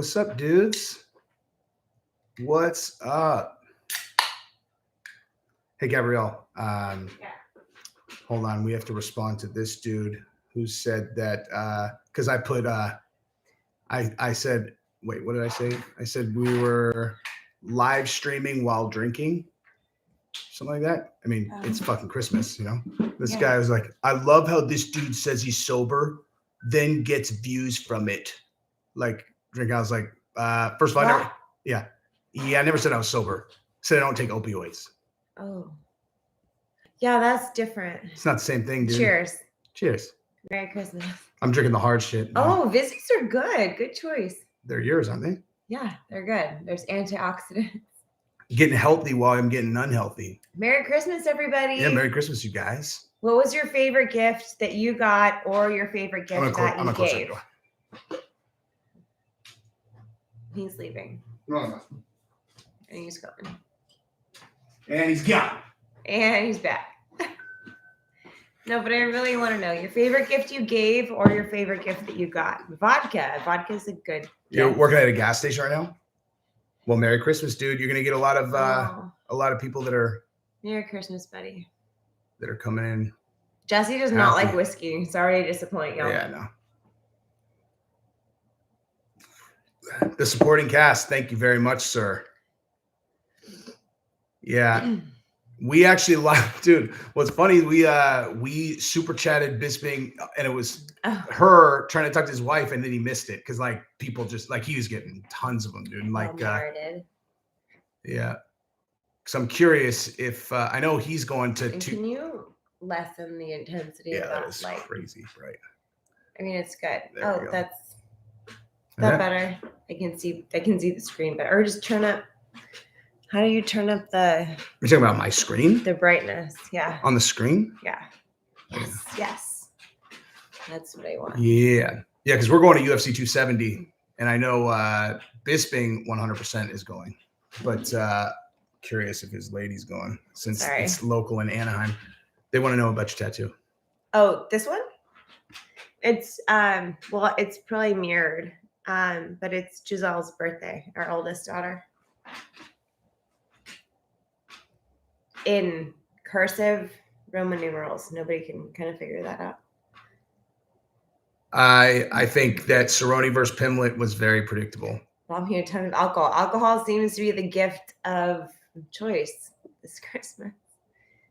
What's up, dudes? What's up? Hey, Gabrielle. Hold on. We have to respond to this dude who said that because I put I said, wait, what did I say? I said we were live streaming while drinking. Something like that. I mean, it's fucking Christmas, you know? This guy was like, I love how this dude says he's sober, then gets views from it. Like, drink. I was like, first of all, I never said I was sober. I said I don't take opioids. Oh. Yeah, that's different. It's not the same thing, dude. Cheers. Cheers. Merry Christmas. I'm drinking the hard shit now. Oh, Vizzies are good. Good choice. They're yours, aren't they? Yeah, they're good. There's antioxidants. Getting healthy while I'm getting unhealthy. Merry Christmas, everybody. Yeah, Merry Christmas, you guys. What was your favorite gift that you got or your favorite gift that you gave? He's leaving. No. And he's gone. And he's gone. And he's back. No, but I really want to know your favorite gift you gave or your favorite gift that you got. Vodka. Vodka is a good gift. You're working at a gas station right now? Well, Merry Christmas, dude. You're gonna get a lot of people that are Merry Christmas, buddy. That are coming in. Jesse does not like whiskey. Sorry to disappoint y'all. Yeah, no. The supporting cast, thank you very much, sir. Yeah. We actually dude, what's funny, we super chatted Bisping and it was her trying to talk to his wife and then he missed it because like people just like he was getting tons of them, dude. And like yeah. Because I'm curious if I know he's going to can you lessen the intensity of that? That is crazy, right? I mean it's good. That's that better. I can see the screen better. Or just turn up. How do you turn up the... You're talking about my screen? The brightness, yeah. On the screen? Yeah. Yes. That's what I want. Yeah. Yeah, because we're going to UFC 270, and I know Bisping 100% is going. But curious if his lady's going, since it's local in Anaheim. They want to know about your tattoo. Oh, this one? It's, well, it's probably mirrored, but it's Giselle's birthday, our oldest daughter. In cursive Roman numerals. Nobody can kind of figure that out. I think that Cerrone versus Pimlet was very predictable. Well, I'm here a ton of alcohol. Alcohol seems to be the gift of choice this Christmas.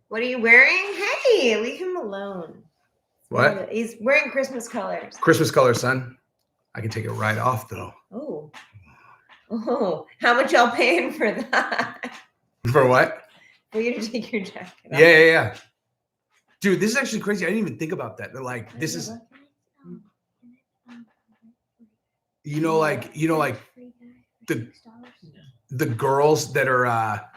What are you wearing? Hey, leave him alone. What? He's wearing Christmas colors. Christmas colors, son. I can take it right off though. Oh, how much y'all paying for that? For what? For you to take your jacket off. Yeah. Dude, this is actually crazy. I didn't even think about that. They're like, this is, like the girls that are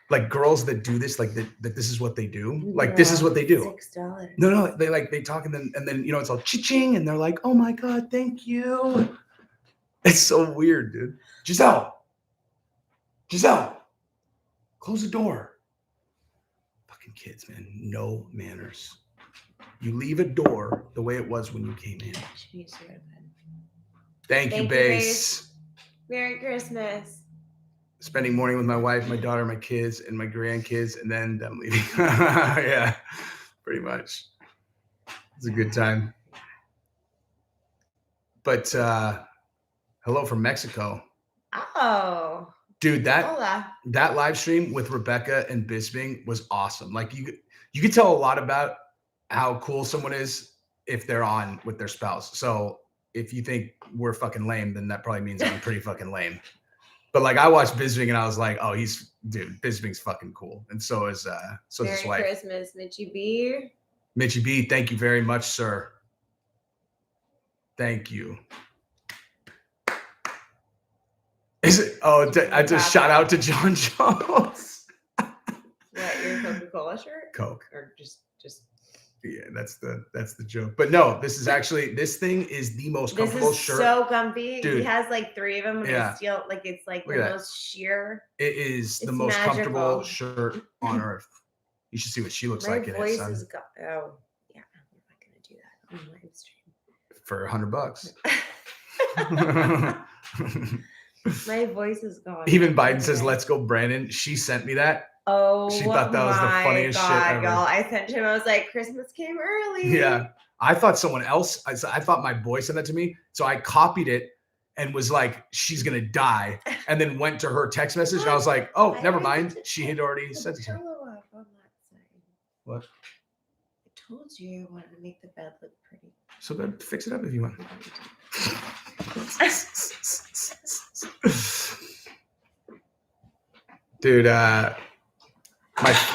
like girls that do this, like that this is what they do. Like this is what they do. $6. No, they talk and then it's all cha-ching and they're like, oh my God, thank you. It's so weird, dude. Giselle, close the door. Fucking kids, man. No manners. You leave a door the way it was when you came in. Thank you, Base. Merry Christmas. Spending morning with my wife, my daughter, my kids, and my grandkids, and then them leaving. Yeah, pretty much. It's a good time. But hello from Mexico. Oh. Dude, that live stream with Rebecca and Bisping was awesome. Like you could tell a lot about how cool someone is if they're on with their spouse. So if you think we're fucking lame, then that probably means I'm pretty fucking lame. But like I watched Bisping and I was like, oh, Bisping's fucking cool. And so is his wife. Merry Christmas, Mitchie B. Mitchie B, thank you very much, sir. Thank you. Is it? Oh, I just shout out to John Jones. What, your Coca-Cola shirt? Coke. Or just yeah, that's the joke. But no, this thing is the most comfortable shirt. So comfy. Dude. He has like 3 of them and I steal it's like the most sheer. It is the most comfortable shirt on earth. You should see what she looks like in it, son. Oh, yeah. I'm not gonna do that on live stream. For $100. My voice is gone. Even Biden says, "Let's go, Brandon." She sent me that. Oh, She thought that was the funniest shit ever. y'all. I sent him. I was like, Christmas came early. Yeah, I thought someone else. I thought my boy sent that to me, so I copied it and was like, "She's gonna die," and then went to her text message, and I was like, "Oh, never mind." She had already sent it to me. What? I told you I wanted to make the bed look pretty. So then fix it up if you want. Dude,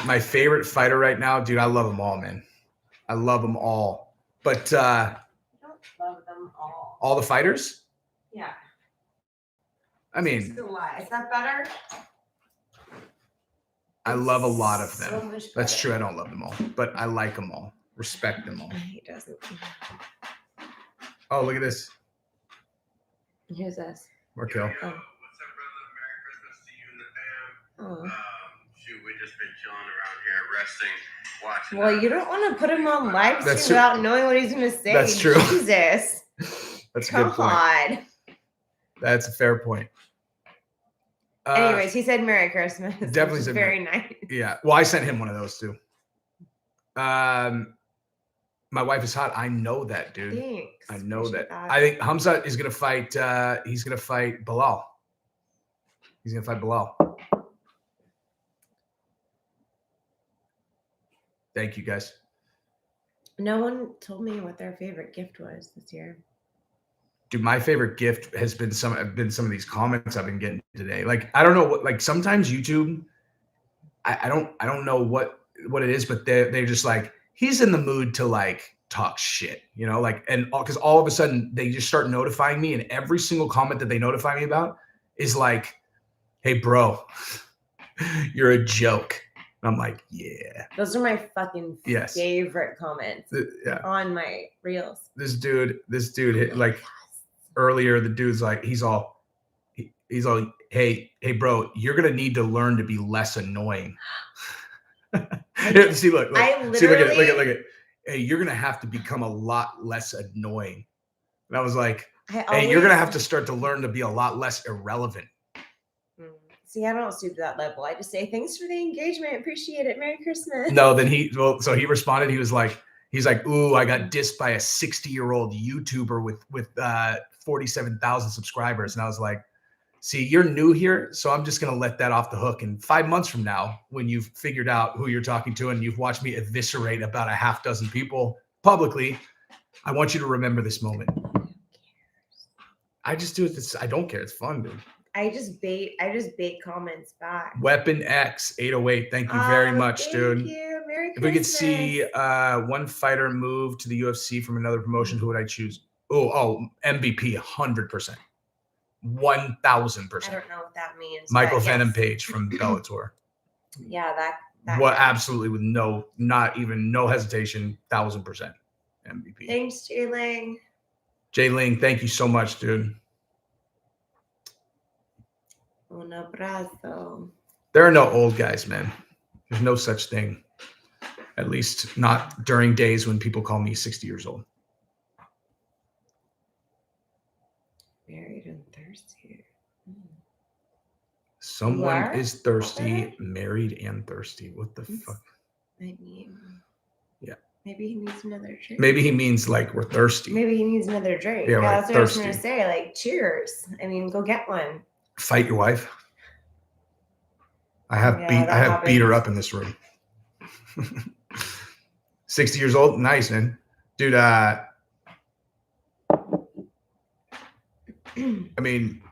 my favorite fighter right now, dude. I love them all, man. I love them all. But I don't love them all. all the fighters. Yeah. I mean, Is that better? I love a lot of them. So much That's better. true. I don't love them all, but I like them all. Respect them all. He doesn't. Oh, look at this. Here's us. More kill. Oh. What's up, brother? Merry Christmas to you and the fam. Oh. Shoot, we just been chilling around here, resting, watching. Well, you don't want to put him on live stream That's true. without knowing what he's going to say. That's true. Jesus. That's a Come good point. on. That's a fair point. Anyways, he said Merry Christmas. Definitely which is said very nice. Yeah. Well, I sent him one of those too. My wife is hot. I know that, dude. Thanks. I know Appreciate that. I think Hamza is gonna fight. He's gonna fight Bilal. He's gonna fight Bilal. Thank you, guys. No one told me what their favorite gift was this year. Dude, my favorite gift has been some of these comments I've been getting today. Like, I don't know what, like sometimes YouTube, I don't know what it is, but they're just like, he's in the mood to like talk shit, you know, like, and because all of a sudden they just start notifying me, and every single comment that they notify me about is like, hey bro, you're a joke. And I'm like, yeah. Those are my fucking Yes. favorite comments Yeah. on my reels. This dude hit, like earlier, the dude's like, he's all, hey bro, you're gonna need to learn to be less annoying. See, look, see, look at it. Hey, you're gonna have to become a lot less annoying. And I was like, hey, you're gonna have to start to learn to be a lot less irrelevant. See, I don't stoop to that level. I just say thanks for the engagement. Appreciate it. Merry Christmas. No, then so he responded. He's like, ooh, I got dissed by a 60-year-old YouTuber with 47,000 subscribers. And I was like, see, you're new here, so I'm just gonna let that off the hook. And 5 months from now, when you've figured out who you're talking to and you've watched me eviscerate about a half dozen people publicly, I want you to remember this moment. I just do it. I don't care. It's fun, dude. I just bait comments back. Weapon X 808. Thank you very much, dude. Thank you. Merry Christmas. If we could see one fighter move to the UFC from another promotion, who would I choose? Oh, MVP, 100%. 1,000%. I don't know what that means. Michael but Venom yes. Page from Bellator. Yeah, that What absolutely with no hesitation, 1,000% MVP. Thanks, Jay Ling. Jay Ling, thank you so much, dude. Un abrazo. There are no old guys, man. There's no such thing. At least not during days when people call me 60 years old. Married and thirsty. Someone is thirsty, married and thirsty. What the fuck? I mean, yeah. Maybe he needs another drink. Maybe he means like we're thirsty. Maybe he needs another drink. Yeah, that's what I was thirsty. going to say. Like, cheers. I mean, go get one. Fight your wife. I have beat her up in this room. 60 years old, nice, man, dude. I mean,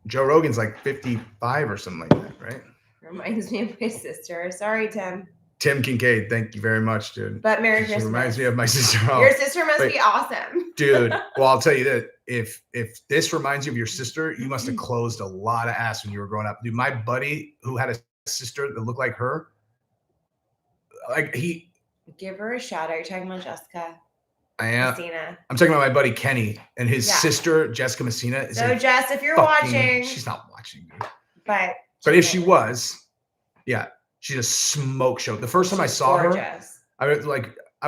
Joe Rogan's like 55 or something like that, right? Reminds me of my sister. Sorry, Tim. Tim Kincaid, thank you very much, dude. But Merry She Christmas. reminds me of my sister. Oh, your sister must be awesome, dude. Well, I'll tell you that if this reminds you of your sister, you must have closed a lot of ass when you were growing up, dude. My buddy who had a sister that looked like her, like he. Give her a shout out. You're talking about Jessica. I am. Messina. I'm talking about my buddy Kenny and his sister Jessica Messina. Is So Jess, if you're watching, she's not watching, dude. But if she was, yeah, she's a smoke show. The first time I saw her, I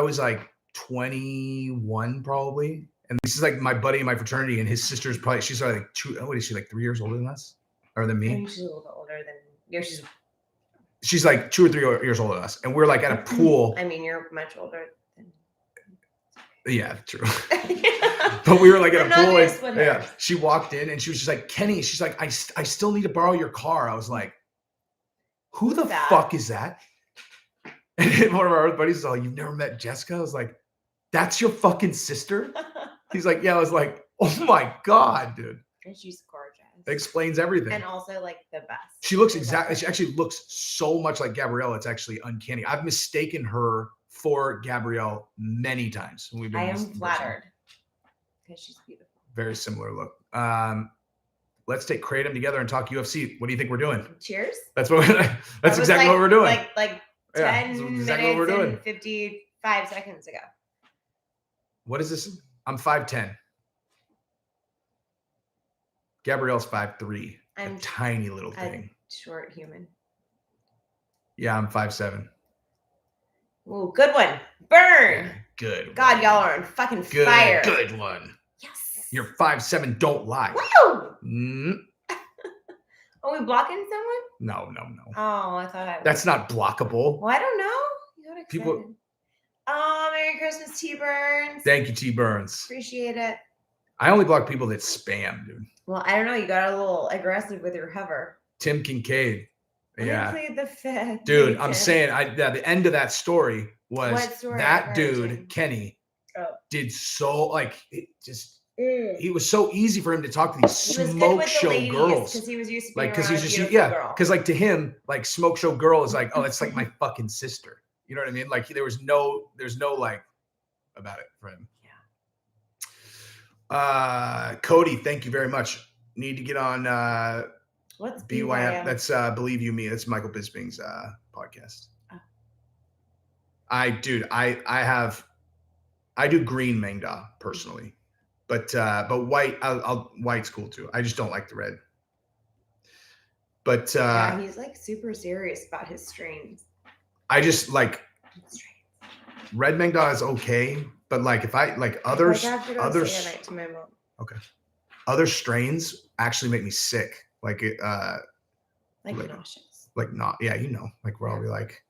was like 21 probably, And this is like my buddy in my fraternity, and his sister's probably she's like what is she, like 3 years older than us or than I me? think she's a little bit older than She's like 2 or 3 years older than us, and we're like at a pool. I mean, you're much older than Yeah, true. But we were like at a pool. And, yeah, she walked in and she was just like, Kenny, she's like, I still need to borrow your car. I was like, who the fuck is that? And then one of our other buddies was like, you've never met Jessica? I was like, that's your fucking sister? He's like, yeah. I was like, oh my God, dude. And she's gorgeous. It explains everything. And also like the best. She looks exactly, she actually looks so much like Gabrielle. It's actually uncanny. I've mistaken her for Gabrielle many times. When we've been I am flattered because she's beautiful. Very similar look. Let's take Kratom together and talk UFC. What do you think we're doing? Cheers. That's what. That's exactly what we're doing. Like 10 exactly minutes and 55 seconds ago. What is this? I'm 5'10". Gabrielle's 5'3". I'm a tiny little thing. Short human. Yeah, I'm 5'7". Ooh, good one. Burn. Yeah, good. God, y'all are on fucking fire. Good one. Yes. You're 5'7". Don't lie. Woo! Are we blocking someone? No. Oh, I thought I was. That's not blockable. Well, I don't know. You got excited. People. Oh, Merry Christmas, T Burns. Thank you, T Burns. Appreciate it. I only block people that spam, dude. Well, I don't know. You got a little aggressive with your hover. Tim Kincaid. Yeah. I played the fifth. Dude, I'm saying the end of that story was What story? that dude, Kenny, did so like it just it was so easy for him to talk to these smoke show girls. Because he was used to like because he's just because like to him, like smoke show girl is like, oh, that's like my fucking sister. You know what I mean? Like there's no like about it for him. Yeah. Cody, thank you very much. Need to get on what's BYM? That's Believe You Me. That's Michael Bisping's podcast. Oh. I do green Mangda personally, but white, white's cool too. I just don't like the red. But yeah, he's like super serious about his strains. I just like red Mangda is okay, but like if I like others, okay, other strains actually make me sick. Like it, like nauseous. Like not, yeah, you know, like where I'll be like,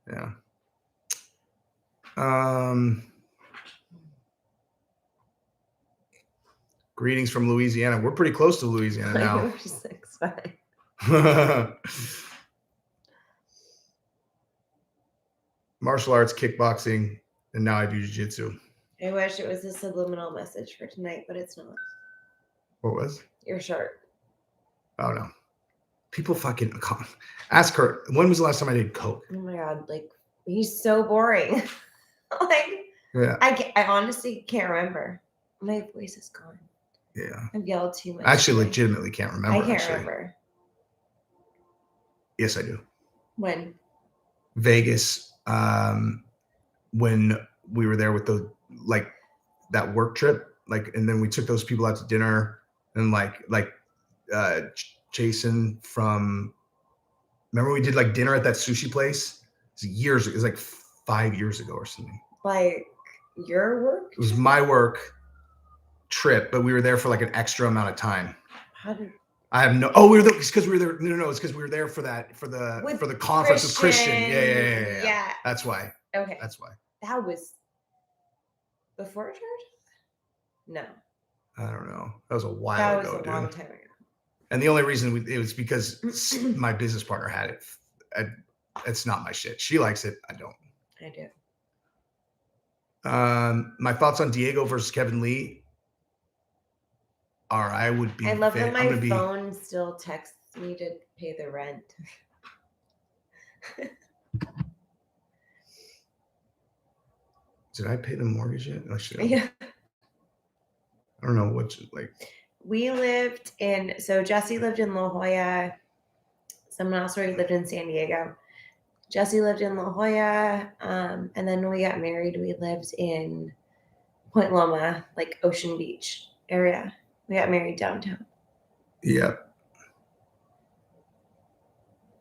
yeah. Greetings from Louisiana. We're pretty close to Louisiana now. We're 6'5". Martial arts, kickboxing, and now I do jiu-jitsu. I wish it was a subliminal message for tonight, but it's not. What was? Your shirt. Oh no. People fucking ask her, when was the last time I did coke? Oh my God, like he's so boring. Like yeah. I honestly can't remember. My voice is gone. Yeah. I've yelled too much. I actually legitimately can't remember. I can't remember. Yes, I do. When? Vegas. When we were there with the like that work trip, like, and then we took those people out to dinner, and like Jason from, remember we did like dinner at that sushi place? It was like 5 years ago or something. Like your work? It was my work trip, but we were there for like an extra amount of time. How did I have no. Oh, we were there because we were there. No, it's because we were there for the conference with Christian. Yeah. That's why. Okay. That's why. That was before church? No. I don't know. That was a while ago, dude. That was a long time ago. And the only reason it was because my business partner had it. It's not my shit. She likes it. I don't. I do. My thoughts on Diego versus Kevin Lee are I would be. I love that my phone still texts me to pay the rent. Did I pay the mortgage yet? Yeah. I don't know what like. We lived in, so Jesse lived in La Jolla. Someone else already lived in San Diego. Jesse lived in La Jolla. And then when we got married, we lived in Point Loma, like Ocean Beach area. We got married downtown. Yep.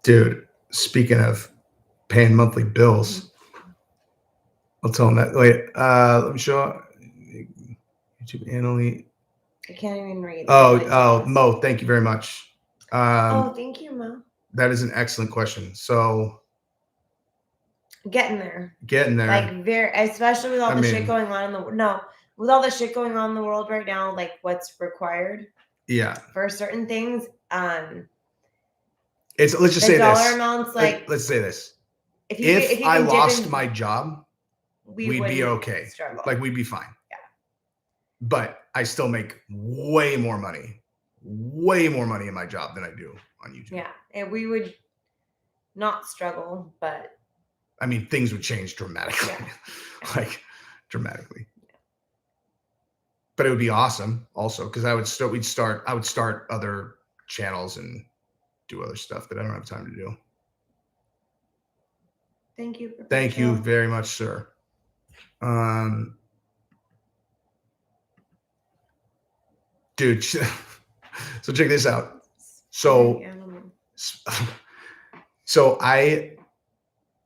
Dude, speaking of paying monthly bills, I'll tell them that. Wait, let me show. YouTube Annalie. I can't even read. Oh, Mo, thank you very much. Oh, thank you, Mo. That is an excellent question. So getting there. Like especially with all the shit going on with all the shit going on in the world right now, like what's required. Yeah. For certain things, let's just say dollar this. amounts let's say this. If I lost my job, we'd be okay. Struggle. Like we'd be fine. Yeah. But I still make way more money in my job than I do on YouTube. Yeah. And we would not struggle, but I mean, things would change dramatically. Yeah. Like dramatically. Yeah. But it would be awesome also because I would start other channels and do other stuff that I don't have time to do. Thank you. Professor. Thank you very much, sir. Dude, so check this out. So I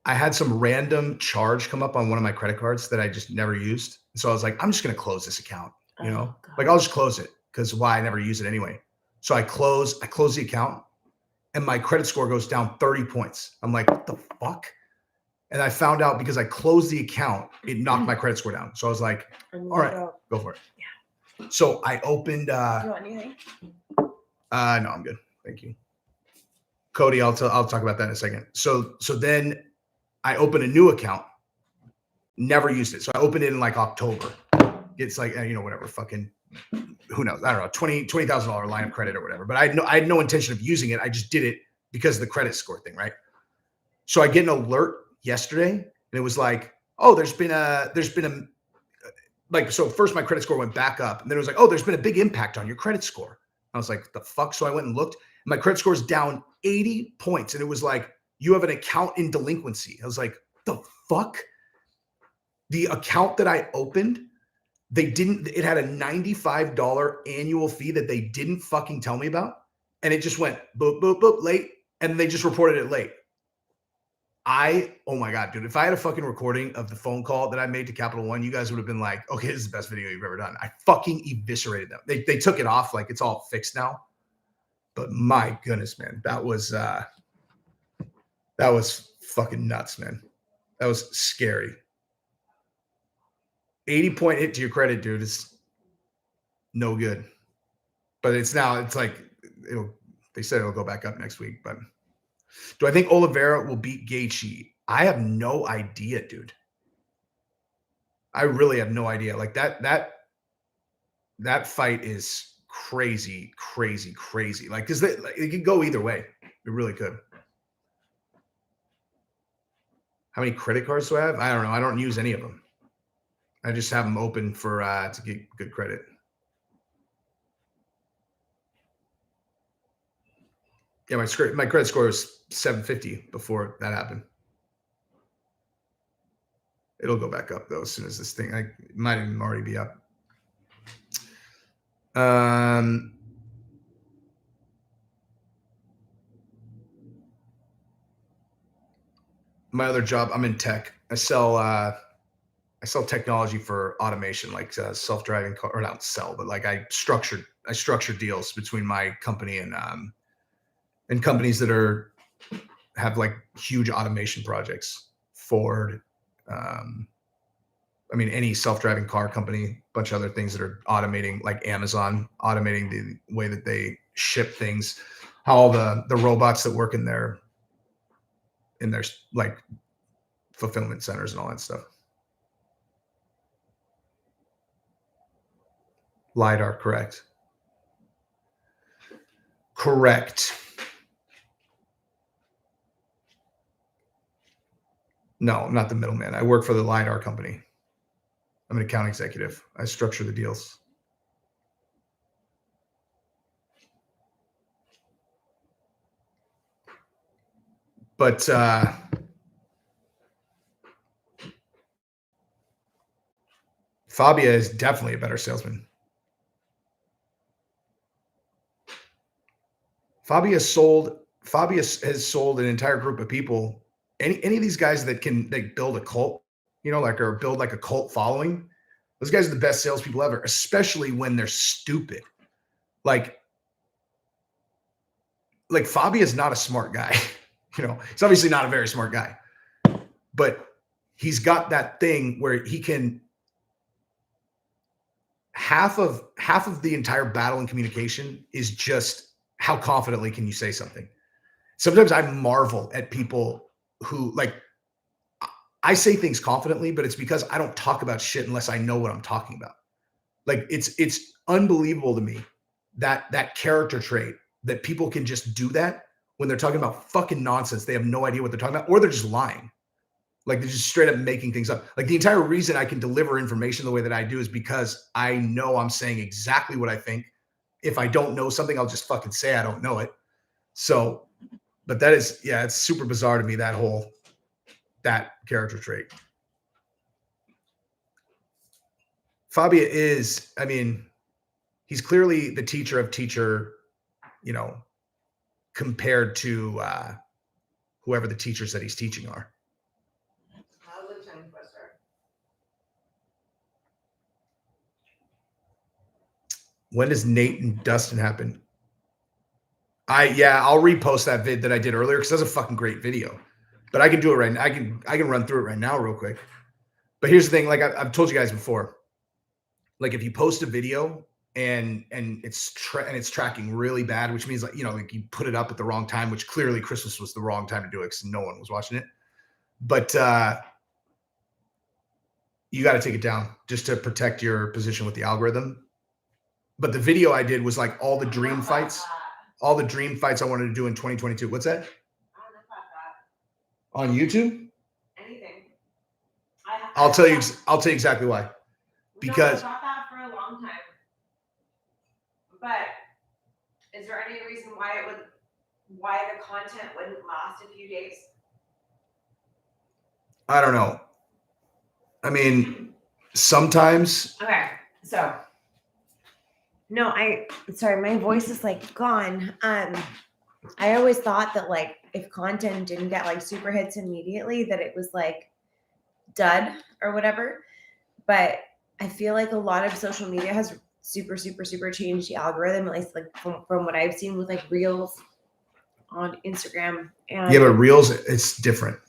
had some random charge come up on one of my credit cards that I just never used. So I was like, I'm just going to close this account, like I'll just close it because why? I never use it anyway. So I close the account and my credit score goes down 30 points. I'm like, what the fuck? And I found out because I closed the account, it knocked my credit score down. So I was like, all right, go for it. Yeah. So I opened, do you want anything? No, I'm good. Thank you. Cody, I'll talk about that in a second. So then I opened a new account, never used it. So I opened it in like October. It's like, whatever, fucking, who knows? I don't know, $20,000 line of credit or whatever. But I had no intention of using it. I just did it because of the credit score thing, right? So I get an alert yesterday and it was like, oh, there's been a so first my credit score went back up and then it was like, oh, there's been a big impact on your credit score. I was like, the fuck? So I went and looked. My credit score is down 80 points. And it was like, you have an account in delinquency. I was like, the fuck? The account that I opened, it had a $95 annual fee that they didn't fucking tell me about. And it just went boop, boop, boop, late. And they just reported it late. Oh my God, dude, if I had a fucking recording of the phone call that I made to Capital One, you guys would have been like, okay, this is the best video you've ever done. I fucking eviscerated them. They took it off. Like it's all fixed now. But my goodness, man, that was fucking nuts, man. That was scary. 80-point hit to your credit, dude. It's no good. But it's like they said it'll go back up next week. But do I think Oliveira will beat Gaethje? I have no idea, dude. I really have no idea. Like that fight is crazy. Like, because it could go either way. It really could. How many credit cards do I have? I don't know. I don't use any of them. I just have them open for to get good credit. Yeah, my credit score was 750 before that happened. It'll go back up though as soon as this thing. It might even already be up. My other job, I'm in tech. I sell technology for automation, like self-driving car, or not sell, but like I structure deals between my company and companies that have like huge automation projects. Ford, any self-driving car company, bunch of other things that are automating, like Amazon, automating the way that they ship things, how all the robots that work in their like fulfillment centers and all that stuff. LiDAR, correct. No, I'm not the middleman. I work for the LiDAR company. I'm an account executive. I structure the deals. But Fabia is definitely a better salesman. Fabia has sold an entire group of people. Any of these guys that build a cult, or build like a cult following, Those guys are the best salespeople ever, especially when they're stupid. Like Fabi is not a smart guy. He's obviously not a very smart guy, but he's got that thing where he can half of the entire battle in communication is just how confidently can you say something. Sometimes I marvel at people who I say things confidently, but it's because I don't talk about shit unless I know what I'm talking about. Like it's unbelievable to me that character trait that people can just do that when they're talking about fucking nonsense. They have no idea what they're talking about, or they're just lying. Like they're just straight up making things up. Like the entire reason I can deliver information the way that I do is because I know I'm saying exactly what I think. If I don't know something, I'll just fucking say I don't know it. So, but that is, yeah, it's super bizarre to me, that character trait. Fabia is, I mean, he's clearly the teacher of teacher, compared to whoever the teachers that he's teaching are. When does Nate and Dustin happen? I'll repost that vid that I did earlier because that's a fucking great video. But I can do it right now. I can run through it right now real quick. But here's the thing, like I've told you guys before, like if you post a video and it's tracking really bad, which means like you put it up at the wrong time, which clearly Christmas was the wrong time to do it because no one was watching it. But you got to take it down just to protect your position with the algorithm. But the video I did was like all the dream fights I wanted to do in 2022. What's that? On YouTube? Anything. I'll tell you exactly why. Because I thought that for a long time. But is there any reason why the content wouldn't last a few days? I don't know. I mean, sometimes. Okay, so no, sorry, my voice is like gone. I always thought that like if content didn't get like super hits immediately, that it was like dud or whatever. But I feel like a lot of social media has super changed the algorithm, at least like from what I've seen with like reels on Instagram. And yeah, but reels, it's different.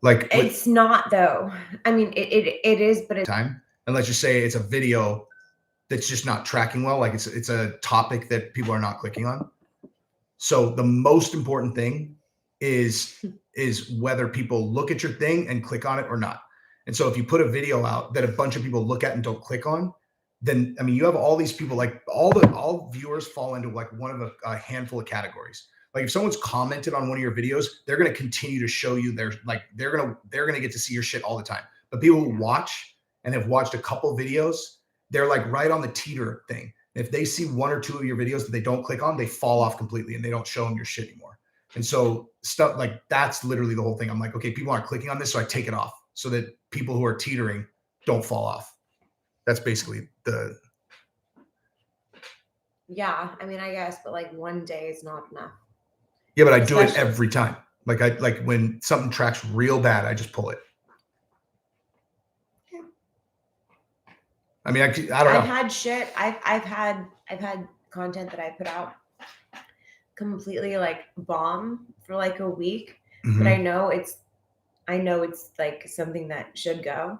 Like it's not though. I mean, it is, but it's time. And let's just say it's a video that's just not tracking well. Like it's a topic that people are not clicking on. So the most important thing is whether people look at your thing and click on it or not. And so if you put a video out that a bunch of people look at and don't click on, then I mean you have all these people, like all viewers fall into like one of a handful of categories. Like if someone's commented on one of your videos, they're going to continue to show you they're going to get to see your shit all the time. But people who watch and have watched a couple videos, they're like right on the teeter thing. If they see one or two of your videos that they don't click on, they fall off completely and they don't show them your shit anymore. And so stuff like that's literally the whole thing. I'm like, okay, people aren't clicking on this, so I take it off so that people who are teetering don't fall off. That's basically the. yeah. I mean, I guess, but like one day is not enough. Yeah, but I do it every time. Like when something tracks real bad, I just pull it. Yeah. I mean, I don't know. I've had shit. I've had content that I put out completely like bomb for like a week, but I know it's like something that should go.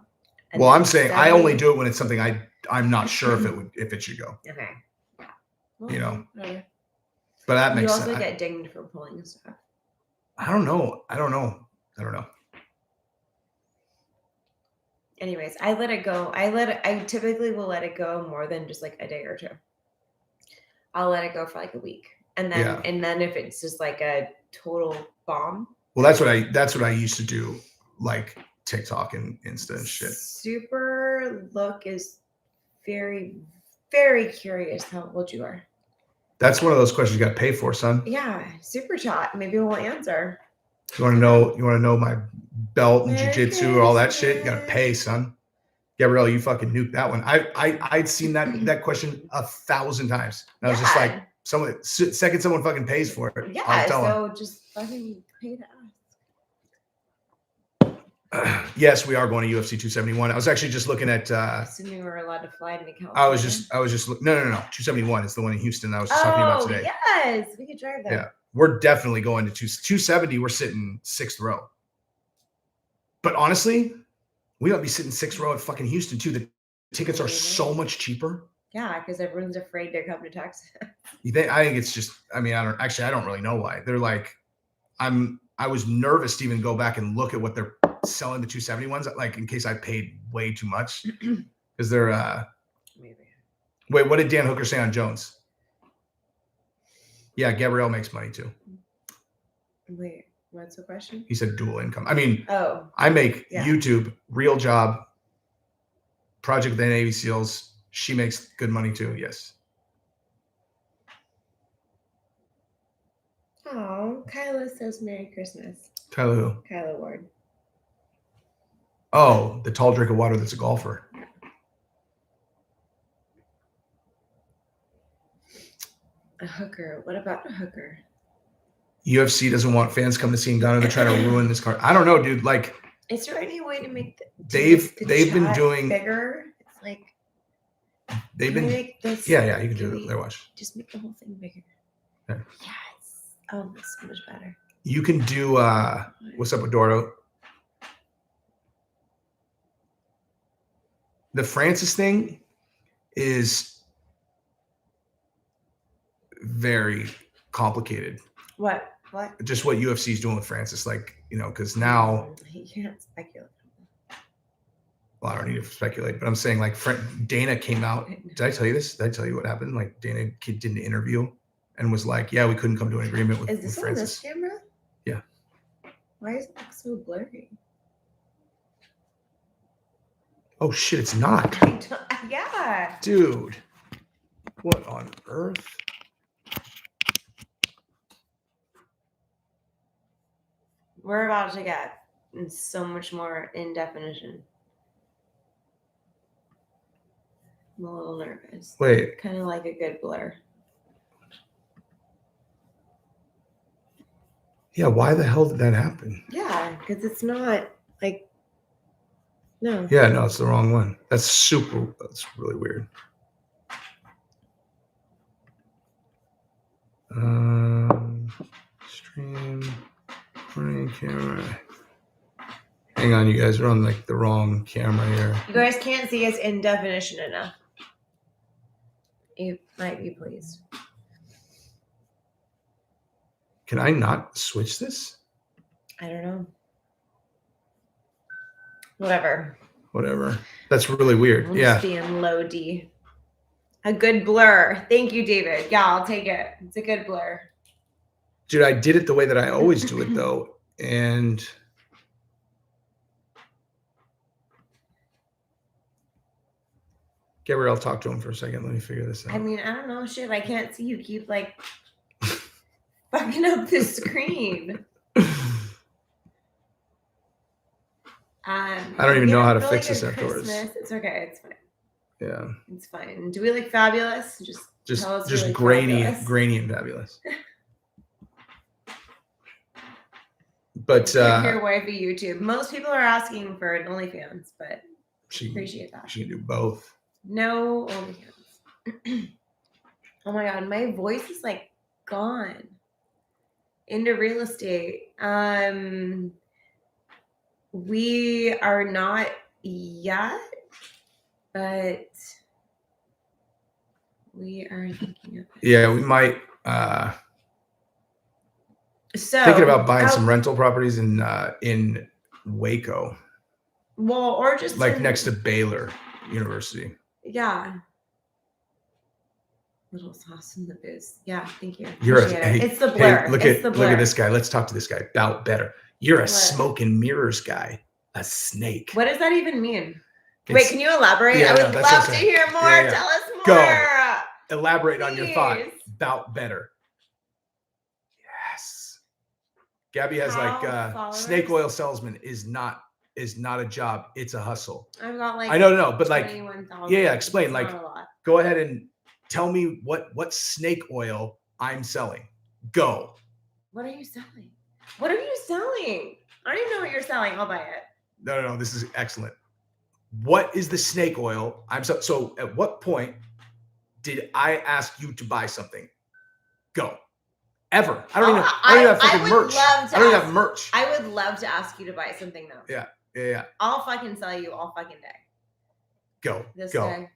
Well, I'm saying I only do it when it's something I'm not sure if it should go. Okay. Yeah. Well, whatever. But that makes sense. You also get dinged for pulling stuff. I don't know. Anyways, I let it go. I typically will let it go more than just like a day or two. I'll let it go for like a week. And then if it's just like a total bomb. Well, that's what I used to do, like TikTok and Insta and shit. Super Look is very, very curious how old you are. That's one of those questions you got to pay for, son. Yeah, super chat. Maybe we'll answer. You want to know my belt and jiu-jitsu or all that shit? You got to pay, son. Gabrielle, you fucking nuked that one. I'd seen that question 1,000 times. And I was just like, someone fucking pays for it. Yeah, so just fucking pay to Yes, we are going to UFC 271. I was actually just looking at. Assuming we were allowed to fly to California. I was just. No. 271 is the one in Houston I was just talking about today. Yes, we could drive there. Yeah, we're definitely going to 270. We're sitting 6th row. But honestly, we might be sitting 6th row at fucking Houston too. The tickets are so much cheaper. Yeah, because everyone's afraid to come to Texas. I think it's just. I mean, I don't really know why. They're like, I was nervous to even go back and look at what they're selling the 271s, like in case I paid way too much, because they're. Maybe. Wait, what did Dan Hooker say on Jones? Yeah, Gabrielle makes money too. Wait, what's the question? He said dual income. I mean, oh, I make YouTube, real job, project with the Navy SEALs. She makes good money too. Yes. Oh, Kyla says Merry Christmas. Kyla who? Kyla Ward. Oh, the tall drink of water that's a golfer. A hooker. What about a hooker? UFC doesn't want fans coming to see Ngannou. They're trying to ruin this card. I don't know, dude. Like, is there any way to make they've been doing bigger? It's like they've been. Make this, yeah, you can do it. There, watch. Just make the whole thing bigger. Yeah. Yes. Oh, that's so much better. You can do. What's up with Dordo? The Francis thing is very complicated. What? Just what UFC is doing with Francis, like, because now he can't speculate. Well, I don't need to speculate, but I'm saying, like, Dana came out. Did I tell you this? Did I tell you what happened? Like, Dana did an interview and was like, "Yeah, we couldn't come to an agreement with Is this on Francis." this camera? Yeah. Why is it so blurry? Oh shit, it's not. Yeah. Dude, what on earth? We're about to get so much more in definition. I'm a little nervous. Wait. Kind of like a good blur. Yeah, why the hell did that happen? Yeah, because it's not like, no. Yeah, no, it's the wrong one. That's really weird. Stream, running camera. Hang on, you guys are on like the wrong camera here. You guys can't see us in definition enough. You might be pleased. Can I not switch this? I don't know. Whatever. That's really weird. We'll yeah. Just be in low D. A good blur. Thank you, David. Yeah, I'll take it. It's a good blur. Dude, I did it the way that I always do it though. And Gabrielle, talk to him for a second. Let me figure this out. I mean, I don't know. Shit, I can't see you. Keep like fucking up the screen. I don't even know how to fix this afterwards. afterwards. It's okay. It's fine. Yeah. It's fine. Do we look fabulous? Just grainy and fabulous. But your wife a YouTube. Most people are asking for an OnlyFans, but appreciate that. She can do both. No OnlyFans. Oh my god, my voice is like gone. Into real estate. We are not yet, but we are thinking of it. Yeah, we might thinking about buying some rental properties in Waco. Well, or just like next to Baylor University. Yeah. Little sauce in the biz. Yeah, thank you. It's the blur. Look at this guy. Let's talk to this guy about better. You're a smoke and mirrors guy. A snake. What does that even mean? Wait, can you elaborate? Yeah, I would love to hear more. Yeah. Tell us more. Go. Elaborate on your thought about better. Yes. Gabby has snake oil salesman is not a job. It's a hustle. I've got like I know, but like yeah, explain. Like go ahead and tell me what snake oil I'm selling. Go. What are you selling? What are you selling? I don't even know what you're selling. I'll buy it. No. This is excellent. What is the snake oil? So at what point did I ask you to buy something? Go. Ever. I don't even have fucking merch. I don't even have merch. I would love to ask you to buy something though. Yeah. I'll fucking sell you all fucking day. Go. Day.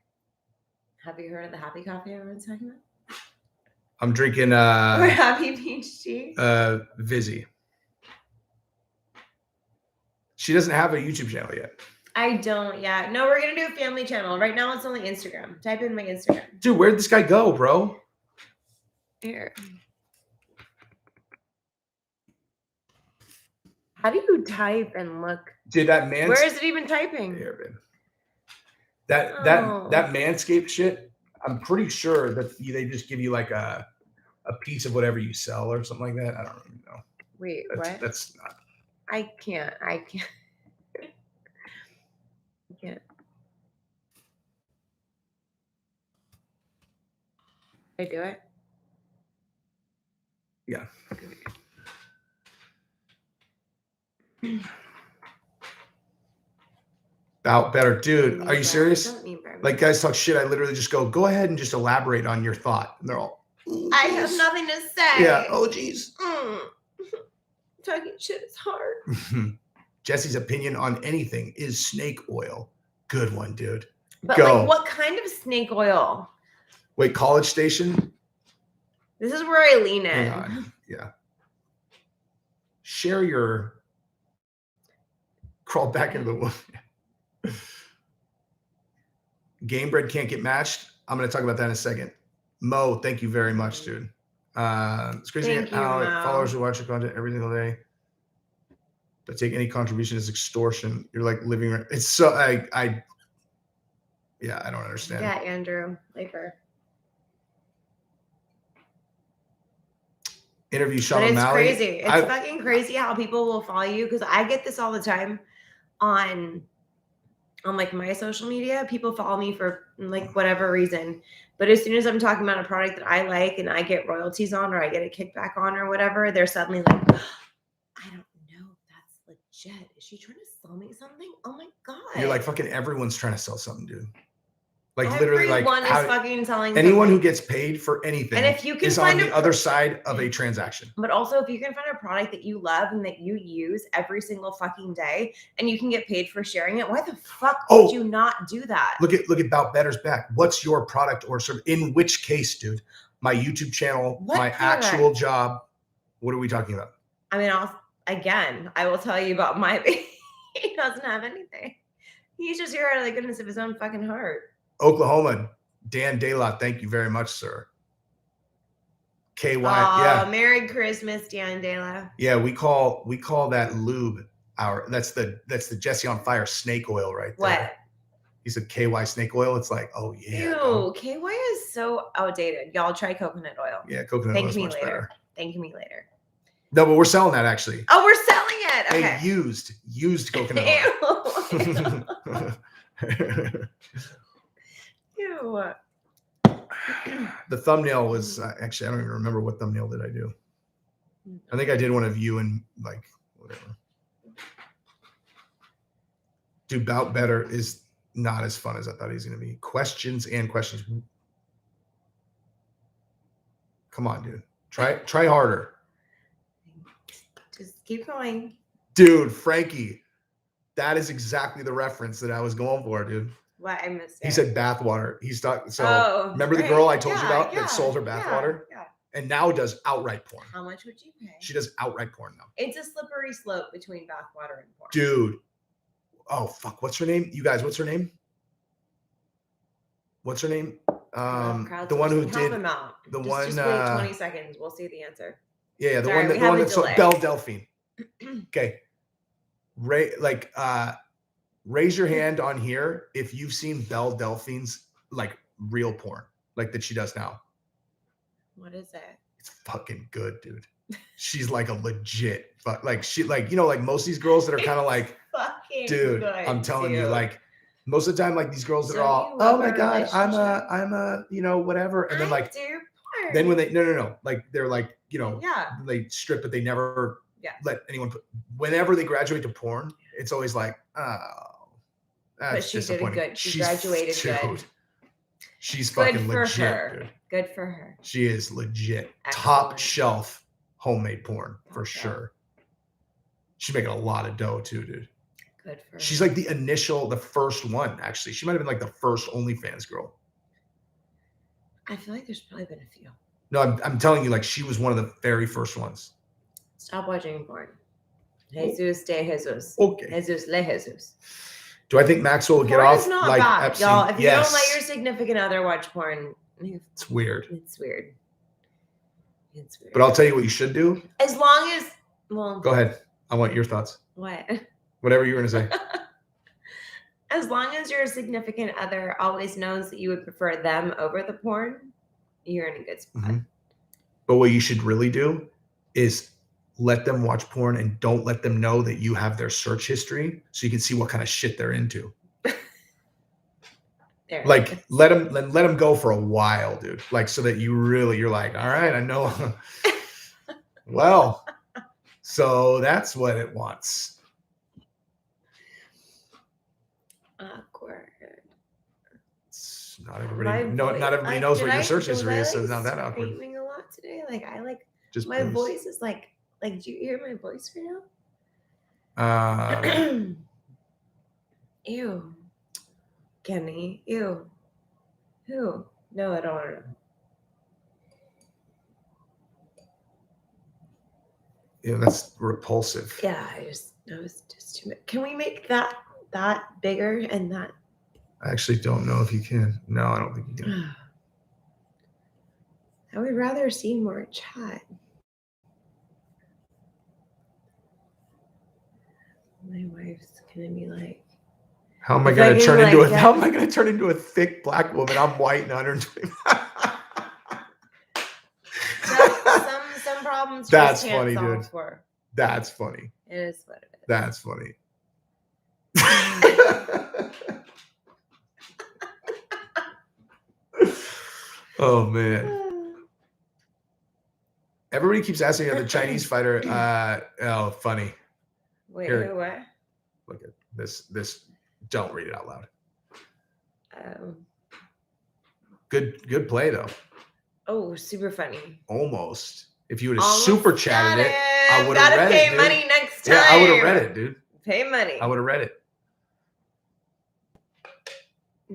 Have you heard of the happy coffee everyone's talking about? I'm drinking Or happy peach tea. Vizzy. She doesn't have a YouTube channel yet. I don't yet. No, we're gonna do a family channel. Right now it's only Instagram. Type in my Instagram. Dude, where'd this guy go, bro? Here. How do you type and look? Dude, that man. Where is it even typing? Here, babe. That Manscaped shit, I'm pretty sure that they just give you like a piece of whatever you sell or something like that. I don't even know. Wait, what? That's not. I can't. I can't. Can I do it? Yeah. About better, dude. Are you serious? Like guys talk shit. I literally just go ahead and just elaborate on your thought. And they're all, I have nothing to say. Yeah. Oh, geez. Talking shit is hard. Jesse's opinion on anything is snake oil. Good one, dude. But Go. like, what kind of snake oil? Wait, College Station? This is where I lean in. Hang on. Yeah. Share your crawl back into the womb. Game bread can't get matched. I'm going to talk about that in a second. Mo, thank you very much, dude. It's crazy how followers who watch your content every single day, but take any contribution as extortion. You're like living. It's so I don't understand. Yeah, Andrew, like her. Interview Sean But it's O'Malley. crazy. It's fucking crazy how people will follow you, because I get this all the time on like my social media. People follow me for like whatever reason, but as soon as I'm talking about a product that I like and I get royalties on, or I get a kickback on, or whatever, they're suddenly like, I don't know if that's legit. Is she trying to sell me something? Oh my god! You're like, fucking everyone's trying to sell something, dude. Like everyone literally, like is fucking selling anyone something. who gets paid for anything, and if you can is find on the other side of a transaction. But also, if you can find a product that you love and that you use every single fucking day, and you can get paid for sharing it, why the fuck would you not do that? Look at Bout Better's back. What's your product or service? In which case, dude? My YouTube channel, my actual job. What are we talking about? I mean, I will tell you about my baby. He doesn't have anything. He's just here out of the goodness of his own fucking heart. Oklahoma, Dan Dayla, thank you very much, sir. KY, yeah. Merry Christmas, Dan Dayla. Yeah, we call that lube that's the Jesse on Fire snake oil right there. What? He said KY snake oil. It's like, oh yeah. Ew, KY is so outdated. Y'all try coconut oil. Yeah, coconut oil is much better. Thank me later. No, but we're selling that actually. Oh, we're selling it. Okay. Hey, used coconut oil. Ew. The thumbnail was actually, I don't even remember what thumbnail did I do. I think I did one of you and like whatever. Dude, Bout Better is not as fun as I thought he was going to be. Questions. Come on, dude. Try harder. Just keep going. Dude, Frankie, that is exactly the reference that I was going for, dude. What? I missed it. He said bathwater. He's talking. So remember the girl I told you about that sold her bathwater? Yeah. And now does outright porn. How much would you pay? She does outright porn now. It's a slippery slope between bathwater and porn. Dude. Oh, fuck. What's her name? You guys, what's her name? What's her name? The one who did the one. Just wait 20 seconds. We'll see the answer. Yeah, the one that sold Belle Delphine. Okay. Raise your hand on here if you've seen Belle Delphine's like real porn, like that she does now. What is it? It's fucking good, dude. She's like a legit, but like like most of these girls that are kind of like, dude, I'm telling you, like most of the time, like these girls that are all, oh my god, I'm a whatever, and then like, then when they no, like they're like they strip, but they never let anyone put. Whenever they graduate to porn, it's always like, oh, that's But she did it disappointing. good. She graduated good. She's Good fucking for legit, her. dude. Good for her. She is legit. Excellent. Top shelf homemade porn for Okay. sure. She's making a lot of dough too, dude. Good for She's her. like the first one, actually. She might have been like the first OnlyFans girl. I feel like there's probably been a few. No, I'm telling you, like she was one of the very first ones. Stop watching porn. Jesus de Jesus. Okay. Jesus le Jesus. Do I think Maxwell will get Porn off is not like bad, Epstein? y'all. If you Yes. don't let your significant other watch porn, It's weird. it's weird. It's weird. But I'll tell you what you should do. As long as, well, Go ahead. I want your thoughts. what? Whatever you were gonna say. As long as your significant other always knows that you would prefer them over the porn, you're in a good spot. Mhm. But what you should really do is let them watch porn and don't let them know that you have their search history, so you can see what kind of shit they're into. There. Like let them go for a while, dude. Like so that you're like, all right, I know. Well, so that's what it wants. Awkward. It's not everybody not everybody knows what your search history is, so it's not that awkward. Screaming a lot today. Like I like Just my please. voice is like do you hear my voice right Uh, now? Ew. Kenny. Ew. Who? No, I don't want to know. that's repulsive. Yeah, that was just too much. Can we make that bigger and that? I actually don't know if you can. No, I don't think you can. I would rather see more chat. My wife's gonna be like, How am I If going I to can, turn like, into get- how am I going to turn into a thick black woman? I'm white and 120. some problems. That's just can't funny, solve dude. For. That's funny. It is what it is. That's funny. Oh man. Everybody keeps asking me the Chinese fighter. Oh, funny. Wait, Here. who? What? Look at this. Don't read it out loud. Good play though. Oh, super funny. Almost. If you would have Almost super chatted got it, I would have Gotta read pay it. Dude. money next time. Yeah, I would have read it, dude. Pay money. I would have read it.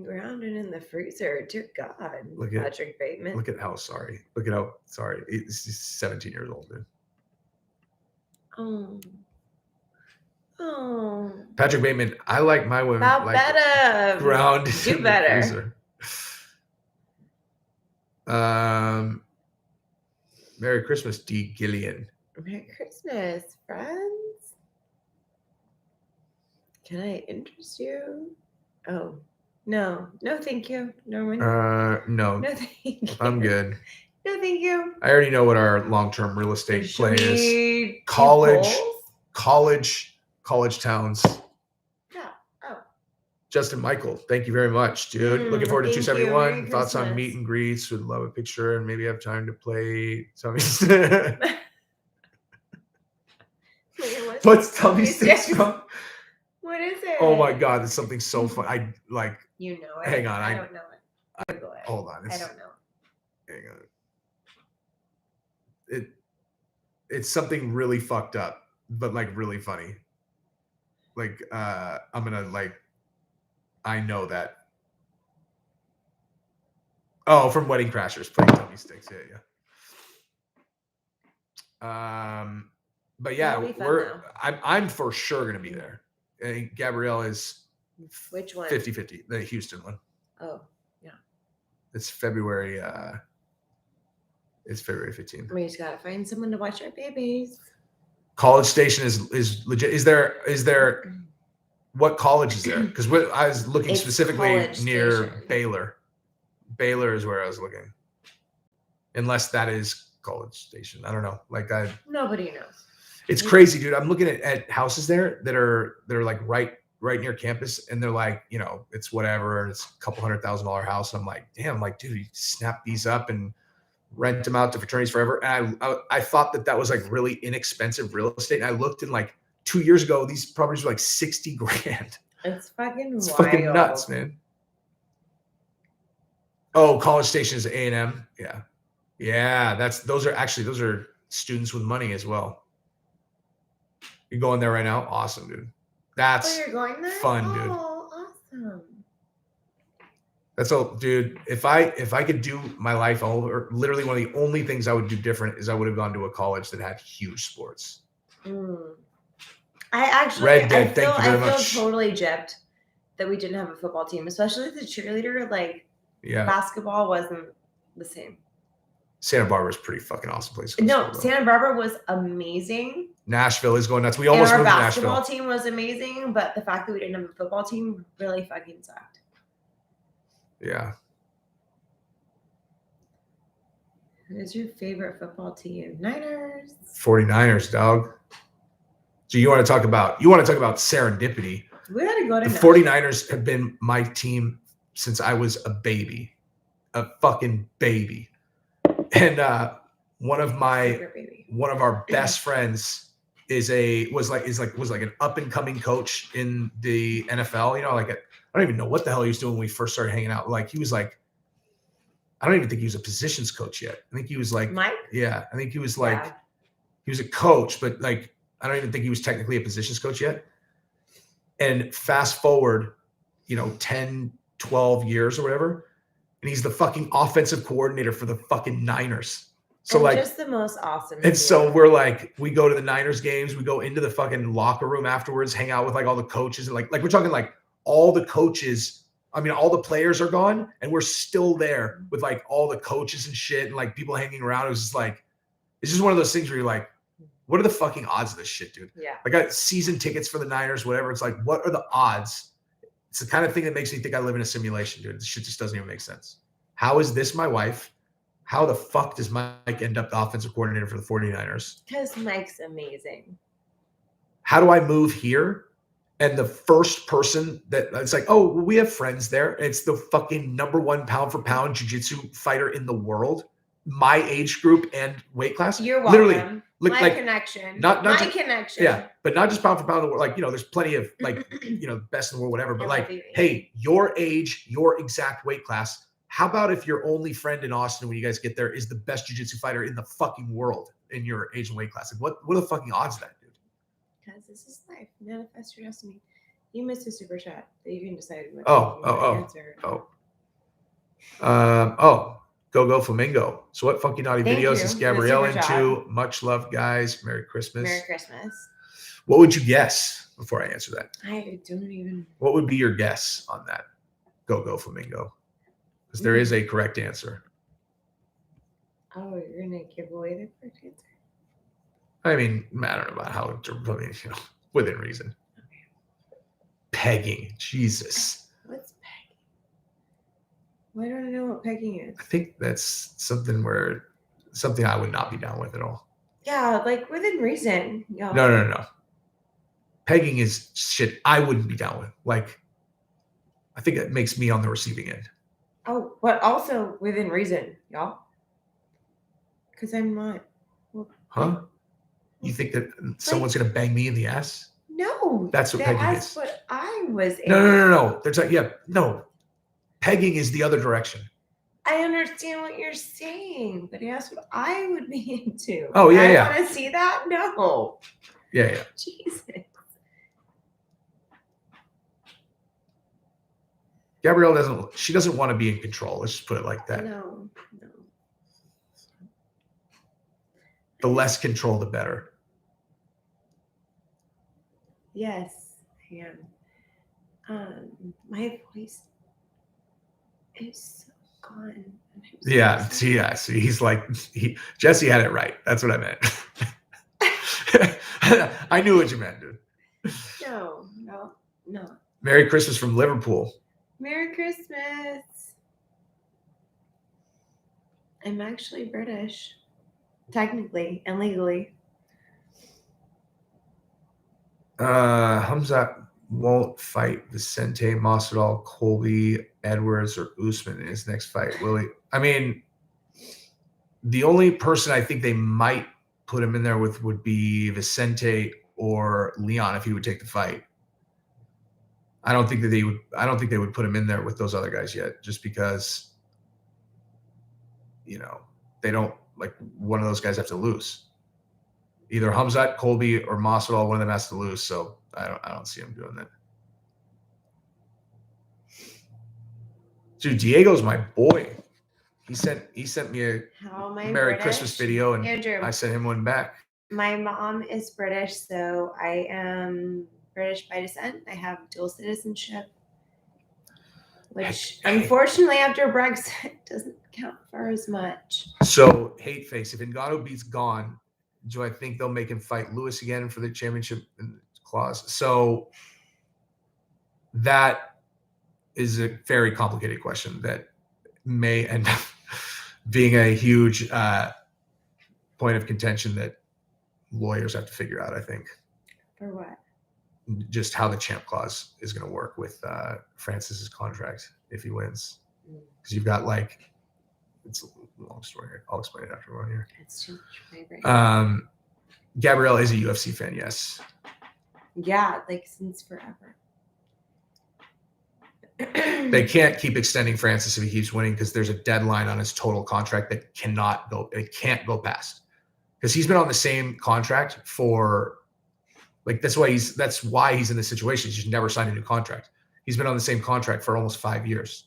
Grounded in the freezer. Dear God. Look at- Patrick Bateman. Look at how sorry. Look at how sorry. He's 17 years old, dude. Oh. Oh. Patrick Bateman. I like my women About like better. grounded Do in better. the freezer. Merry Christmas, D. Gillian. Merry Christmas, friends. Can I interest you? Oh, no. No, thank you. No, No, no, thank you. I'm good. No, thank you. I already know what our long-term real estate Should play is. we do College. polls? College towns. Yeah. Oh. Justin Michael, thank you very much, dude. Looking forward to thank you. 271. Merry Thoughts on Christmas. meet and greets. Would love a picture and maybe have time to play. Tell me. Wait, What's Tummy Sticks from? What is it? Oh my God, it's something so fun. I like. You know it. Hang on, I I- don't know it. Google it. Hold on. I don't know. Hang on. It's something really fucked up, but like really funny. Like I'm gonna like. I know that. Oh, from Wedding Crashers, playing Tummy Sticks. Yeah. But yeah, That'll be fun, though. I'm for sure gonna be there. I think Gabrielle is Which one? 50-50, the Houston one. Oh, It's February. It's February 15th. we just gotta find someone to watch our babies. College Station is legit. Is there? What college is there? Because I was looking It's specifically College near Station. Baylor. Baylor is where I was looking. Unless that is College Station. I don't know. Like Nobody knows. it's crazy, dude. I'm looking at houses there that are like right near campus, and they're like, it's whatever, and it's a couple $100,000 house. And I'm like, damn, like, dude, you snap these up and rent them out to fraternities forever. And I thought that was like really inexpensive real estate. And I looked, and like 2 years ago, these properties were like 60 grand. It's fucking It's wild. fucking nuts, man. Oh, College Station is A&M. Yeah. Yeah, those are students with money as well. You're going there right now? Awesome, dude. That's you're going there? fun, dude. Oh, awesome. That's all, dude. If I could do my life over, literally one of the only things I would do different is I would have gone to a college that had huge sports. I actually, Red Dead, I thank you very feel much. totally gypped that we didn't have a football team, especially the cheerleader. Like, Yeah. basketball wasn't the same. Santa Barbara is a pretty fucking awesome place. No, Santa Barbara was amazing. Nashville is going nuts. We And almost our moved to basketball Nashville. team was amazing, but the fact that we didn't have a football team really fucking sucked. Yeah. Who's your favorite football team? Niners. 49ers, dog. So you want to talk about serendipity. We had to go to The 49ers have been my team since I was a baby. A fucking baby. And one of our best friends was like an up and coming coach in the NFL. You know, like I don't even know what the hell he was doing when we first started hanging out. Like he was like, I don't even think he was a positions coach yet. I think he was like Mike. Yeah, I think he was like he was a coach, but like I don't even think he was technically a positions coach yet. And fast forward, 10, 12 years or whatever, and he's the fucking offensive coordinator for the fucking Niners. So and like just the most awesome. And so we're like, we go to the Niners games, we go into the fucking locker room afterwards, hang out with like all the coaches, and like we're talking like all the coaches. I mean, all the players are gone, and we're still there with like all the coaches and shit, and like people hanging around. It was just like, it's just one of those things where you're like, what are the fucking odds of this shit, dude? Yeah. I got season tickets for the Niners, whatever. It's like, what are the odds? It's the kind of thing that makes me think I live in a simulation, dude. This shit just doesn't even make sense. How is this my wife? How the fuck does Mike end up the offensive coordinator for the 49ers? Because Mike's amazing. How do I move here? And the first person that it's like, oh, we have friends there. It's the fucking #1 pound for pound jiu-jitsu fighter in the world, my age group and weight class. You're welcome. Literally, My connection. My connection. Yeah, but not just pound for pound in the world. Like, there's plenty of like, best in the world, whatever. But like, hey, your age, your exact weight class. How about if your only friend in Austin when you guys get there is the best jiu-jitsu fighter in the fucking world in your age and weight class? Like, what are the fucking odds of that, dude? Because this is life. Manifest your destiny. You missed a super chat that you can decide what answer. Go Flamingo. So what funky naughty Thank videos you is for the Gabrielle super into? Much love, guys. Merry Christmas. Merry Christmas. What would you guess before I answer that? I don't even. What would be your guess on that? Go Flamingo. Because there is a correct answer. Oh, you're gonna give away the correct answer? I mean, I don't know about how, within reason. Okay. Pegging. Jesus. What's pegging? Why don't I know what pegging is? I think that's something I would not be down with at all. Yeah, like within reason. Y'all. No. Pegging is shit I wouldn't be down with. Like, I think it makes me on the receiving end. Oh, but also within reason, y'all. Because I'm not. Well, huh? You think that someone's going to bang me in the ass? No. That's what pegging is. That's what I was in. No. There's like, no. Pegging is the other direction. I understand what you're saying, but that's what I would be into. Oh, yeah. I want to see that? No. Yeah. Jesus. Gabrielle doesn't want to be in control. Let's just put it like that. No. The less control, the better. Yes, I am. My voice is so gone. Yeah. See, he's like, Jesse had it right. That's what I meant. I knew what you meant, dude. No. Merry Christmas from Liverpool. Merry Christmas. I'm actually British, technically and legally. Hamzat won't fight Vicente, Masvidal, Colby, Edwards, or Usman in his next fight, will he? I mean, the only person I think they might put him in there with would be Vicente or Leon if he would take the fight. I don't think they would put him in there with those other guys yet, just because, they don't like one of those guys have to lose. Either Hamzat, Colby, or Masvidal, one of them has to lose. So I don't see him doing that. Dude, Diego's my boy. He sent me a How am I Merry British? Christmas video, and Andrew, I sent him one back. my mom is British, so I am British by descent. I have dual citizenship, which unfortunately after Brexit doesn't count for as much. So, hate face, if Ngannou beats Gone, do I think they'll make him fight Lewis again for the championship clause? So that is a very complicated question that may end up being a huge point of contention that lawyers have to figure out, I think. For what? Just how the champ clause is going to work with Francis's contract if he wins. Because you've got it's a long story. I'll explain it after we're on here. It's too much for my brain. Gabrielle is a UFC fan, yes. Yeah, since forever. They can't keep extending Francis if he keeps winning because there's a deadline on his total contract that it can't go past. Because he's been on the same contract for that's why he's in this situation. He's just never signed a new contract. He's been on the same contract for almost 5 years.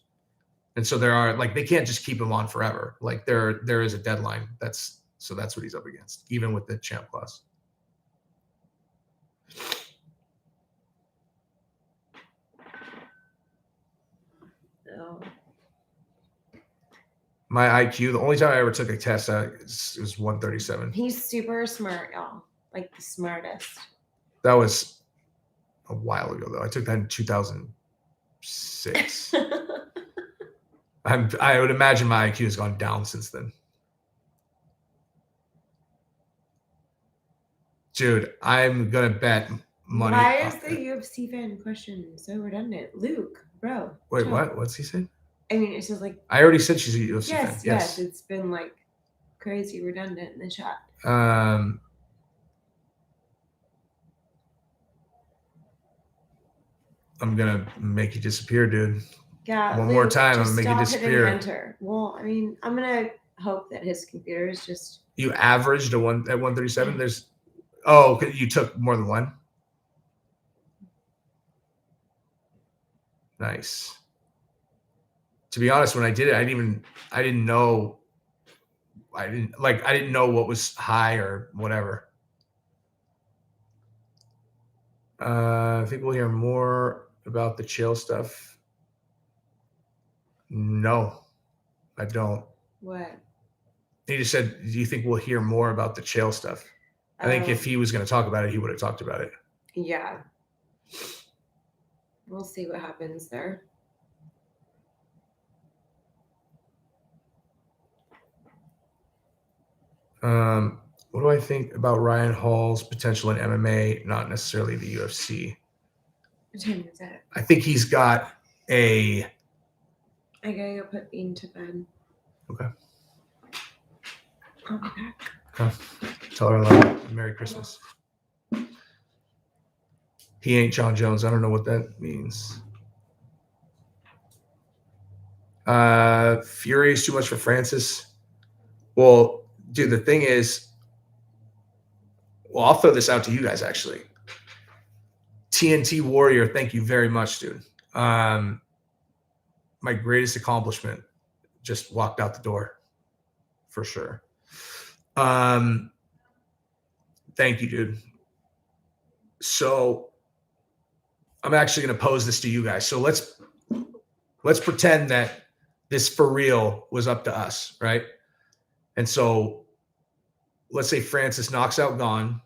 And so they can't just keep him on forever. There is a deadline. That's what he's up against, even with the champ clause. Oh. My IQ, the only time I ever took a test, it was 137. He's super smart, y'all. The smartest. That was a while ago, though. I took that in 2006. I would imagine my IQ has gone down since then. Dude, I'm going to bet money. Why is the UFC fan question so redundant? Luke, bro. Wait, chill. what? What's he saying? I mean, it's just I already said she's a UFC fan. Yes. It's been crazy redundant in the chat. I'm going to make you disappear, dude. Yeah. One more time, I'm just going to make you stop hitting disappear. Enter. Well, I mean, I'm going to hope that his computer is just. You averaged at 137? You took more than one? Nice. To be honest, when I did it, I didn't know what was high or whatever. I think we'll hear more about the chill stuff. No, I don't. What? He just said, do you think we'll hear more about the chill stuff? I think if he was going to talk about it, he would have talked about it. Yeah. We'll see what happens there. What do I think about Ryan Hall's potential in MMA, not necessarily the UFC? What time is that? I think he's got I gotta go put Bean to bed. Okay. I'll be back. Okay. Tell her I love her. Merry Christmas. He ain't John Jones. I don't know what that means. Fury is too much for Francis. Well, dude, the thing is, I'll throw this out to you guys, actually. TNT Warrior, thank you very much, dude. My greatest accomplishment, just walked out the door, for sure. Thank you, dude. So I'm actually going to pose this to you guys. So let's pretend that this for real was up to us, right? And so let's say Francis knocks out Gone,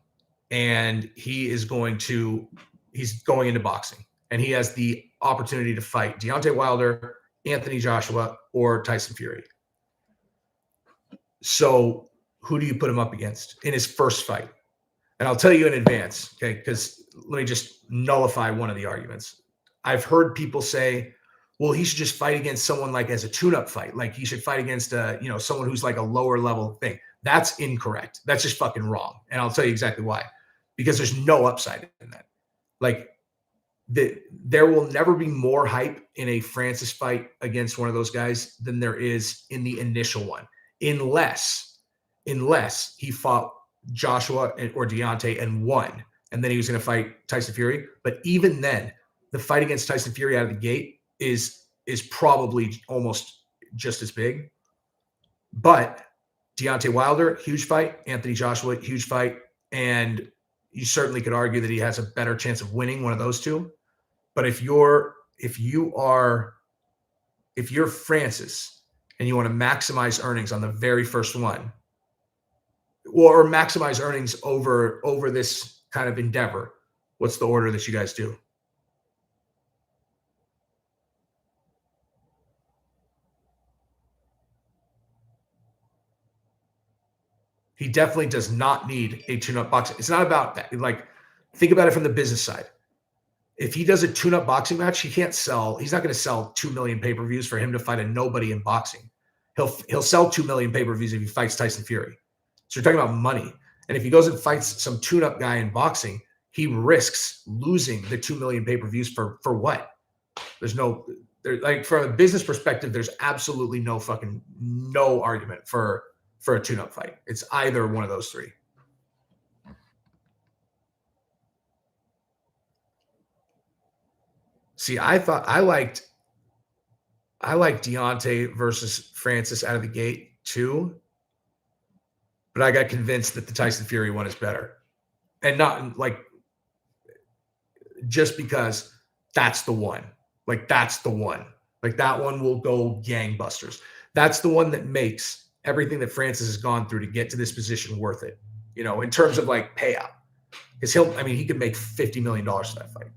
and he's going into boxing, and he has the opportunity to fight Deontay Wilder, Anthony Joshua, or Tyson Fury. So who do you put him up against in his first fight? And I'll tell you in advance, okay, because let me just nullify one of the arguments. I've heard people say, well, he should just fight against someone as a tune-up fight. He should fight against someone who's a lower level thing. That's incorrect. That's just fucking wrong. And I'll tell you exactly why. because there's no upside in that. Like there will never be more hype in a Francis fight against one of those guys than there is in the initial one, unless he fought Joshua or Deontay and won, and then he was going to fight Tyson Fury. But even then, the fight against Tyson Fury out of the gate is probably almost just as big. But Deontay Wilder, huge fight. Anthony Joshua, huge fight. And you certainly could argue that he has a better chance of winning one of those two. But if you're Francis and you want to maximize earnings on the very first one, or maximize earnings over this kind of endeavor, what's the order that you guys do? He definitely does not need a tune-up boxing. It's not about that. Like, think about it from the business side. If he does a tune-up boxing match, he can't sell. He's not going to sell 2 million pay-per-views for him to fight a nobody in boxing. He'll sell 2 million pay-per-views if he fights Tyson Fury. So you're talking about money. And if he goes and fights some tune-up guy in boxing, he risks losing the 2 million pay-per-views for what? Like, from a business perspective, there's absolutely no argument for a tune-up fight. It's either one of those three. See, I liked Deontay versus Francis out of the gate too, but I got convinced that the Tyson Fury one is better. And not like just because that's the one. Like, that's the one. Like, that one will go gangbusters. That's the one that makes everything that Francis has gone through to get to this position worth it, in terms of like payout. Because he could make $50 million for that fight,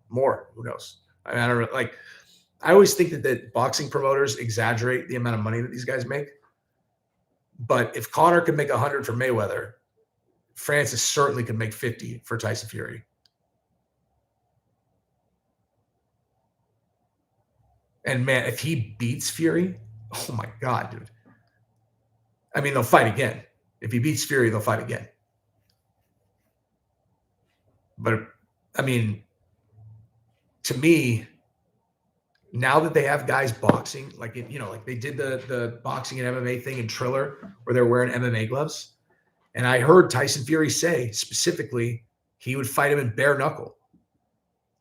more, who knows? I don't know. Like, I always think that boxing promoters exaggerate the amount of money that these guys make. But if Conor could make 100 for Mayweather, Francis certainly could make 50 for Tyson Fury. And man, if he beats Fury, oh my God, dude. I mean, they'll fight again. If he beats Fury, they'll fight again. But I mean, to me, now that they have guys boxing, like they did the boxing and MMA thing in Triller, where they're wearing MMA gloves, and I heard Tyson Fury say specifically he would fight him in bare knuckle.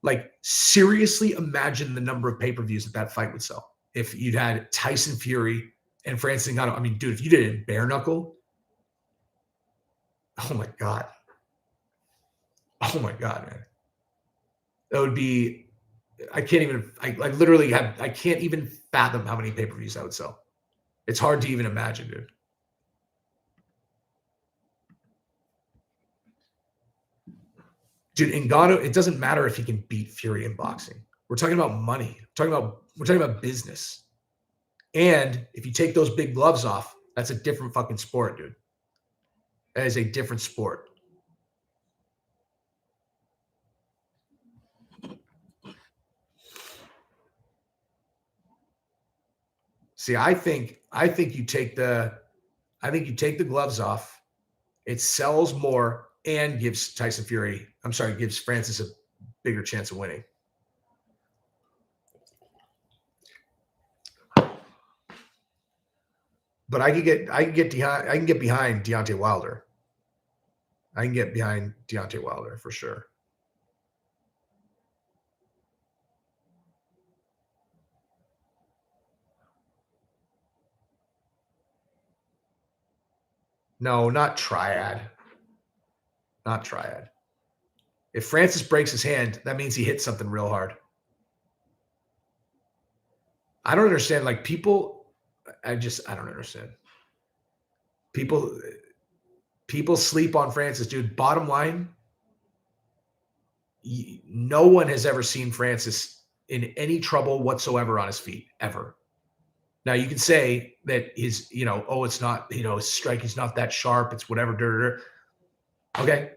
Like, seriously, imagine the number of pay-per-views that fight would sell if you'd had Tyson Fury and Francis Ngannou. I mean, dude, if you did it in bare knuckle, oh my God. Oh my God, man. That would be, I can't even fathom how many pay-per-views that would sell. It's hard to even imagine, dude. Dude, Ngannou, it doesn't matter if he can beat Fury in boxing. We're talking about money. We're talking about business. And if you take those big gloves off, that's a different fucking sport, dude. That is a different sport. See, I think you take the gloves off. It sells more and gives gives Francis a bigger chance of winning. But I can get behind Deontay Wilder. I can get behind Deontay Wilder for sure. No, not triad. Not triad. If Francis breaks his hand, that means he hit something real hard. I don't understand. Like, people, I don't understand. People sleep on Francis, dude. Bottom line, no one has ever seen Francis in any trouble whatsoever on his feet, ever. Now, you can say that his, it's not, his striking's not that sharp. It's whatever. Okay.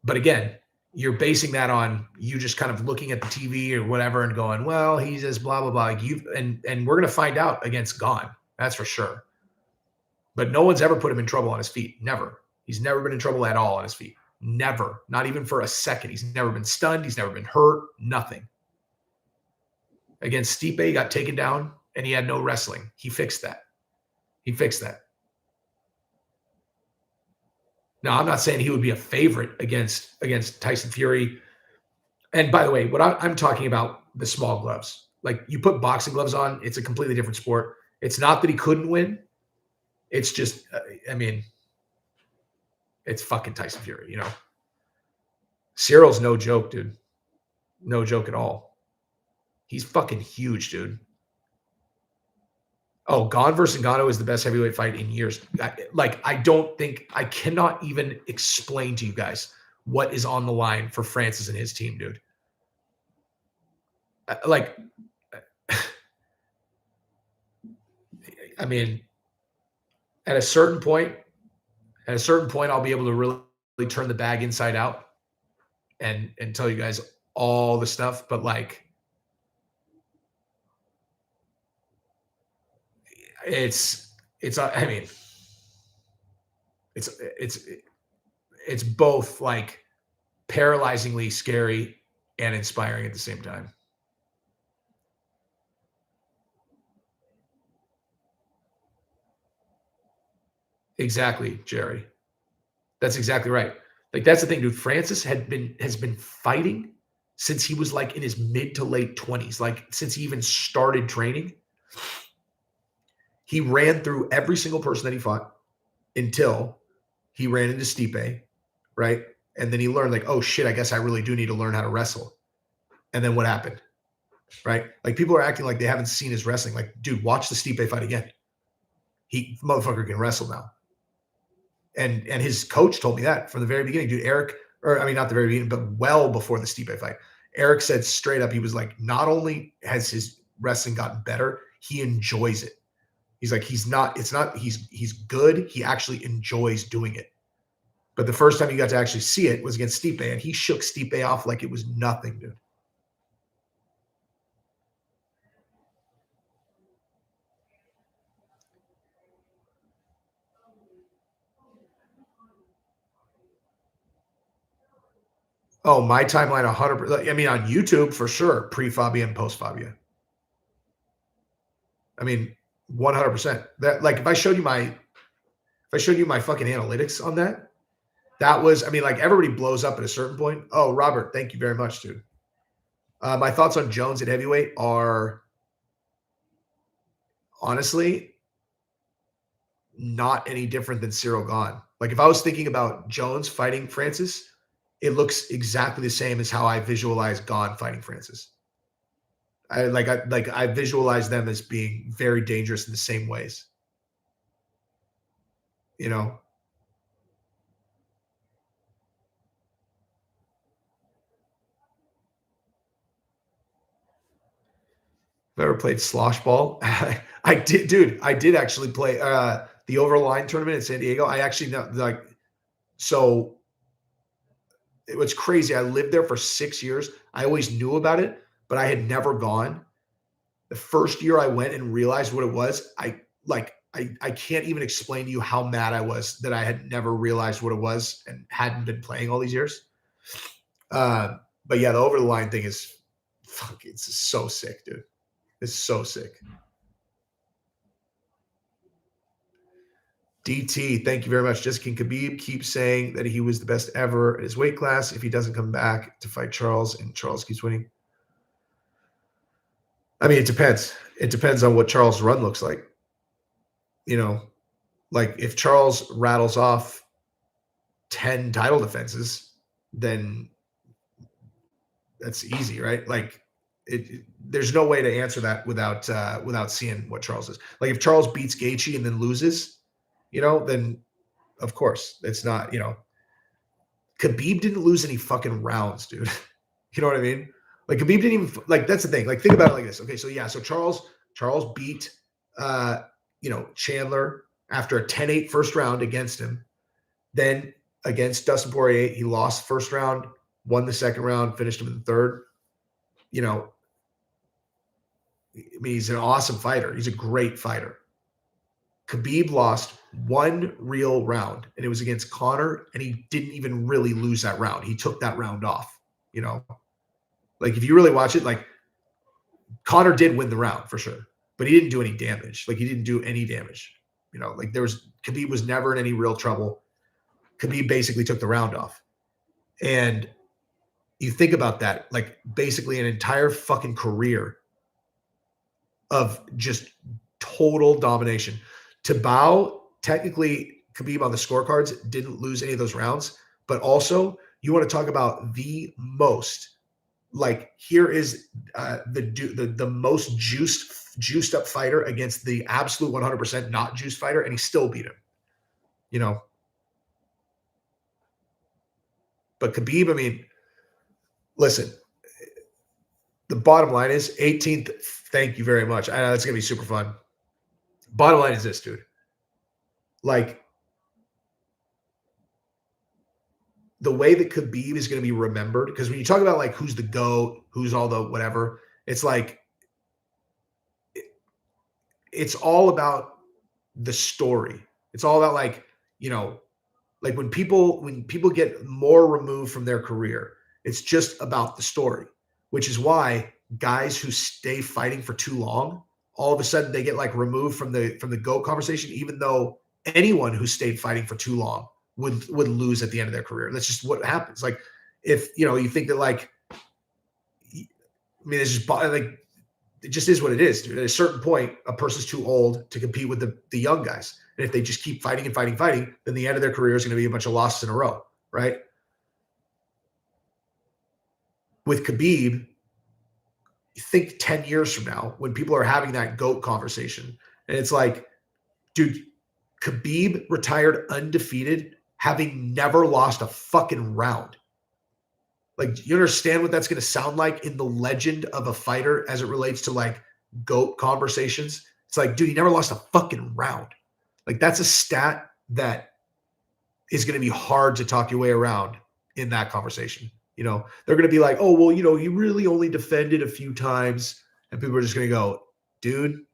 But again, you're basing that on you just kind of looking at the TV or whatever and going, well, he's just blah, blah, blah. And we're going to find out against Gone. That's for sure. But no one's ever put him in trouble on his feet. Never. He's never been in trouble at all on his feet. Never. Not even for a second. He's never been stunned. He's never been hurt. Nothing. Against Stipe, he got taken down and he had no wrestling. He fixed that. Now, I'm not saying he would be a favorite against Tyson Fury. And by the way, what I'm talking about, the small gloves. Like, you put boxing gloves on, it's a completely different sport. It's not that he couldn't win. It's just, it's fucking Tyson Fury, you know? Cyril's no joke, dude. No joke at all. He's fucking huge, dude. Oh, Gon versus Ngannou is the best heavyweight fight in years. I cannot even explain to you guys what is on the line for Francis and his team, dude. I mean, at a certain point, I'll be able to really turn the bag inside out and tell you guys all the stuff. But like, it's both like paralyzingly scary and inspiring at the same time. Exactly, Jerry. That's exactly right. Like, that's the thing, dude. Francis has been fighting since he was like in his mid to late 20s, like since he even started training. He ran through every single person that he fought until he ran into Stipe, right? And then he learned, like, oh shit, I guess I really do need to learn how to wrestle. And then what happened? Right? Like, people are acting like they haven't seen his wrestling. Like, dude, watch the Stipe fight again. He motherfucker can wrestle now. And his coach told me that from the very beginning, dude. Eric, or I mean, not the very beginning, but well before the Stipe fight, Eric said straight up, he was like, not only has his wrestling gotten better, he enjoys it. He's like, he's good. He actually enjoys doing it. But the first time you got to actually see it was against Stipe, and he shook Stipe off like it was nothing, dude. Oh, my timeline, 100%. I mean, on YouTube, for sure, pre-Fabia and post-Fabia. I mean, 100%. That, like, if I showed you my fucking analytics on that, that was, I mean, like, everybody blows up at a certain point. Oh, Robert, thank you very much, dude. My thoughts on Jones at heavyweight are honestly not any different than Cyril Gane. Like, if I was thinking about Jones fighting Francis, it looks exactly the same as how I visualize Gane fighting Francis. I visualize them as being very dangerous in the same ways. You know? I've ever played slosh ball. I did, dude. I did actually play the Overline tournament in San Diego. I actually know, like, so it was crazy. I lived there for 6 years. I always knew about it, but I had never gone. The first year I went and realized what it was, I can't even explain to you how mad I was that I had never realized what it was and hadn't been playing all these years. But yeah, the over the line thing is, fuck, it's so sick, dude. It's so sick. DT, thank you very much. Just can Khabib keep saying that he was the best ever at his weight class if he doesn't come back to fight Charles and Charles keeps winning? I mean, it depends. It depends on what Charles' run looks like. You know, like, if Charles rattles off 10 title defenses, then that's easy, right? Like, there's no way to answer that without seeing what Charles is. Like, if Charles beats Gaethje and then loses, you know, then of course it's not, you know, Khabib didn't lose any fucking rounds, dude. You know what I mean? Like, Khabib didn't even, like, that's the thing. Like, think about it like this. Okay, so yeah, so Charles beat Chandler after a 10-8 first round against him. Then against Dustin Poirier, he lost first round, won the second round, finished him in the third. You know, I mean, he's an awesome fighter. He's a great fighter. Khabib lost one real round, and it was against Connor, and he didn't even really lose that round. He took that round off, you know. Like, if you really watch it, like, Connor did win the round for sure, but he didn't do any damage. Like, he didn't do any damage. You know, like, Khabib was never in any real trouble. Khabib basically took the round off. And you think about that, like, basically an entire fucking career of just total domination. Tibau, technically, Khabib on the scorecards didn't lose any of those rounds, but also you want to talk about the most, like, here is the most juiced up fighter against the absolute 100% not juiced fighter, and he still beat him, you know. But Khabib, I mean, listen, the bottom line is 18th. Thank you very much. I know it's going to be super fun. Bottom line is this, dude. Like, the way that Khabib is going to be remembered, because when you talk about, like, who's the GOAT, who's all the whatever, it's like, it's all about the story. It's all about, like, you know, like, when people get more removed from their career, it's just about the story, which is why guys who stay fighting for too long, all of a sudden they get, like, removed from the GOAT conversation, even though anyone who stayed fighting for too long would lose at the end of their career. That's just what happens. Like, if, you know, you think that, like, I mean, it's just, like, it just is what it is, dude. At a certain point, a person's too old to compete with the young guys. And if they just keep fighting and fighting, then the end of their career is going to be a bunch of losses in a row, right? With Khabib, you think 10 years from now, when people are having that GOAT conversation, and it's like, dude, Khabib retired undefeated, having never lost a fucking round. Like, you understand what that's going to sound like in the legend of a fighter as it relates to, like, GOAT conversations? It's like, dude, he never lost a fucking round. Like, that's a stat that is going to be hard to talk your way around in that conversation. You know, they're going to be like, oh, well, you know, he really only defended a few times. And people are just going to go, dude,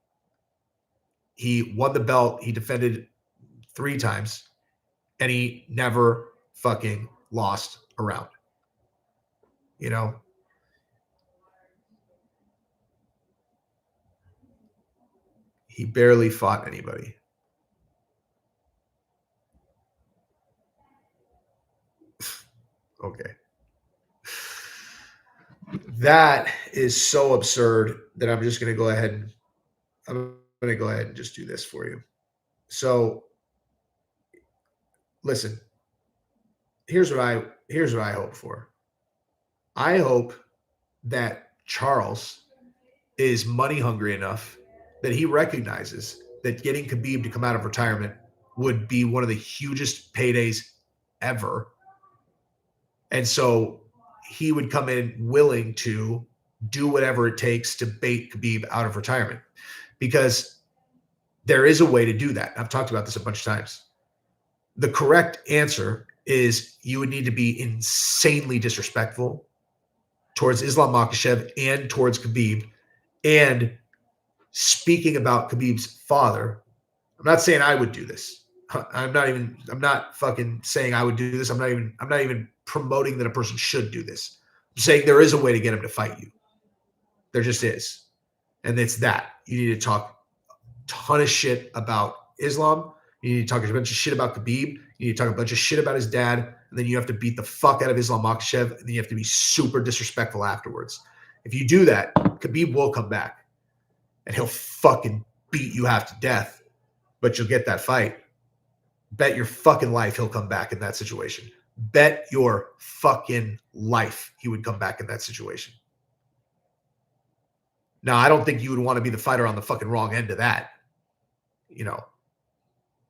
he won the belt. He defended 3 times and he never fucking lost a round. You know, he barely fought anybody. Okay. That is so absurd that I'm just going to go ahead and just do this for you. So, listen, here's what I hope for. I hope that Charles is money hungry enough that he recognizes that getting Khabib to come out of retirement would be one of the hugest paydays ever. And so he would come in willing to do whatever it takes to bait Khabib out of retirement, because there is a way to do that. I've talked about this a bunch of times. The correct answer is you would need to be insanely disrespectful towards Islam Makhachev and towards Khabib, and speaking about Khabib's father. I'm not saying I would do this. I'm not fucking saying I would do this. I'm not even promoting that a person should do this. I'm saying there is a way to get him to fight you. There just is. And it's that. You need to talk a ton of shit about Islam. You need to talk a bunch of shit about Khabib. You need to talk a bunch of shit about his dad. And then you have to beat the fuck out of Islam Makhachev. And then you have to be super disrespectful afterwards. If you do that, Khabib will come back. And he'll fucking beat you half to death. But you'll get that fight. Bet your fucking life he'll come back in that situation. Bet your fucking life he would come back in that situation. Now, I don't think you would want to be the fighter on the fucking wrong end of that. You know,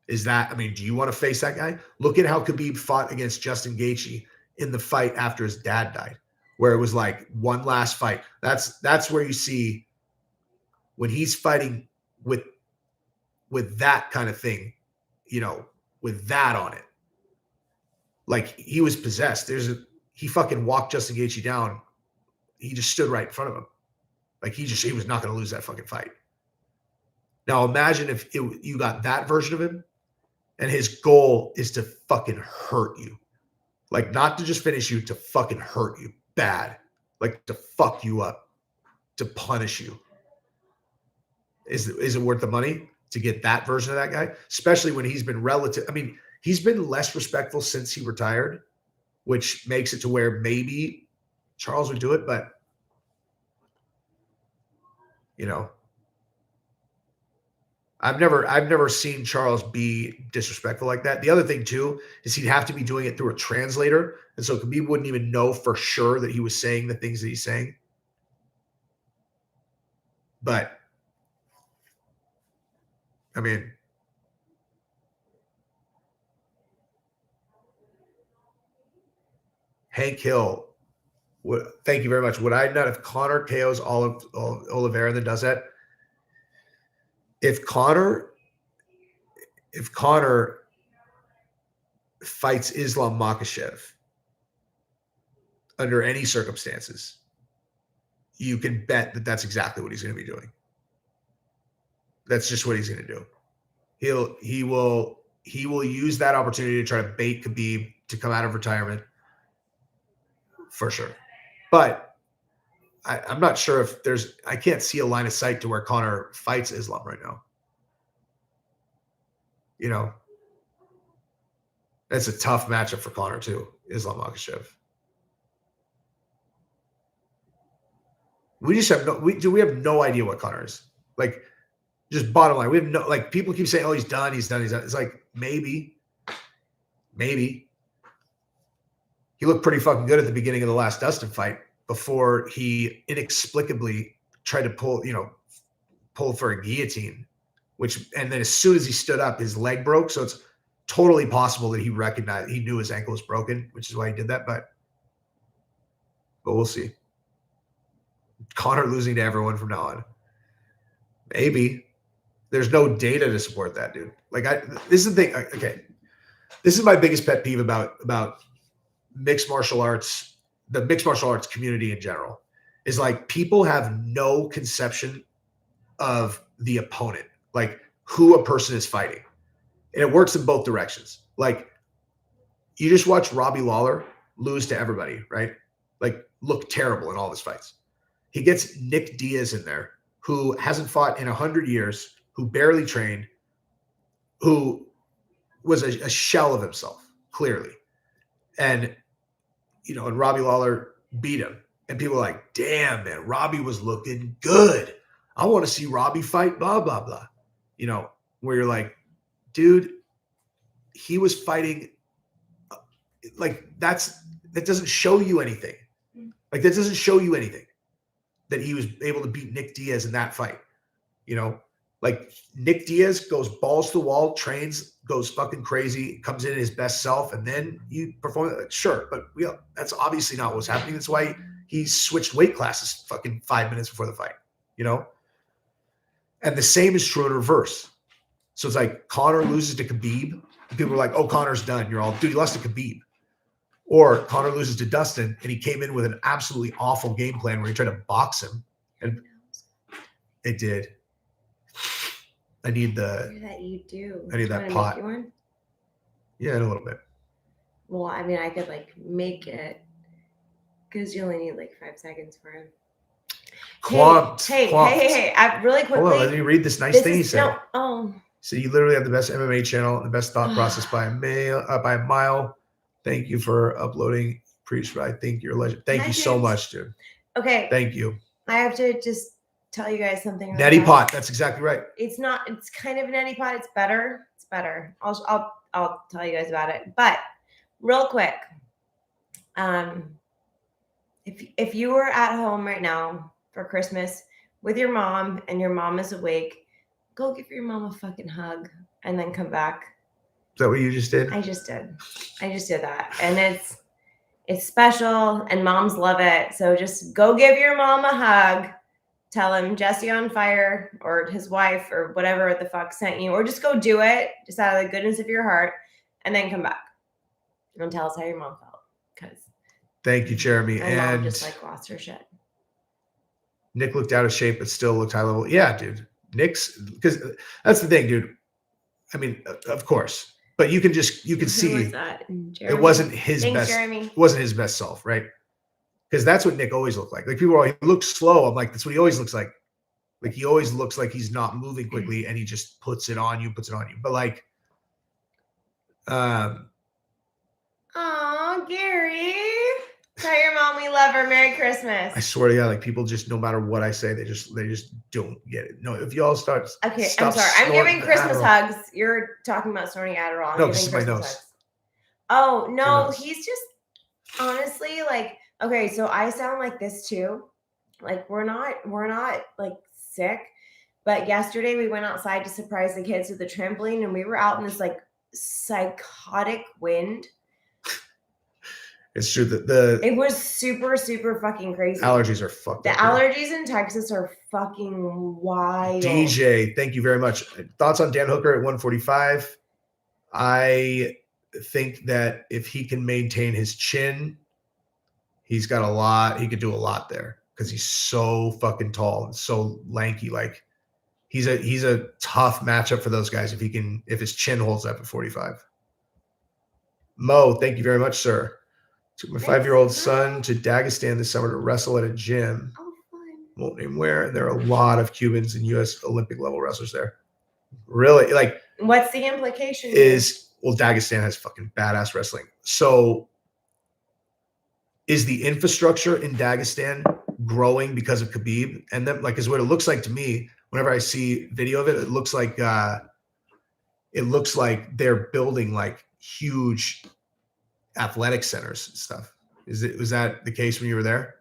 is that, I mean, do you want to face that guy? Look at how Khabib fought against Justin Gaethje in the fight after his dad died, where it was like one last fight. That's where you see when he's fighting with that kind of thing, you know, with that on it. Like, he was possessed. He fucking walked Justin Gaethje down. He just stood right in front of him. Like, he was not going to lose that fucking fight. Now, imagine if you got that version of him, And his goal is to fucking hurt you. Like, not to just finish you, to fucking hurt you bad. Like, to fuck you up, to punish you. Is it worth the money to get that version of that guy? Especially when he's been he's been less respectful since he retired, which makes it to where maybe Charles would do it, but I've never seen Charles be disrespectful like that. The other thing too is he'd have to be doing it through a translator, and so Khabib wouldn't even know for sure that he was saying the things that he's saying. But I mean, Hank Hill, thank you very much. Would I not have Conor KOs Oliveira and then does that? If Conor fights Islam Makhachev under any circumstances, you can bet that that's exactly what he's going to be doing. That's just what he's going to do. He will use that opportunity to try to bait Khabib to come out of retirement for sure. But I'm not sure if I can't see a line of sight to where Conor fights Islam right now. That's a tough matchup for Conor too, Islam Makhachev. We just have we have no idea what Conor is. Like, just bottom line, we have no, like, people keep saying, oh, he's done. It's like, maybe. He looked pretty fucking good at the beginning of the last Dustin fight before he inexplicably tried to pull for a guillotine, and then as soon as he stood up, his leg broke. So it's totally possible that he knew his ankle was broken, which is why he did that. But we'll see. Conor losing to everyone from now on. Maybe. There's no data to support that, dude. Like, this is the thing. Okay. This is my biggest pet peeve about mixed martial arts, the mixed martial arts community in general, is like, people have no conception of the opponent, like who a person is fighting. And it works in both directions. Like, you just watch Robbie Lawler lose to everybody, right? Like, look terrible in all his fights. He gets Nick Diaz in there, who hasn't fought in 100 years, who barely trained, who was a shell of himself, clearly. And Robbie Lawler beat him. And people are like, damn, man, Robbie was looking good. I want to see Robbie fight, blah, blah, blah. Where you're like, dude, he was fighting. Like, that doesn't show you anything. Like, that doesn't show you anything that he was able to beat Nick Diaz in that fight. Like, Nick Diaz goes balls to the wall, trains, goes fucking crazy, comes in his best self, and then you perform. Sure, but that's obviously not what's happening. That's why he switched weight classes fucking 5 minutes before the fight, And the same is true in reverse. So it's like, Conor loses to Khabib, and people are like, oh, Conor's done. You're all, dude, he lost to Khabib. Or Conor loses to Dustin, and he came in with an absolutely awful game plan where he tried to box him. And it did. I need that you do. I need that pot. Make you one? Yeah, in a little bit. Well, I mean, I could make it, because you only need 5 seconds for him. Hey, really quickly. Hold on, let me read this nice thing he said. So you literally have the best MMA channel and the best thought process by a mile. Thank you for uploading. I think you're a legend. Thank you so much, dude. Okay. Thank you. I have to just tell you guys something. Neti pot. That's exactly right. It's not. It's kind of a neti pot. It's better. It's better. I'll tell you guys about it. But real quick, if you were at home right now for Christmas with your mom and your mom is awake, go give your mom a fucking hug and then come back. Is that what you just did? I just did that. And it's special and moms love it. So just go give your mom a hug. Tell him Jesse on fire or his wife or whatever the fuck sent you, or just go do it just out of the goodness of your heart and then come back and tell us how your mom felt. Because thank you, Jeremy. And mom just lost her shit. Nick looked out of shape, but still looked high level. Yeah, dude. Because that's the thing, dude. I mean, of course, But you can Who see was that? it Jeremy? wasn't his Thanks, best. Jeremy. It wasn't his best self, right? Because that's what Nick always looked like. Like people are like, he looks slow. I'm like, that's what he always looks like. Like he always looks like he's not moving quickly, and he just puts it on you. But like, Oh, Gary. Tell your mom we love her. Merry Christmas. I swear to God, like people just, no matter what I say, they just don't get it. No, if y'all start, Okay, I'm stop sorry. I'm snorting giving Christmas Adderall. hugs. You're talking about snorting Adderall. I'm No, giving this is my Christmas nose. hugs. Oh no, nose. he's just honestly like okay. So I sound like this too. Like we're not like sick, but yesterday we went outside to surprise the kids with the trampoline, and we were out in this like psychotic wind. It's true that It was super fucking crazy. allergies are fucked The up. here. allergies in Texas are fucking wild. DJ, thank you very much. Thoughts on Dan Hooker at 145? I think that if he can maintain his chin, he's got a lot. He could do a lot there because he's so fucking tall and so lanky. Like he's a tough matchup for those guys if his chin holds up at 45. Mo, thank you very much, sir. Took my 5-year-old son to Dagestan this summer to wrestle at a gym. Oh, fun. Won't name where. And there are a lot of Cubans and U.S. Olympic level wrestlers there. Really, like, What's the implication? well, Dagestan has fucking badass wrestling. So, is the infrastructure in Dagestan growing because of Khabib? And then, like, is what it looks like to me. Whenever I see video of it, it looks like they're building like huge athletic centers and stuff. Was that the case when you were there?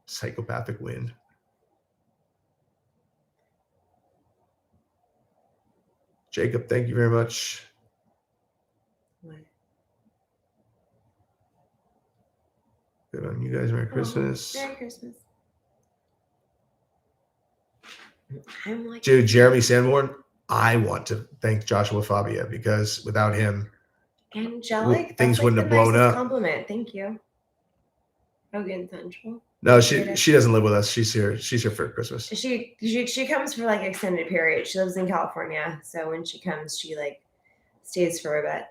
Psychopathic wind. Jacob, thank you very much. What? Good on you guys. Merry Christmas. Merry Christmas. I'm like, Dude, Jeremy Sanborn, I want to thank Joshua Fabia because without him, angelic. things That's wouldn't like have the blown nicest up. Compliment. Thank you. Hogan Central. No, she doesn't live with us. She's here. She's here for Christmas. She comes for like extended periods. She lives in California, so when she comes, she like stays for a bit.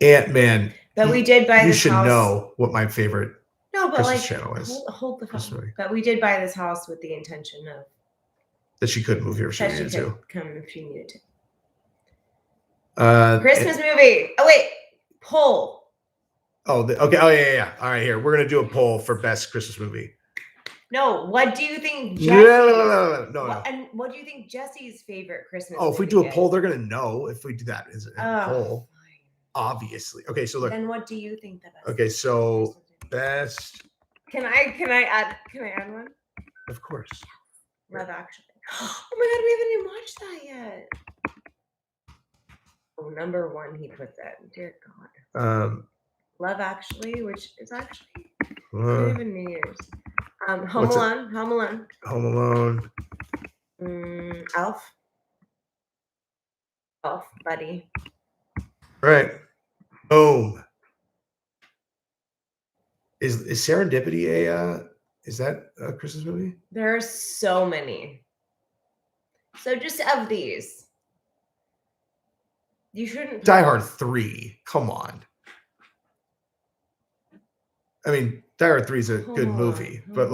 Ant-Man. But we did buy You this should house. know what my favorite No, but Christmas like channel is. hold the Christmas phone. movie. But we did buy this house with the intention of That she could move here if she that she needed could to. come if she needed to. Christmas movie. Oh wait, poll. Okay. Oh yeah. All right, here. We're gonna do a poll for best Christmas movie. No, what do you think? No. And what do you think Jesse's favorite Christmas? Oh, if we movie do a is? poll, they're gonna know if we do that as a poll. Fine. Obviously. Okay, so look. Then what do you think the best? Okay, so Christmas movie best. Can I add one? Of course. Love Actually. Oh my God, we haven't even watched that yet. Oh, number one, he put that. Dear God. Love Actually, which is actually not even New Year's. Home Alone. Home Alone. Elf, buddy. All right. Boom. Is Serendipity is that a Christmas movie? There are so many. So just of these, you shouldn't. Die Hard 3. Come on. I mean, Die Hard 3 is a good movie, but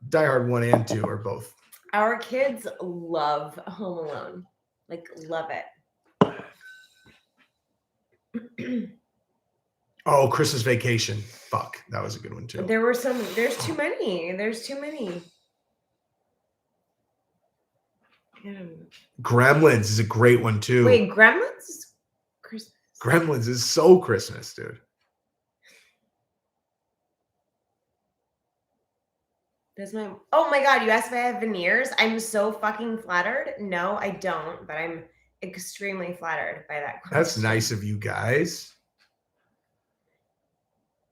Die Hard 1 and 2 are both. Our kids love Home Alone. Like, love it. Oh, Christmas Vacation. Fuck, that was a good one too. There's too many. Gremlins is a great one too. Wait, Gremlins is Christmas. Gremlins is so Christmas, dude. Oh my God, you asked if I have veneers. I'm so fucking flattered. No, I don't, but I'm extremely flattered by that question. That's nice of you guys.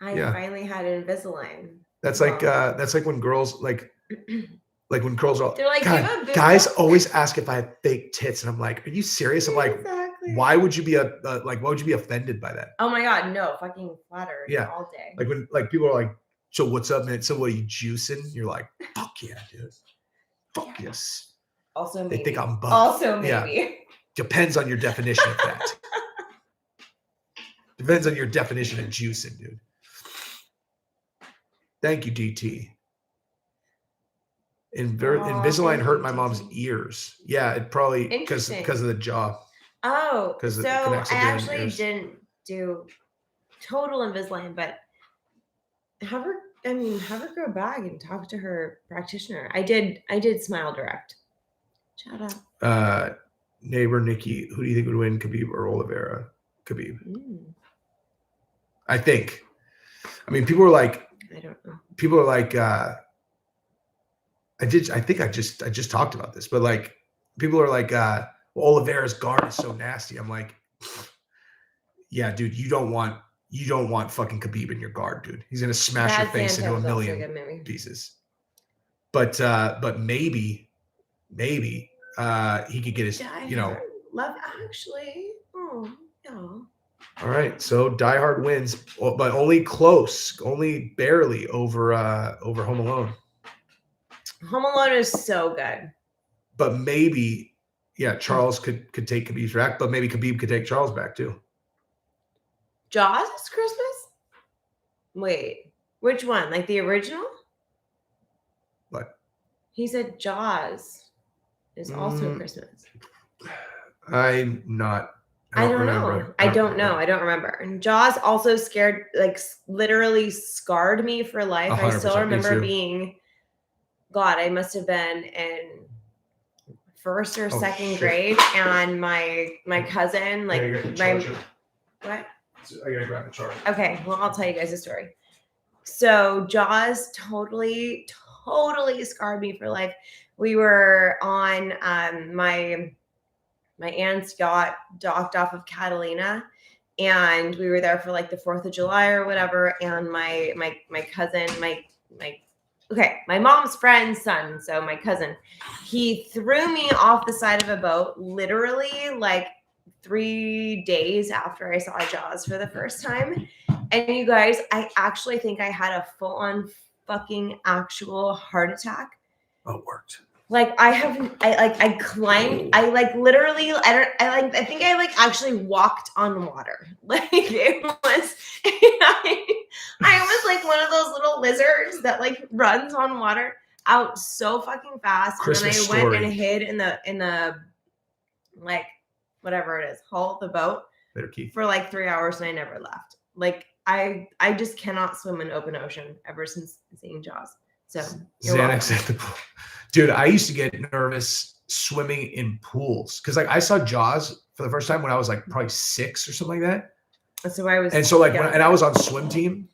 I finally had Invisalign. That's like when girls like when girls are They're like, God, guys always ask if I have fake tits, and I'm like, are you serious? I'm like, exactly. why would you be offended by that? Oh my God, no, fucking flattered Yeah. all day. Like when people are like, So what's up, man? So what are you juicing? You're like, fuck yeah, dude. Fuck yes. Also, They maybe. think I'm buff. Also, Yeah. maybe. Depends on your definition of that. Depends on your definition of juicing, dude. Thank you, DT. Invisalign hurt my mom's ears. Yeah, it probably because of the jaw. Oh, 'Cause it so connects I again, actually ears. didn't do total Invisalign, but have her go back and talk to her practitioner. I did Smile Direct. Shout out. Neighbor Nikki, who do you think would win, Khabib or Oliveira? Khabib. I think. I mean, people are like, I don't know. People are like, I think I just talked about this, but like, people are like, well, Oliveira's guard is so nasty. I'm like, yeah, dude, you don't want fucking Khabib in your guard, dude. He's gonna smash your face into a million pieces. But maybe he could get his, Love Actually. Oh, yeah. All right, so Die Hard wins, but only close, only barely over Home Alone. Home Alone is so good. But maybe, yeah, Charles could take Khabib's back, but maybe Khabib could take Charles back too. Jaws is Christmas? Wait, which one? Like the original? What? He said Jaws is also Christmas. I'm not. I don't know. I don't remember. And Jaws also literally scarred me for life. I still remember being, God, I must have been in first or second grade, and my cousin, what? I gotta grab the chart. Okay, well, I'll tell you guys a story. So Jaws totally scarred me for life. We were on my aunt's yacht docked off of Catalina, and we were there for like the 4th of July or whatever. And my cousin, my mom's friend's son, so my cousin, he threw me off the side of a boat literally like 3 days after I saw Jaws for the first time. And you guys, I actually think I had a full-on fucking actual heart attack. Oh, it worked. Like I climbed, I think I actually walked on water. Like it was, I was like one of those little lizards that like runs on water out so fucking fast. Christmas and then I went story. and hid in the like whatever it is, hull of the boat for like 3 hours, and I never left. Like I just cannot swim in open ocean ever since seeing Jaws. So Xanax at the pool. Dude, I used to get nervous swimming in pools because like I saw Jaws for the first time when I was like probably 6 or something like that. That's why I was. And so like and I was on swim team,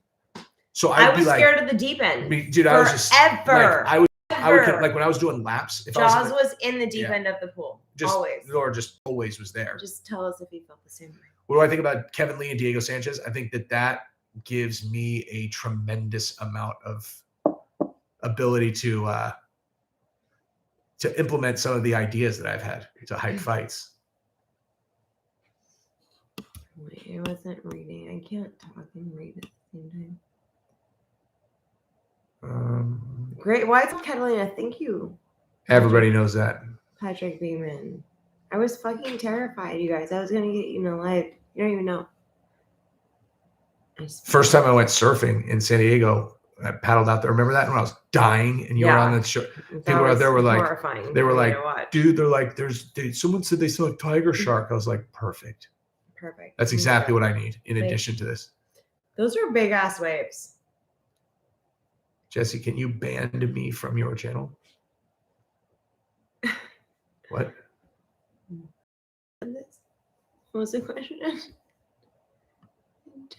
so I was scared of the deep end. Dude, I was just like, I would like when I was doing laps. If Jaws was in the deep end of the pool. Always was there. Just tell us if you felt the same way. What do I think about Kevin Lee and Diego Sanchez? I think that gives me a tremendous amount of ability to implement some of the ideas that I've had to hype fights. Wait, I wasn't reading. I can't talk and read at the same time. Great. Why is Catalina? Thank you. Everybody knows that. Patrick Beeman. I was fucking terrified, you guys. I was gonna get you in a live. You don't even know. First time I went surfing in San Diego, I paddled out there. Remember that when I was dying and you were on the shore? People out there were like, horrifying. They were like, dude, they're like, someone said they saw a tiger shark. I was like, perfect. That's exactly what I need in addition to this. Those are big ass waves. Jesse, can you ban me from your channel? What? What was the question?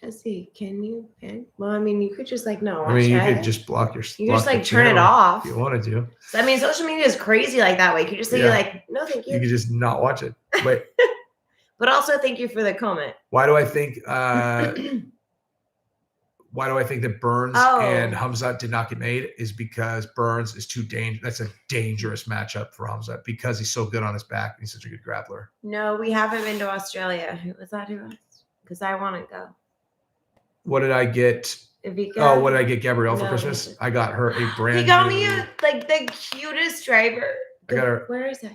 Jesse, can you ban? Well, I mean, you could just like no. I mean, you could just block your. You could just like turn it off if you wanted to. So, I mean, social media is crazy like that way. You could just say like, no, thank you. You could just not watch it. Wait. But also, thank you for the comment. Why do I think? Why do I think that Burns and Hamzat did not get made? Is because Burns is too dangerous. That's a dangerous matchup for Hamzat because he's so good on his back and he's such a good grappler. No, we haven't been to Australia. Was that who asked? Because I want to go. What did I get Vika. Oh, what did I get Gabrielle for No, Christmas? this is- I got her a brand He got new. me like the cutest driver. I got her- Where is it?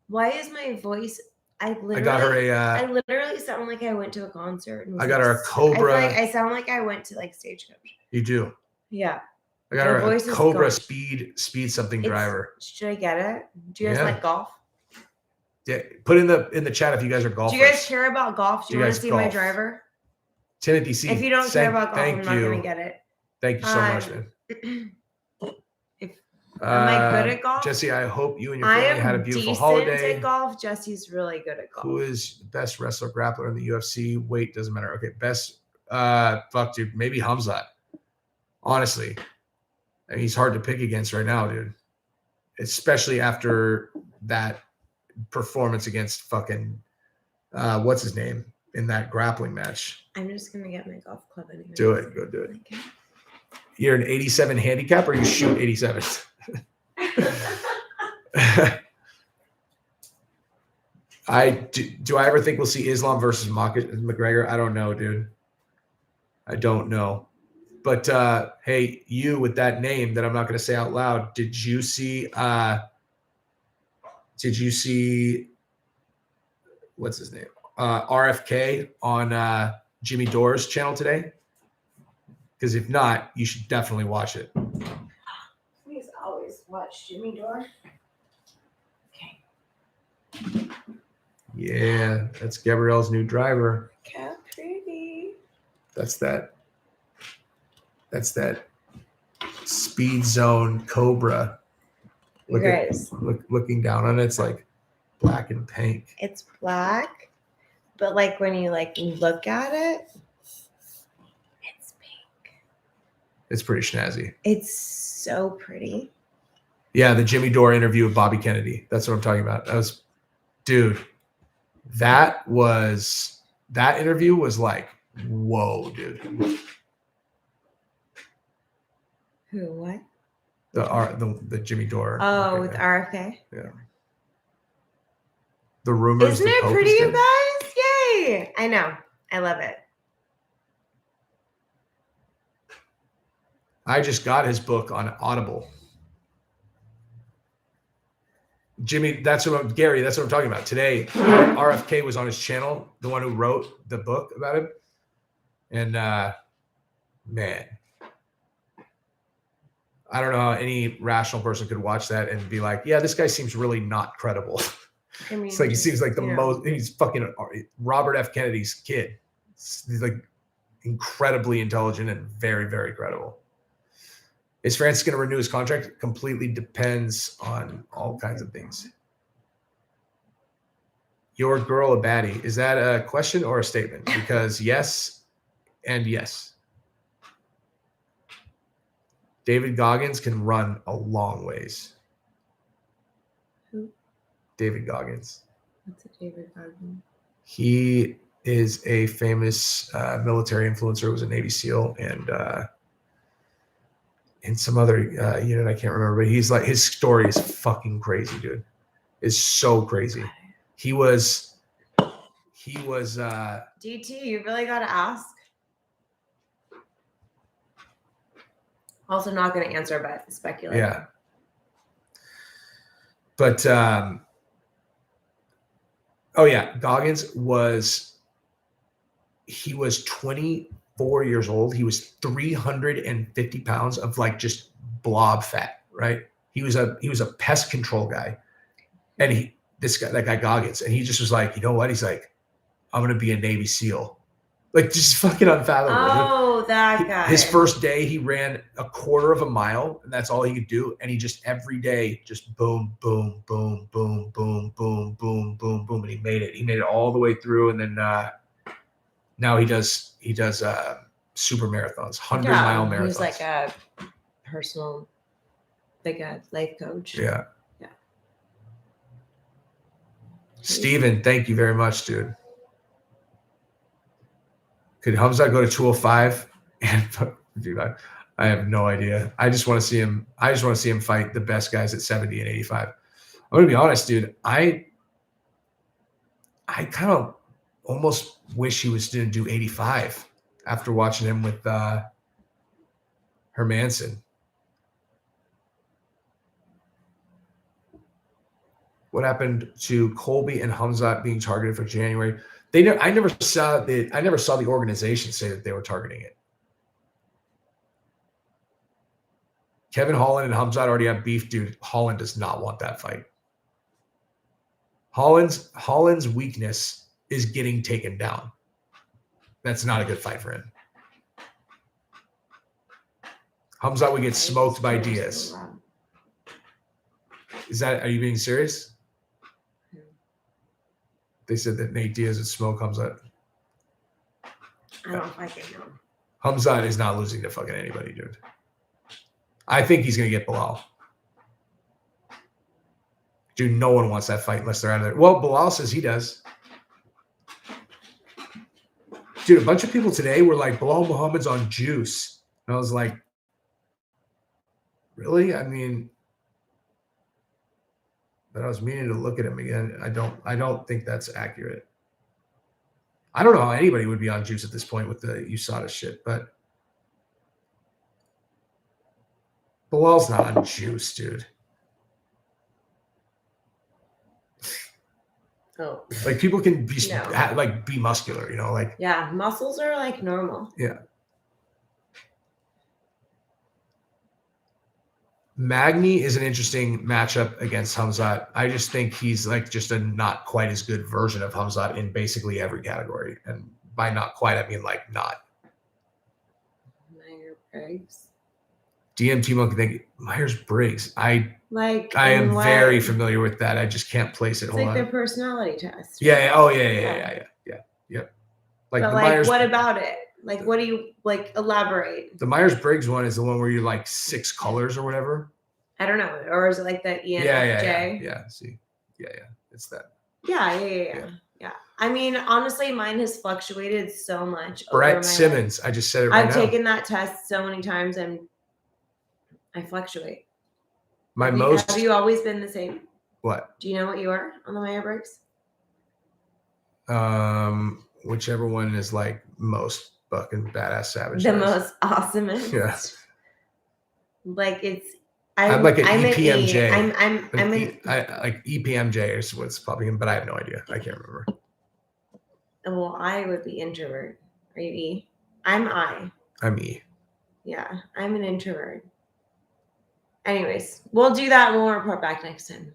Why is my voice? I literally got her a. I literally sound like I went to a concert. And was I got like, her a Cobra. I feel like I sound like I went to like Stagecoach. You do. Yeah. I got My her a voice is Cobra gone. speed something It's- driver. Should I get it? Do you guys Yeah. like golf? Yeah, put in the chat if you guys are golfers. Do you guys care about golf? Do Do you you want to guys see my golf? driver? Timothy C. If you don't care about golf, thank I'm not you. gonna get it. Thank you so much, man. Am I good at golf? Jesse, I hope you and your I family had a am beautiful decent holiday. at golf. Jesse's really good at golf. Who is the best wrestler grappler in the UFC? Weight doesn't matter. Okay, best. Fuck, dude. Maybe Hamzat. Honestly, and he's hard to pick against right now, dude. Especially after that performance against fucking what's his name in that grappling match. I'm just gonna get my golf club anyway. Do it. Go do it. Okay. You're an 87 handicap, or you shoot 87. Do I ever think we'll see Islam versus McGregor? I don't know, dude. I don't know. But hey, you with that name that I'm not going to say out loud, did you see what's his name? RFK on Jimmy Dore's channel today? Because if not, you should definitely watch it. Please always watch Jimmy Dore. Okay. Yeah, that's Gabrielle's new driver. Look how pretty. That's that Speed Zone Cobra. You guys, Looking down on it, it's like black and pink. it's black, but like when you like look at it, it's pink. It's pretty snazzy. It's so pretty. Yeah, the Jimmy Dore interview with Bobby Kennedy. That's what I'm talking about. Dude, that interview was like, whoa, dude. Who? What? The Jimmy Dore. Oh, with RFK. Yeah. The rumors. Isn't it pretty, you guys? Yay! I know. I love it. I just got his book on Audible. Jimmy, Gary, that's what I'm talking about. Today, RFK was on his channel, the one who wrote the book about him. And man, I don't know how any rational person could watch that and be like, yeah, this guy seems really not credible. I mean, It's like he seems like most. he's fucking Robert F. Kennedy's kid. He's like incredibly intelligent and very, very credible. Is Francis going to renew his contract? Completely depends on all kinds of things. Your girl a baddie. Is that a question or a statement? Because yes and yes. David Goggins can run a long ways. Who? David Goggins. What's a David Goggins? He is a famous military influencer. Was a Navy SEAL and in some other unit I can't remember. But he's like, his story is fucking crazy, dude. It's so crazy. He was DT, you really got to ask. Also, not going to answer, but speculate. yeah. But oh yeah, Goggins was 24 years old. He was 350 pounds of like just blob fat, right? He was a pest control guy. And that guy Goggins, and he just was like, you know what? He's like, I'm going to be a Navy SEAL. Like just fucking unfathomable. Oh, that guy. His first day, he ran a quarter of a mile, and that's all he could do. And he just every day, just boom, boom, boom, boom, boom, boom, boom, boom, boom, and he made it. He made it all the way through, and then now he does super marathons, 100-mile marathons. He's like a personal, like a life coach. Yeah. Yeah. Steven, thank you very much, dude. Could Hamza go to 205? And dude, I have no idea. I just want to see him. I just want to see him fight the best guys at 70 and 85. I'm gonna be honest, dude. I kind of almost wish he was going to do 85 after watching him with Hermanson. What happened to Colby and Hamzat being targeted for January? I never saw the organization say that they were targeting it. Kevin Holland and Hamzat already have beef, dude. Holland does not want that fight. Holland's weakness is getting taken down. That's not a good fight for him. Hamzat would get smoked by Diaz. Are you being serious? They said that Nate Diaz would smoke Hamzat. I don't fucking know. Hamzat is not losing to fucking anybody, dude. I think he's going to get Bilal. Dude, no one wants that fight unless they're out of there. Well, Bilal says he does. Dude, a bunch of people today were like, Bilal Muhammad's on juice. And I was like, really? I mean, but I was meaning to look at him again. I don't think that's accurate. I don't know how anybody would be on juice at this point with the USADA shit, but Bilal's not on juice, dude. Oh. Like people can be be muscular, you know, like yeah, muscles are like normal. Yeah. Magny is an interesting matchup against Hamzat. I just think he's like just a not quite as good version of Hamzat in basically every category. And by not quite, I mean like not. Myers-Briggs. DMT Monkey, think Myers-Briggs. I am very familiar with that. I just can't place it. It's Hold like on. their personality test. Yeah. Right? Oh, yeah. Like, but the like, Myers, what about it? Like, what do you like? Elaborate. The Myers-Briggs one is the one where you like 6 colors or whatever. I don't know, or is it like the ENFJ? Yeah. See, yeah, it's that. Yeah. I mean, honestly, mine has fluctuated so much. Brett Simmons. I just said it right now. I've taken that test so many times, and I fluctuate. Have you always been the same? What? Do you know what you are on the Myers-Briggs? Whichever one is like most fucking badass savage. The most awesomest. Yeah. Like I'm like an EPMJ. I'm like EPMJ is what's popping in, but I have no idea. I can't remember. Well, I would be introvert. Are you E? I'm I. I'm E. Yeah, I'm an introvert. Anyways, we'll do that and we'll report back next time.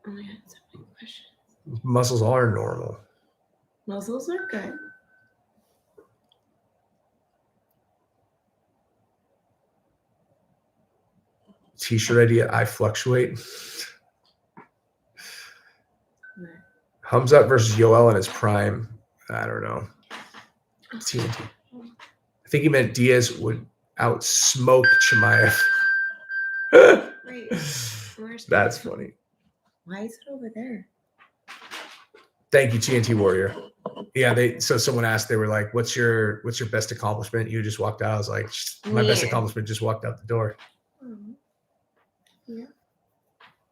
Oh my god, so many questions. Muscles are normal. Muscles are good. T-shirt idea, I fluctuate. Hamzat versus Yoel in his prime. I don't know. TNT. I think he meant Diaz would outsmoke Chimaev. Wait, that's funny. Why is it over there? Thank you, TNT Warrior. Yeah, so someone asked, they were like, what's your best accomplishment? You just walked out. I was like, my best accomplishment just walked out the door. Yeah.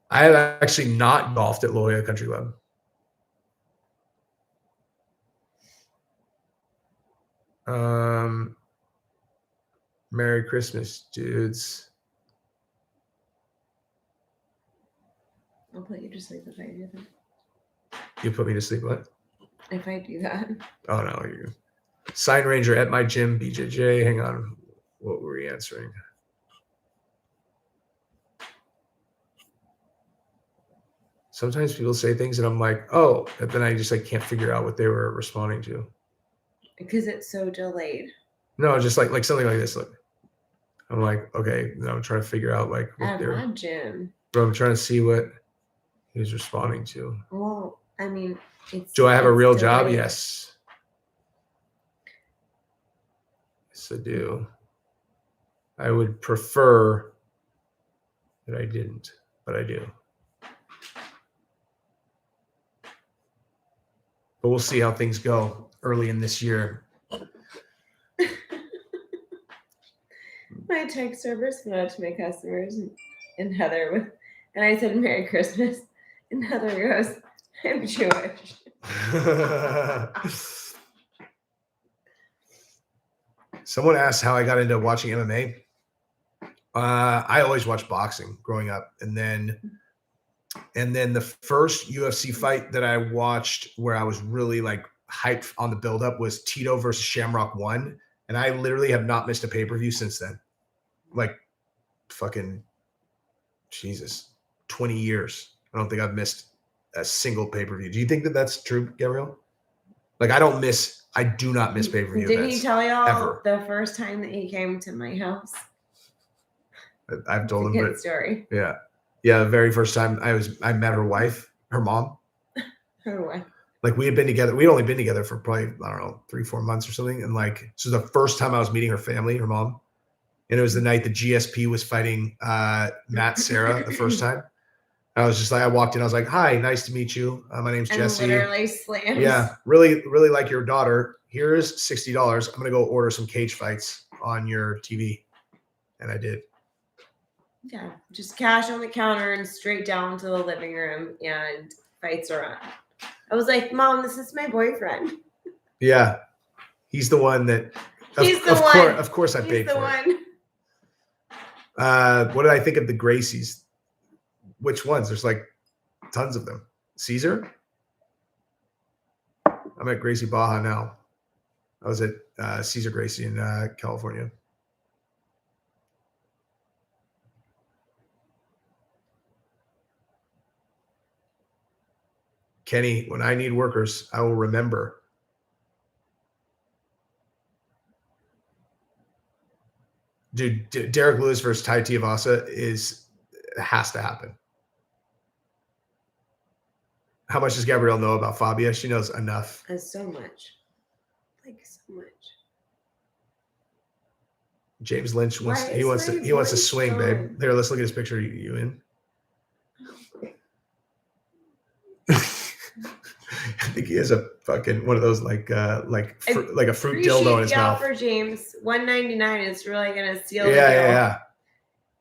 I have actually not golfed at La Jolla Country Club. Merry Christmas, dudes. I'll put you to sleep if I do that. You put me to sleep, what? If I do that. Oh, no. You Sign Ranger at my gym, BJJ. Hang on. What were we answering? Sometimes people say things and I'm like, oh, and then I just like can't figure out what they were responding to. Because it's so delayed. No, just like something like this. Look, I'm like, okay, now I'm trying to figure out like what they're. At my gym. Bro, I'm trying to see what he's responding to. Well, I mean, do I have a real job? Yes. Yes, I do. I would prefer that I didn't, but I do. But we'll see how things go early in this year. My text service went out to my customers and Heather and I said Merry Christmas, and Heather goes, I'm Jewish. Someone asked how I got into watching MMA. I always watched boxing growing up, and then the first UFC fight that I watched where I was really like hyped on the buildup was Tito versus Shamrock 1, and I literally have not missed a pay-per-view since then. Like fucking Jesus, 20 years. I don't think I've missed a single pay-per-view. Do you think that that's true, Gabrielle? Like I do not miss pay-per-view Did events. he tell y'all ever. the first time that he came to my house? I've told him, Good but story. yeah. The very first time I met her wife, her mom. Her wife. Like we had been together. We'd only been together for probably, I don't know, 3-4 months or something. And like, so the first time I was meeting her family, her mom, and it was the night the GSP was fighting Matt Serra the first time. I was just like, I walked in, I was like, hi, nice to meet you. My name's And Jesse. literally slams. Yeah, really, really like your daughter. Here's $60. I'm gonna go order some cage fights on your TV. And I did. Yeah, just cash on the counter and straight down to the living room, and fights are on. I was like, Mom, this is my boyfriend. Yeah. He's the one that of course I paid for it. What did I think of the Gracies? Which ones? There's like tons of them. Caesar? I'm at Gracie Baja now. I was at Caesar Gracie in California. Kenny, when I need workers, I will remember. Dude, Derek Lewis versus Tai Tuivasa has to happen. How much does Gabrielle know about Fabia? She knows enough. So much. Like so much. James Lynch wants to swing, babe. Here, let's look at his picture. You in? I think he has a fucking one of those like a fruit dildo in his mouth. For James, $1.99 is really gonna seal the deal. Yeah.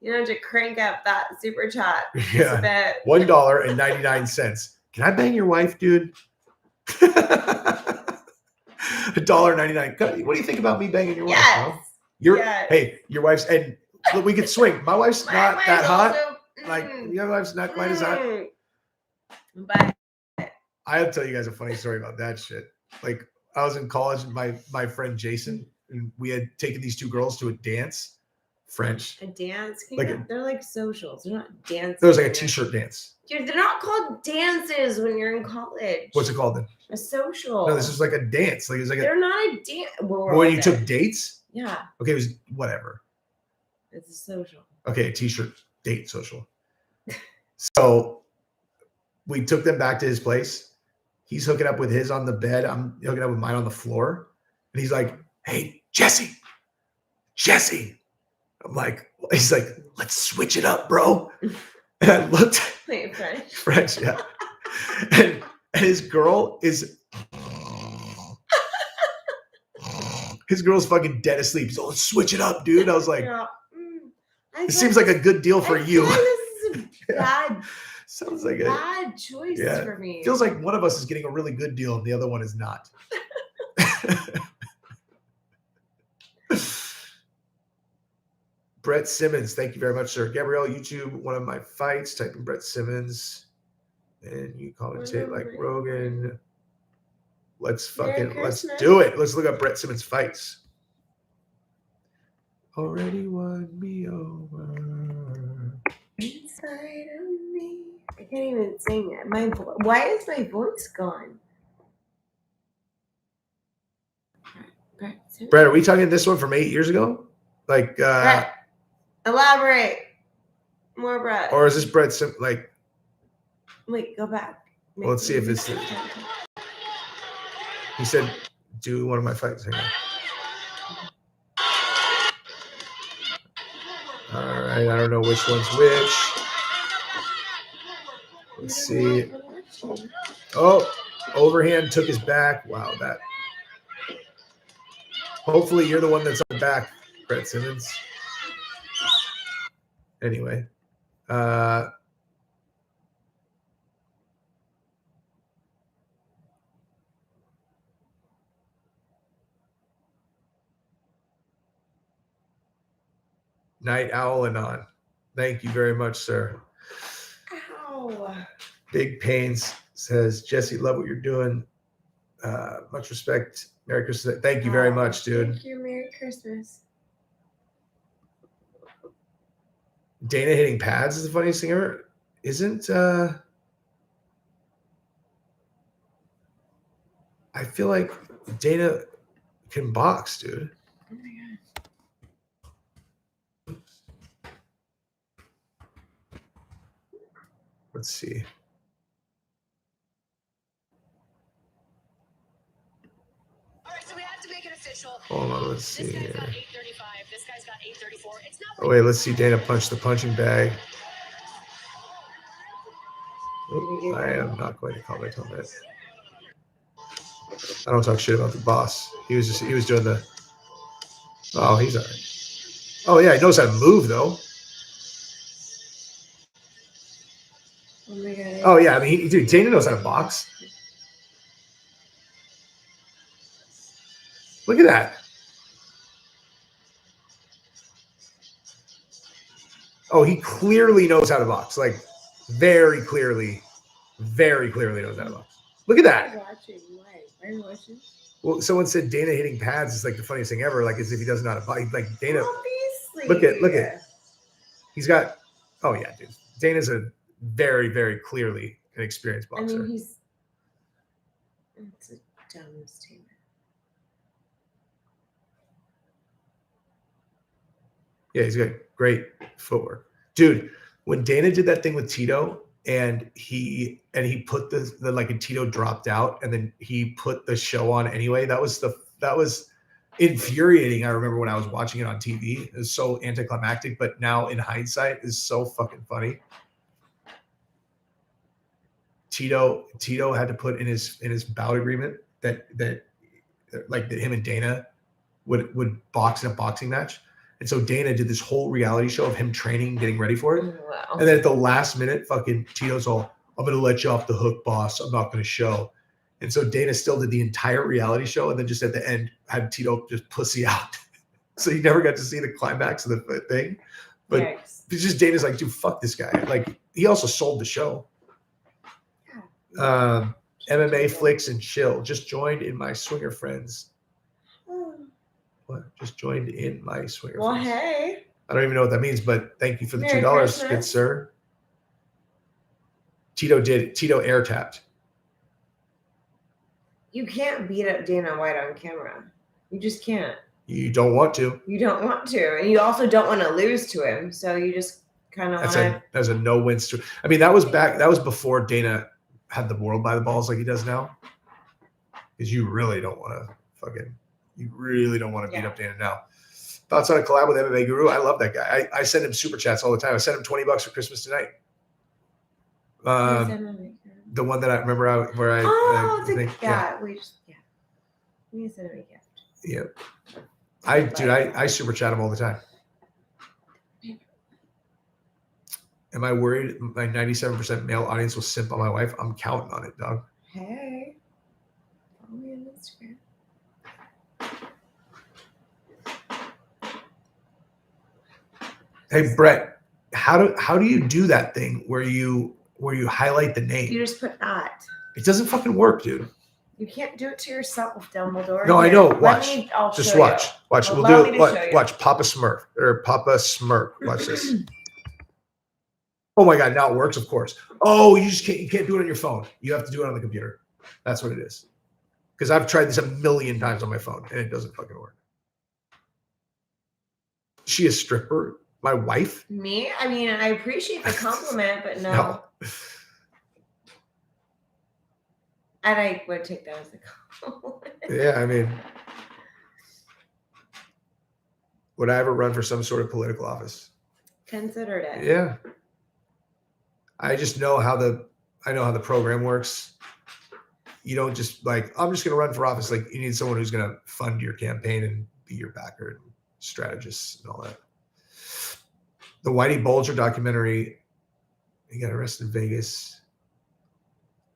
You know, to crank up that super chat. Yeah. $1.99. Can I bang your wife, dude? $1.99. What do you think about me banging your wife? Yes. Hey, your wife's, and look, we could swing. My wife's not that hot. Like your wife's not quite as hot. But I'll tell you guys a funny story about that shit. Like I was in college, and my friend Jason, and we had taken these two girls to a dance. French. A dance? They're like socials. They're not dances. There was like a t-shirt dance. Dude, they're not called dances when you're in college. What's it called then? A social. No, this is like a dance. Like it's like they're not a dance. When you took dates? Yeah. Okay, it was whatever. It's a social. Okay, a t-shirt date social. So we took them back to his place. He's hooking up with his on the bed. I'm hooking up with mine on the floor. And he's like, hey, Jesse. I'm like, he's like, let's switch it up, bro. And I looked. Wait, French, yeah. And his girl is, his girl's fucking dead asleep. He's like, let's switch it up, dude. I was like, it seems like a good deal for you. Like this is a bad. Sounds like bad choice for me. Feels like one of us is getting a really good deal and the other one is not. Brett Simmons, thank you very much, sir. Gabrielle, YouTube, one of my fights. Type in Brett Simmons, and you commentate like Rogan. Let's do it. Let's look up Brett Simmons fights. Already won me over. Inside of me. I can't even sing it. Why is my voice gone? Brett, are we talking this one from 8 years ago? Like, Brett, elaborate. More Brett. Or is this Brett like? Wait, go back. Well, let's see if it's. He said, "Do one of my fights." Hang on. All right, I don't know which one's which. Let's see. Oh, overhand took his back. Wow, that. Hopefully, you're the one that's on the back, Brett Simmons. Anyway, Night Owl Anon. Thank you very much, sir. Ow. Big Pains says, Jesse, love what you're doing. Much respect. Merry Christmas. Thank you very much, dude. Thank you. Merry Christmas. Dana hitting pads is the funniest thing ever. Isn't I feel like Dana can box, dude. Oh my god. Let's see. All right, so we have to make it official. Hold on, let's see This guy's here. got 835. This guy's got 834. It's not. Oh wait, let's see Dana punch the punching bag. Oop, I am not going to comment on that. I don't talk shit about the boss. He was doing the. Oh, he's all right. Oh yeah, he knows how to move though. Oh my god. Oh yeah, I mean, dude, Dana knows how to box. Look at that. Oh, he clearly knows how to box. Like, very clearly knows how to box. Look at that. Watching. Why? Why are you watching? Well, someone said Dana hitting pads is like the funniest thing ever. Like, as if he doesn't know how to box. Like Dana. Obviously. Look at. He's got. Oh yeah, dude. Dana's a very clearly an experienced I boxer. mean, it's a dumb statement. Yeah, he's got great footwork, dude. When Dana did that thing with Tito, and he put the like, and Tito dropped out, and then he put the show on anyway. That was infuriating. I remember when I was watching it on TV. It was so anticlimactic, but now in hindsight, is so fucking funny. Tito had to put in his bout agreement that him and Dana would box in a boxing match. And so Dana did this whole reality show of him training, getting ready for it. Wow. And then at the last minute, fucking Tito's all, I'm going to let you off the hook, boss. I'm not going to show. And so Dana still did the entire reality show. And then just at the end, had Tito just pussy out. So you never got to see the climax of the thing. But Yikes. it's just Dana's like, dude, fuck this guy. Like, he also sold the show. MMA flicks and chill. Just joined in my swinger friends. What? Just joined in my swinger Well, friends. hey. I don't even know what that means, but thank you for the Merry $2, Christmas. good sir. Tito air tapped. You can't beat up Dana White on camera. You just can't. You don't want to. You don't want to. And you also don't want to lose to him. So you just kind of want to. That's a no-win story. I mean, that was before Dana had the world by the balls like he does now. Because you really don't want to beat up Dana now. Thoughts on a collab with MMA Guru? I love that guy. I send him super chats all the time. I sent him $20 for Christmas tonight. The one that I remember We sent him a gift. Yeah. I super chat him all the time. Am I worried my 97% male audience will simp on my wife? I'm counting on it, dog. Hey. Follow me on Instagram. Hey Brett, how do you do that thing where you highlight the name? You just put that. It doesn't fucking work, dude. You can't do it to yourself, Dumbledore. No, I know. Watch. I'll Just show watch. you. Watch. Allow We'll do me it. to show you. Watch. Papa Smirk. Watch this. Oh my God! Now it works. Of course. Oh, you can't do it on your phone. You have to do it on the computer. That's what it is. Because I've tried this a million times on my phone and it doesn't fucking work. Is she a stripper? My wife? Me? I mean, I appreciate the compliment, but no. No. And I would take that as a compliment. Yeah, I mean, would I ever run for some sort of political office? Considered it. Yeah. I just know how the program works. You don't just like, I'm just going to run for office. Like, you need someone who's going to fund your campaign and be your backer and strategist and all that. The Whitey Bulger documentary, he got arrested in Vegas.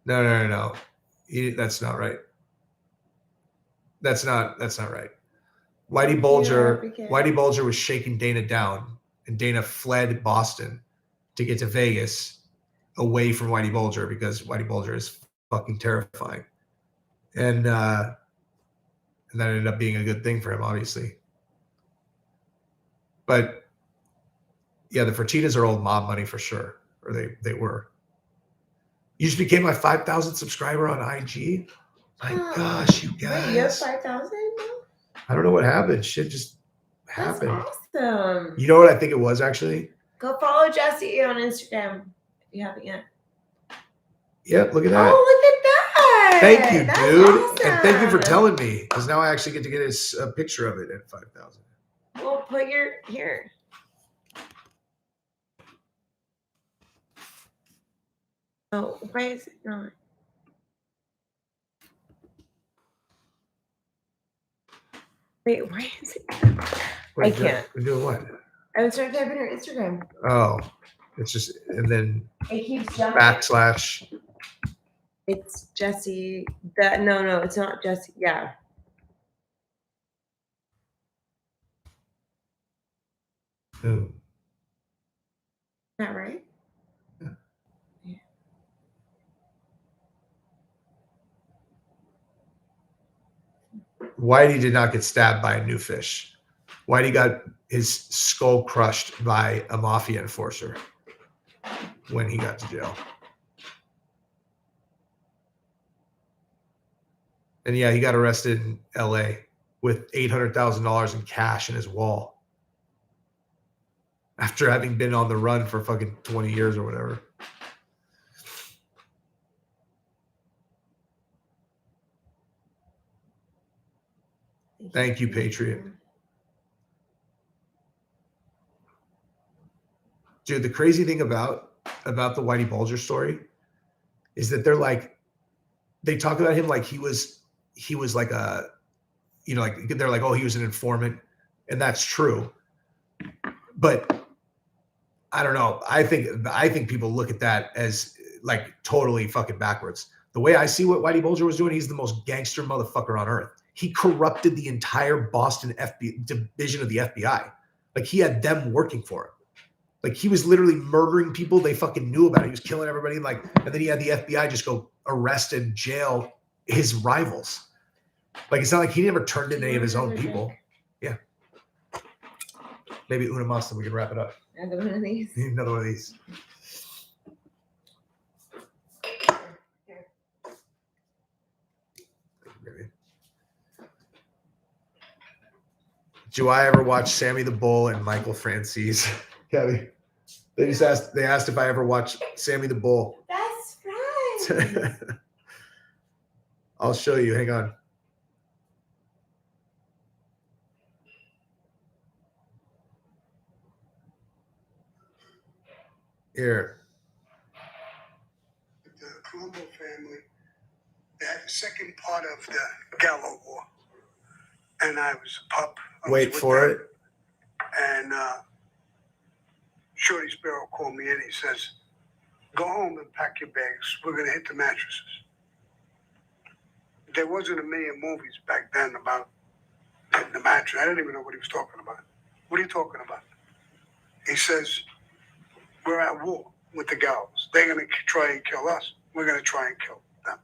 No. That's not right. That's not right. Whitey Bulger was shaking Dana down and Dana fled Boston to get to Vegas away from Whitey Bulger because Whitey Bulger is fucking terrifying. And that ended up being a good thing for him, obviously. But yeah, the Fertittas are old mob money for sure, or they were. You just became my 5,000 subscriber on IG. My gosh, you guys! Wait, you have 5,000? I don't know what happened. Shit just That's happened. awesome. You know what I think it was actually? Go follow Jesse on Instagram if you haven't yet. Yep, look at that. Oh, look at that! Thank you, That's dude, awesome. and thank you for telling me because now I actually get to get a picture of it at 5,000. Well, put your here. Oh, why is it not? Wait, why is it? I can't. We're doing what? I was trying to type in her Instagram. Oh, it's just and then It keeps jumping. backslash. It's Jesse. That no, it's not Jesse. Yeah. Ooh. Is that right? Yeah. Whitey did not get stabbed by a new fish. Whitey got his skull crushed by a mafia enforcer when he got to jail. And yeah, he got arrested in LA with $800,000 in cash in his wall after having been on the run for fucking 20 years or whatever. Thank you, Patriot. Dude, the crazy thing about the Whitey Bulger story is that they talk about him like he was like a, you know, like they're like, oh, he was an informant, and that's true. But I don't know. I think people look at that as like totally fucking backwards. The way I see what Whitey Bulger was doing, he's the most gangster motherfucker on earth. He corrupted the entire Boston division of the FBI. Like he had them working for him. Like he was literally murdering people. They fucking knew about it. He was killing everybody. Like, and then he had the FBI just go arrest and jail his rivals. Like it's not like he never turned in any of his own people. Yeah. Maybe una más and we can wrap it up. Another one of these. Another one of these. Maybe. Do I ever watch Sammy the Bull and Michael Francis? Kelly. They asked if I ever watched Sammy the Bull. Best friend. I'll show you. Hang on. Here. The Colombo family, they had the second part of the Gallo War. And I was a pup. Wait for it. And Shorty Sparrow called me in. He says, go home and pack your bags. We're going to hit the mattresses. There wasn't a million movies back then about hitting the mattress. I didn't even know what he was talking about. What are you talking about? He says, we're at war with the Gallos. They're going to try and kill us. We're going to try and kill them.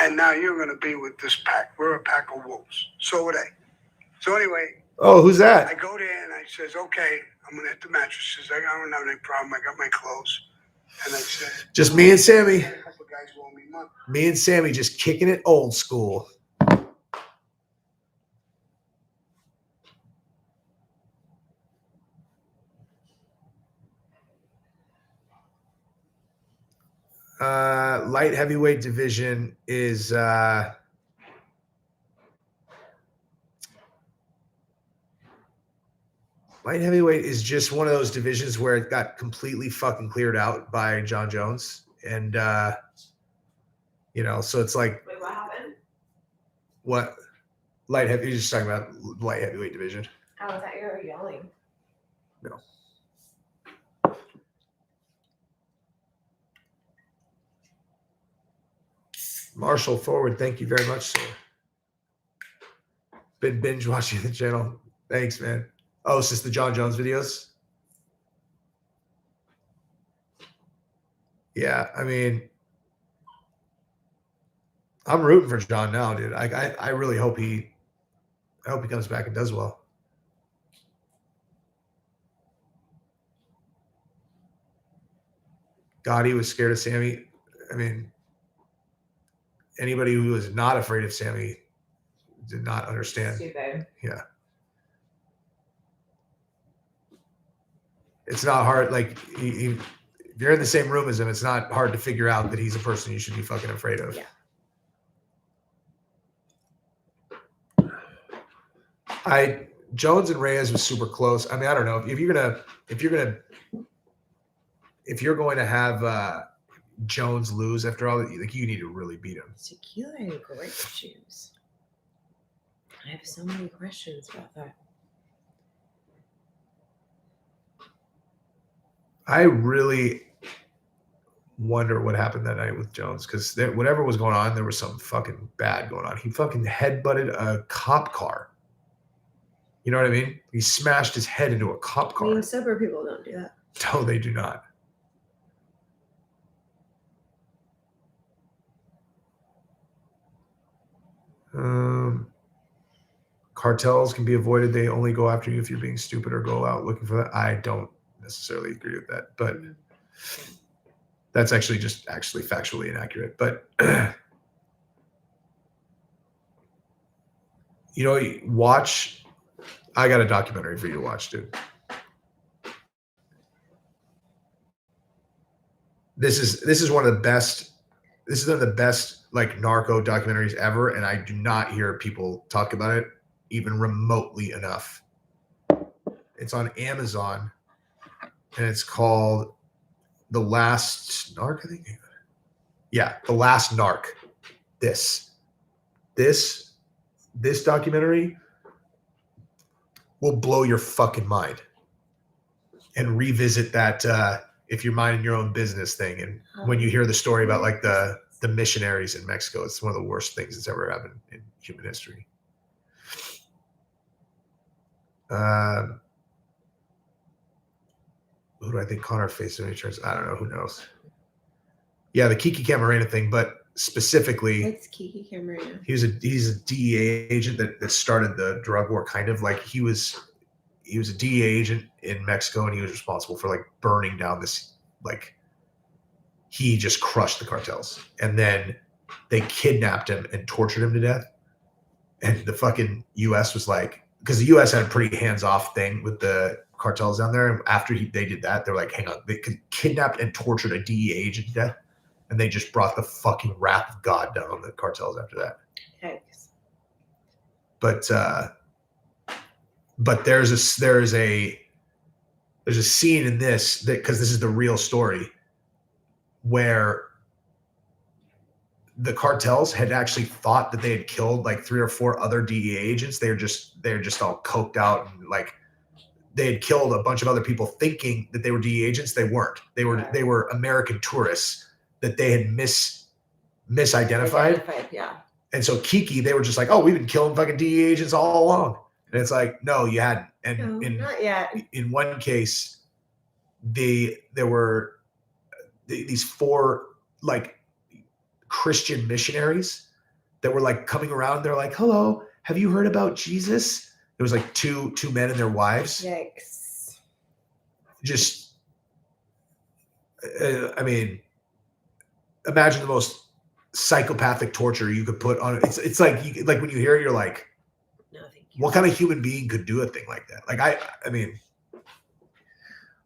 And now you're going to be with this pack. We're a pack of wolves. So are they. So anyway. Oh, who's that? I go there and I says, okay, I'm going to hit the mattresses. I don't have any problem. I got my clothes. And I said. Just me and Sammy. A couple of guys owe me money. Me and Sammy just kicking it old school. Light heavyweight division is light heavyweight is just one of those divisions where it got completely fucking cleared out by John Jones. And you know, so it's like Wait, what happened? what light heavy you're just talking about light heavyweight division. Oh, I thought you were yelling. No. Marshall Forward, thank you very much, sir. Been binge watching the channel. Thanks, man. Oh, it's just the John Jones videos? Yeah, I mean, I'm rooting for John now, dude. I really hope he comes back and does well. God, he was scared of Sammy. I mean, anybody who was not afraid of Sammy did not understand. Stupid. Yeah. It's not hard. Like, if you're in the same room as him, it's not hard to figure out that he's a person you should be fucking afraid of. Yeah. Jones and Reyes was super close. I mean, I don't know if you're going to have Jones lose after all, like, you need to really beat him. Tequila and grape juice. I have so many questions about that. I really wonder what happened that night with Jones, because whatever was going on, there was some fucking bad going on. He fucking headbutted a cop car. You know what I mean? He smashed his head into a cop car. I mean, sober people don't do that. No, they do not. Cartels can be avoided. They only go after you if you're being stupid or go out looking for that. I don't necessarily agree with that, but that's actually factually inaccurate. But watch. I got a documentary for you to watch, dude. This is one of the best. This is one of the best like narco documentaries ever, and I do not hear people talk about it even remotely enough. It's on Amazon, and it's called The Last Narc, I think. Yeah, The Last Narc. This documentary will blow your fucking mind, and revisit that if you're minding your own business thing. And when you hear the story about like the missionaries in Mexico, it's one of the worst things that's ever happened in human history. Who do I think Connor faced in returns? I don't know. Who knows? Yeah, the Kiki Camarena thing, but specifically, It's Kiki Camarena. he's a DEA agent that started the drug war. Kind of like he was a DEA agent in Mexico, and he was responsible for like burning down this, like, he just crushed the cartels, and then they kidnapped him and tortured him to death. And the fucking US was like, because the US had a pretty hands-off thing with the cartels down there. And after they did that, they're like, hang on, they kidnapped and tortured a DEA agent to death. And they just brought the fucking wrath of God down on the cartels after that. Yikes. But there is a scene in this, that because this is the real story, where the cartels had actually thought that they had killed like 3 or 4 other DEA agents. They're just all coked out, and like they had killed a bunch of other people thinking that they were DEA agents. They weren't. They were American tourists that they had misidentified. Yeah. And so Kiki, they were just like, oh, we've been killing fucking DEA agents all along. And it's like, no, you hadn't. And No, not yet. in one case, there were these 4 like Christian missionaries that were like coming around. They're like, hello, have you heard about Jesus? It was like two men and their wives. Yikes. Just, I mean, imagine the most psychopathic torture you could put on. It's like when you hear it, you're like, No, thank you. what kind of human being could do a thing like that? Like, I mean,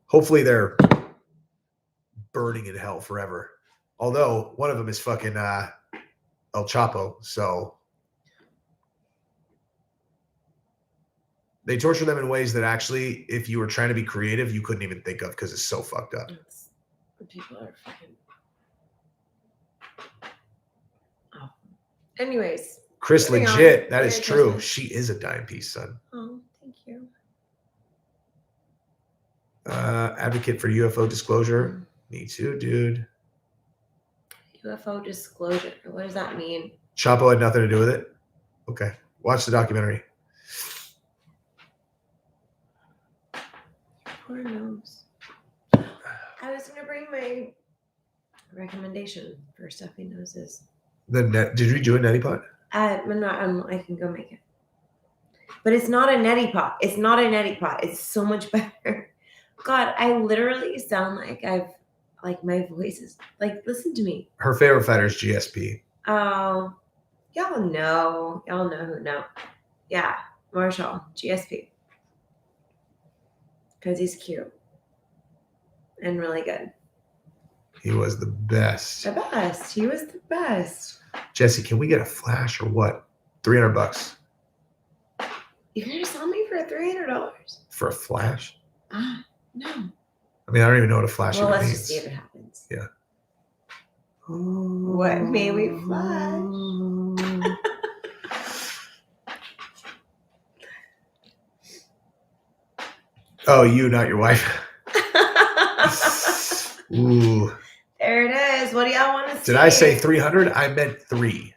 hopefully they're burning in hell forever. Although one of them is fucking El Chapo. So they torture them in ways that actually, if you were trying to be creative, you couldn't even think of, because it's so fucked up. People are fucking. Oh. Anyways. Chris, moving legit, on. that is Merry true. Christmas. She is a dime piece, son. Oh, thank you. Advocate for UFO disclosure. Me too, dude. UFO disclosure. What does that mean? Chapo had nothing to do with it. Okay, watch the documentary. Poor nose. I was gonna bring my recommendation for stuffy noses. Did you do a neti pot? I'm not. I can go make it. But it's not a neti pot. It's not a neti pot. It's so much better. God, I literally sound like my voice is like. Listen to me. Her favorite fighter is GSP. Oh, y'all know who know. Yeah, Marshall, GSP. Because he's cute and really good. He was the best. The best. He was the best. Jesse, can we get a flash or what? $300 You're gonna sell me for $300? for a flash? No. I mean, I don't even know what a flash Well, even let's means. just see if it happens. Yeah. What may we flash? Oh, you, not your wife. Ooh. There it is. What do y'all want to see? Did I say 300? I meant 3.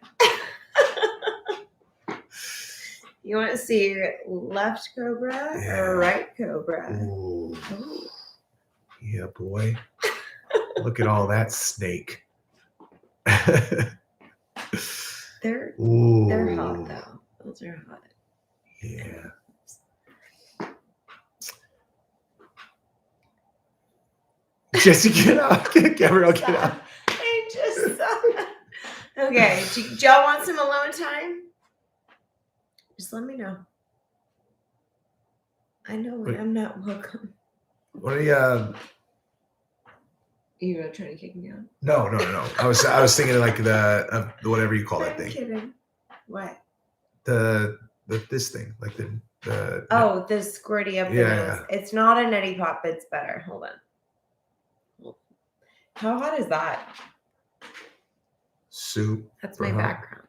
You want to see left cobra or right cobra? Ooh. Ooh. Yeah, boy. Look at all that snake. They're Ooh. hot though. Those are hot. Yeah. Jesse, get out. Gabrielle, get out. I just saw. Okay, do y'all want some alone time? Just let me know. I know when Wait. I'm not welcome. What are you? You really trying to kick me out? No. I was thinking like the whatever you call that I'm thing. kidding. What? The this thing, like the Oh, the squirty up the Yeah, nose. It's not a neti pot, but it's better. Hold on. How hot is that? soup. That's for my hot. background.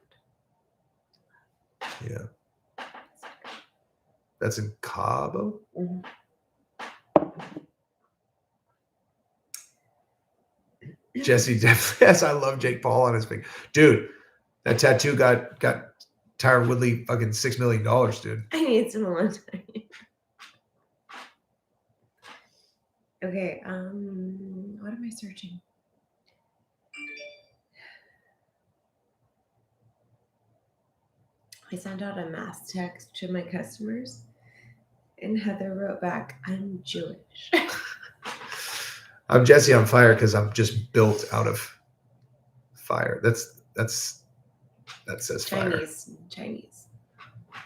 Yeah. That's in Cabo. Mhm. Jesse definitely yes, I love Jake Paul on his finger. Dude, that tattoo got Tyron Woodley fucking $6 million, dude. I need some alone time. Okay, what am I searching? I sent out a mass text to my customers, and Heather wrote back, "I'm Jewish." I'm Jesse on fire because I'm just built out of fire. That says fire. Chinese.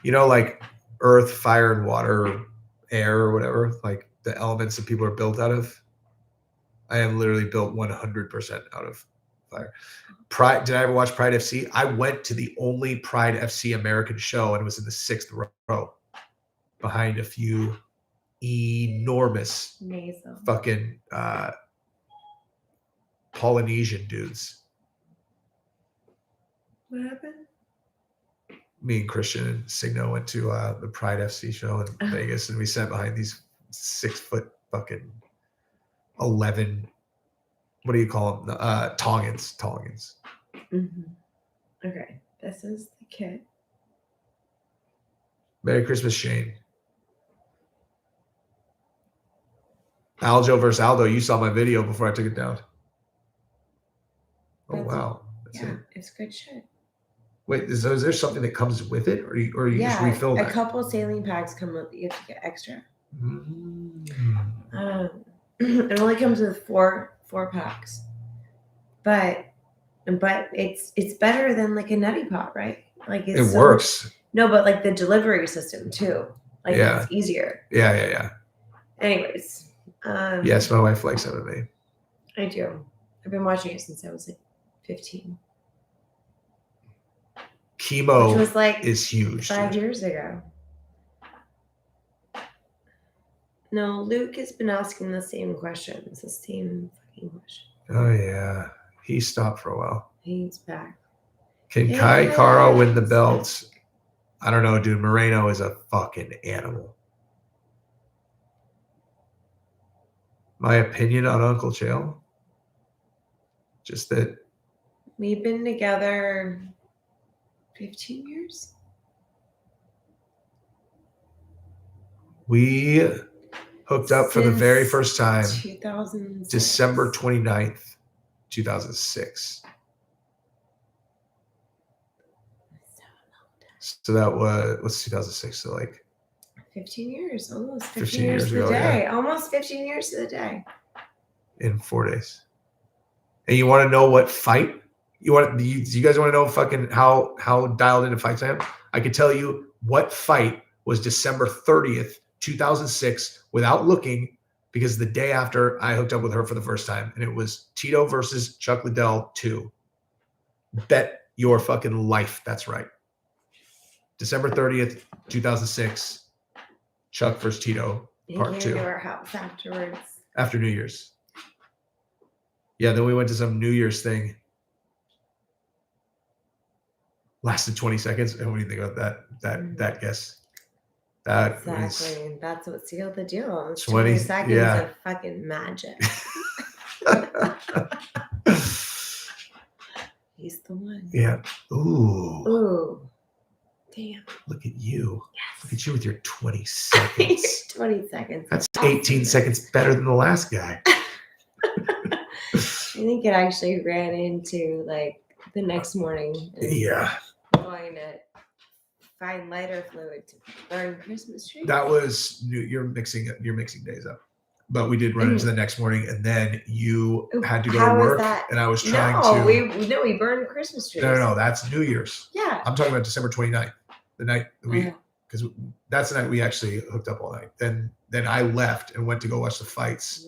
You know, like earth, fire, and water, or air, or whatever, like the elements that people are built out of. I am literally built 100% out of fire. Pride. Did I ever watch Pride FC? I went to the only Pride FC American show and it was in the 6th row behind a few enormous Nasal. fucking Polynesian dudes. What happened? Me and Christian and Signo went to the Pride FC show in Vegas, and we sat behind these 6-foot fucking 11. What do you call them? Tongans. Mm-hmm. Okay, this is the kit. Merry Christmas, Shane. Aljo versus Aldo. You saw my video before I took it down. Oh That's wow, that's Yeah, it. it's good shit. Wait, is there something that comes with it, or you just refill a that? couple saline packs come with. You have to get extra. Mm. It only comes with four packs, but it's better than like a neti pot, right? Like It works. No, but like the delivery system too. Like Yeah. it's easier. Yeah. Anyways. Yes, my wife likes MMA. I do. I've been watching it since I was like 15. Chemo Which was like is huge. 5 dude. years ago. No, Luke has been asking the same questions. The same fucking question. Oh yeah, he stopped for a while. He's back. Can Yeah, Kai Kara win the he's belts? I don't know, dude. Moreno is a fucking animal. My opinion on Uncle Chael? Just that We've been together 15 years. we Hooked up for the very Since first time 2006. December 29th, 2006. So that was, what's 2006? So like 15 years, almost 15 15 years years to the ago, yeah. day. Almost 15 years to the day. in 4 days. And you want to know what fight? You guys want to know fucking how dialed into fights I am? I could tell you what fight was December 30th, 2006 without looking, because the day after I hooked up with her for the first time, and it was Tito versus Chuck Liddell 2. Bet your fucking life that's right. December 30th, 2006, Chuck versus Tito, He part came 2. to our house afterwards. After New Year's. Yeah, then we went to some New Year's thing. Lasted 20 seconds. And what do you think about that guess? That Exactly. That's what sealed the deal. It's 20 20 seconds yeah. of fucking magic. He's the one. Yeah. Ooh. Ooh. Damn. Look at you. Yes. Look at you with your 20 seconds. 20 seconds. That's 18 seconds better than the last guy. I think it actually ran into like the next morning. And Yeah. going to find lighter fluid to burn Christmas trees. That was you're mixing days up. But we did run into the next morning, and then you had to go How to was work, that? and I was trying to. We burned Christmas trees. No, that's New Year's. Yeah. I'm talking about December 29th, the night that we, because that's the night we actually hooked up all night. Then I left and went to go watch the fights,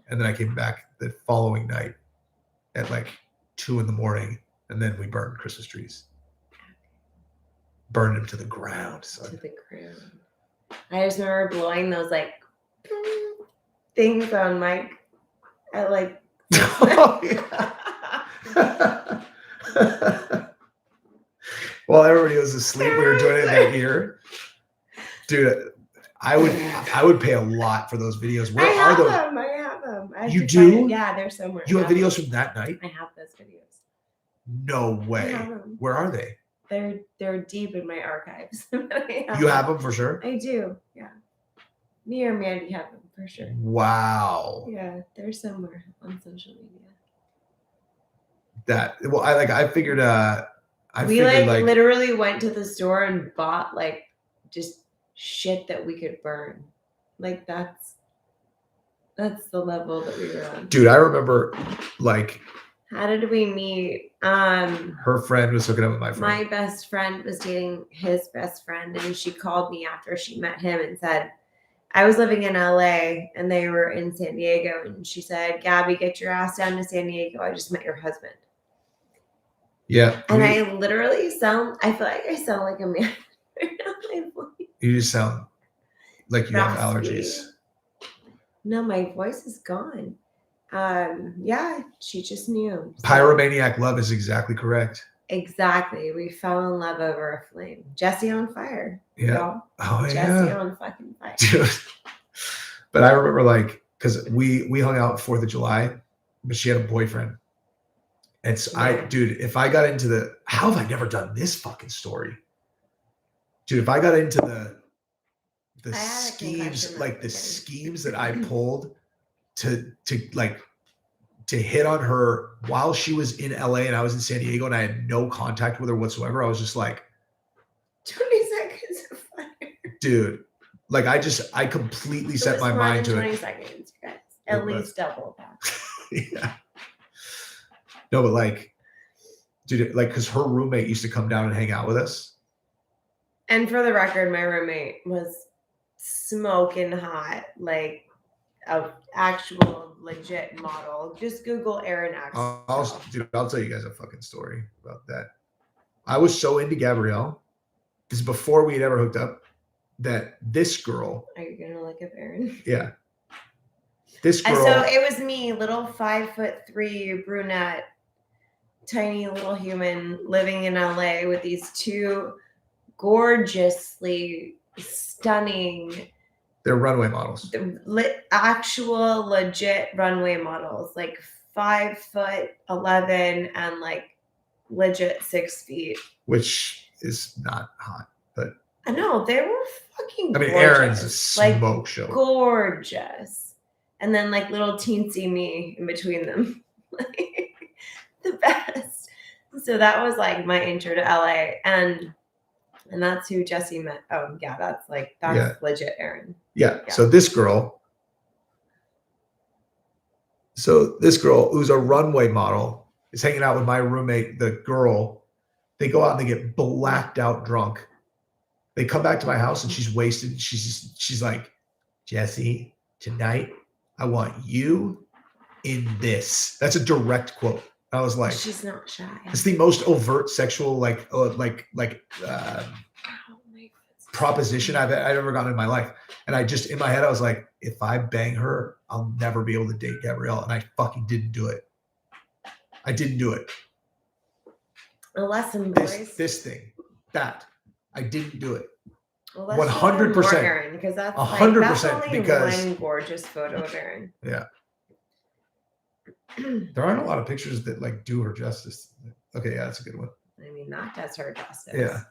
and then I came back the following night at like 2 a.m, and then we burned Christmas trees. Burned them to the ground. To the ground. I just remember blowing those like things on Mike at like. Oh, yeah. While everybody was asleep, we were doing it in that year. Dude, I would pay a lot for those videos. Where are those? I have them. I have You to do? find it. Yeah, they're somewhere. You I have videos from that night? I have those videos. No way. I have them. Where are they? They're deep in my archives. You have them for sure? I do. Yeah. Me or Mandy have them for sure. Wow. Yeah, they're somewhere on social media. I figured we literally went to the store and bought like just shit that we could burn. Like that's the level that we were on. Dude, I remember like, how did we meet? Her friend was hooking up with my friend. My best friend was dating his best friend, and she called me after she met him and said, I was living in LA and they were in San Diego, and she said, Gabby, get your ass down to San Diego. I just met your husband. Yeah. And I literally I feel like I sound like a man. You just sound like you have allergies. No, my voice is gone. Yeah, she just knew. So. Pyromaniac love is exactly correct. Exactly. We fell in love over a flame. Jesse on fire. Yeah. Y'all. Oh, yeah. Jesse on fucking fire. Dude. But I remember like, because we hung out 4th of July, but she had a boyfriend. And so if I got into how have I never done this fucking story? Dude, if I got into the schemes, like the schemes that I pulled to hit on her while she was in LA and I was in San Diego and I had no contact with her whatsoever, I was just like 20 seconds of fire. Dude, like I completely set my mind to 20 it. seconds, guys. At least double that. Yeah. No, but like, dude, like, because her roommate used to come down and hang out with us. And for the record, my roommate was smoking hot, like a actual legit model. Just Google Aaron Axel. I'll tell you guys a fucking story about that. I was so into Gabrielle, because before we had ever hooked up, that this girl. Are you gonna look up Aaron? Yeah. This girl. So it was me, little 5'3" brunette, tiny little human living in LA with these two gorgeously stunning. They're runway models. Actual legit runway models, like 5'11" and like legit 6 feet. Which is not hot, but I know they were fucking. I mean, gorgeous. Aaron's a like smoke show. gorgeous, and then like little teensy me in between them, like the best. So that was like my intro to LA, and that's who Jesse met. Oh yeah, that's legit Aaron. Yeah. Yeah. So this girl who's a runway model is hanging out with my roommate, the girl. They go out and they get blacked out drunk. They come back to my house and she's wasted. She's like, Jesse, tonight I want you in this. That's a direct quote. I was like, She's not shy. it's the most overt sexual proposition I've ever gotten in my life. And I just, in my head, I was like, if I bang her, I'll never be able to date Gabrielle. And I fucking didn't do it. I didn't do it. A lesson, boys. This thing, that I didn't do it. Well, let's 100%. Aaron, because that's 100%, that's only because- one gorgeous photo of Aaron. Yeah. There aren't a lot of pictures that like do her justice. Okay, yeah, that's a good one. I mean, that does her justice. Yeah.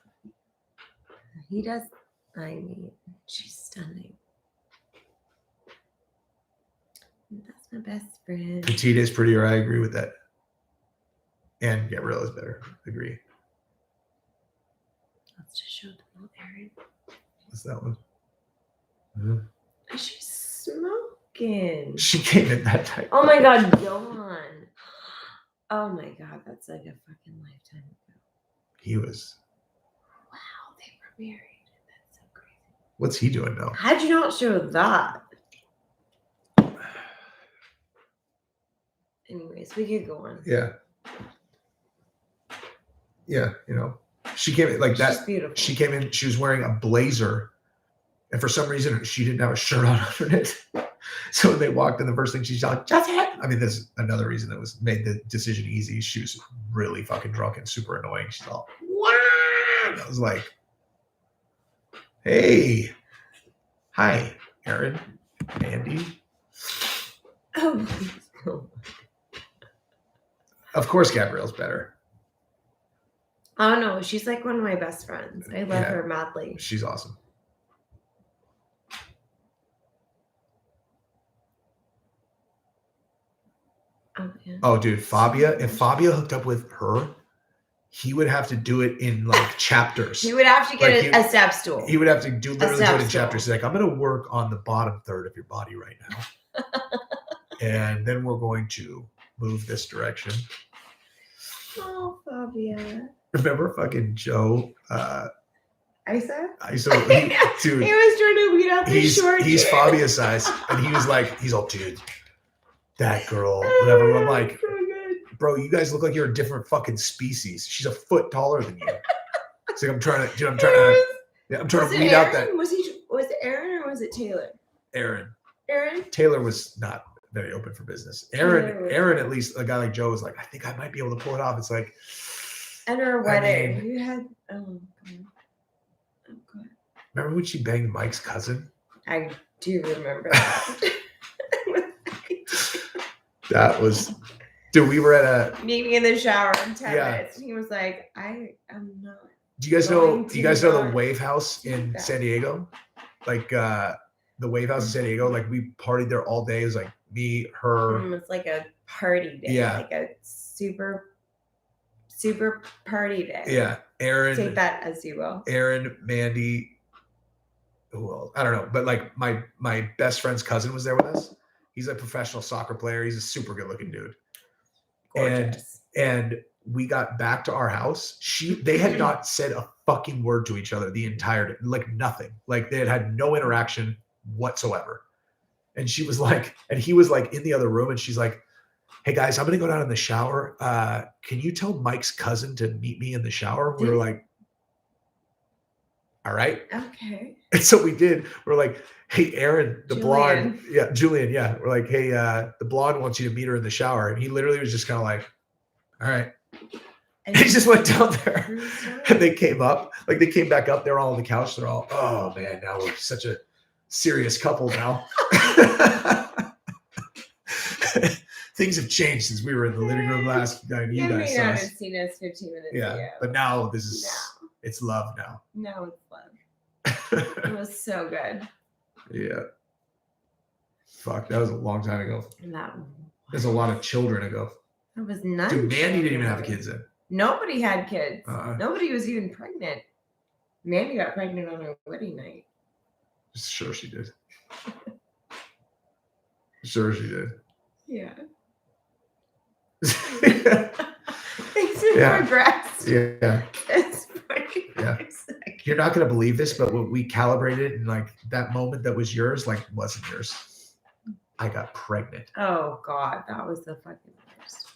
He does. I mean, she's stunning. That's my best friend. Petite is prettier. I agree with that. And Gabrielle is better. Agree. Let's just show the little Aaron. What's that one? Mhm. She's smoking. She came in that type. Oh my God, Johan. Oh my God, that's like a fucking lifetime ago. He was. Wow, they were married. That's so crazy. What's he doing now? How'd you not show that? Anyways, we could go on. Yeah. Yeah, you know, she came in like that. She's beautiful. She came in, she was wearing a blazer, and for some reason she didn't have a shirt on underneath. So when they walked in, the first thing she's like, Jesse. I mean, there's another reason that was made the decision easy. She was really fucking drunk and super annoying. She's all, wow. I was like, hey, hi, Aaron, Andy. Oh. Of course, Gabrielle's better. Oh no, she's like one of my best friends. I love Yeah. her madly. She's awesome. Oh, yeah. Oh, dude, Fabia. If Fabia hooked up with her, he would have to do it in like chapters. He would have to get Like, a step stool. He would have to literally do it in step chapters. stool. He's like, I'm going to work on the bottom third of your body right now. And then we're going to move this direction. Oh, Fabia. Remember fucking Joe? I said? Dude, He was trying to weed out the short he's hair. Fabia's size. And he was like, he's all, dude, that girl, whatever. I'm like, So good. bro, you guys look like you're a different fucking species. She's a foot taller than you. It's like, I'm trying to weed out that Was it Aaron or was it Taylor? Aaron. Aaron? Taylor was not very open for business. Aaron, at least a guy like Joe was like, I think I might be able to pull it off. It's like, And her I wedding. mean- You had God. remember when she banged Mike's cousin? I do remember that. That was, dude. We were at a. Meet me in the shower in 10 Yeah. minutes. And he was like, I am not. Do you guys know? Going Do you guys know the to Wave House in that. San Diego? Like the Wave House in San Diego. Like we partied there all day. It was like me, her. It's like a party day. Yeah. Like a super, super party day. Yeah, Aaron. Take that as you will. Aaron, Mandy. Who else? I don't know, but like my best friend's cousin was there with us. He's a professional soccer player. He's a super good looking dude. Gorgeous. And we got back to our house. They had not said a fucking word to each other the entire day, like nothing. Like they had no interaction whatsoever. And she was like, and he was like in the other room, and she's like, "Hey guys, I'm gonna go down in the shower. Can you tell Mike's cousin to meet me in the shower?" We were like, "All right." Okay. And so we did. We're like, "Hey, Aaron, the blonde." Julian. Yeah, Julian. Yeah. We're like, "Hey, the blonde wants you to meet her in the shower." And he literally was just kind of like, "All right." And he just went down there. And they came up, like they came back up. They're all on the couch. They're all, oh man, now we're such a serious couple now. Things have changed since we were in the living room last night. You You guys may saw not us. have seen us 15 minutes Yeah. ago. But now this is, it's love now. No, it's love. It was so good. Yeah. Fuck, that was a long time ago. And that There's a lot of children ago. was nuts. Dude, Mandy didn't even have kids then. Nobody had kids. Uh-uh. Nobody was even pregnant. Mandy got pregnant on her wedding night. Sure she did. Sure she did. Yeah. Yeah. Thanks for Yeah. my breast. Yeah. It's pretty Yeah. sick. You're not gonna believe this, but when we calibrated and like that moment that was yours, like wasn't yours. I got pregnant. Oh God, that was the fucking worst.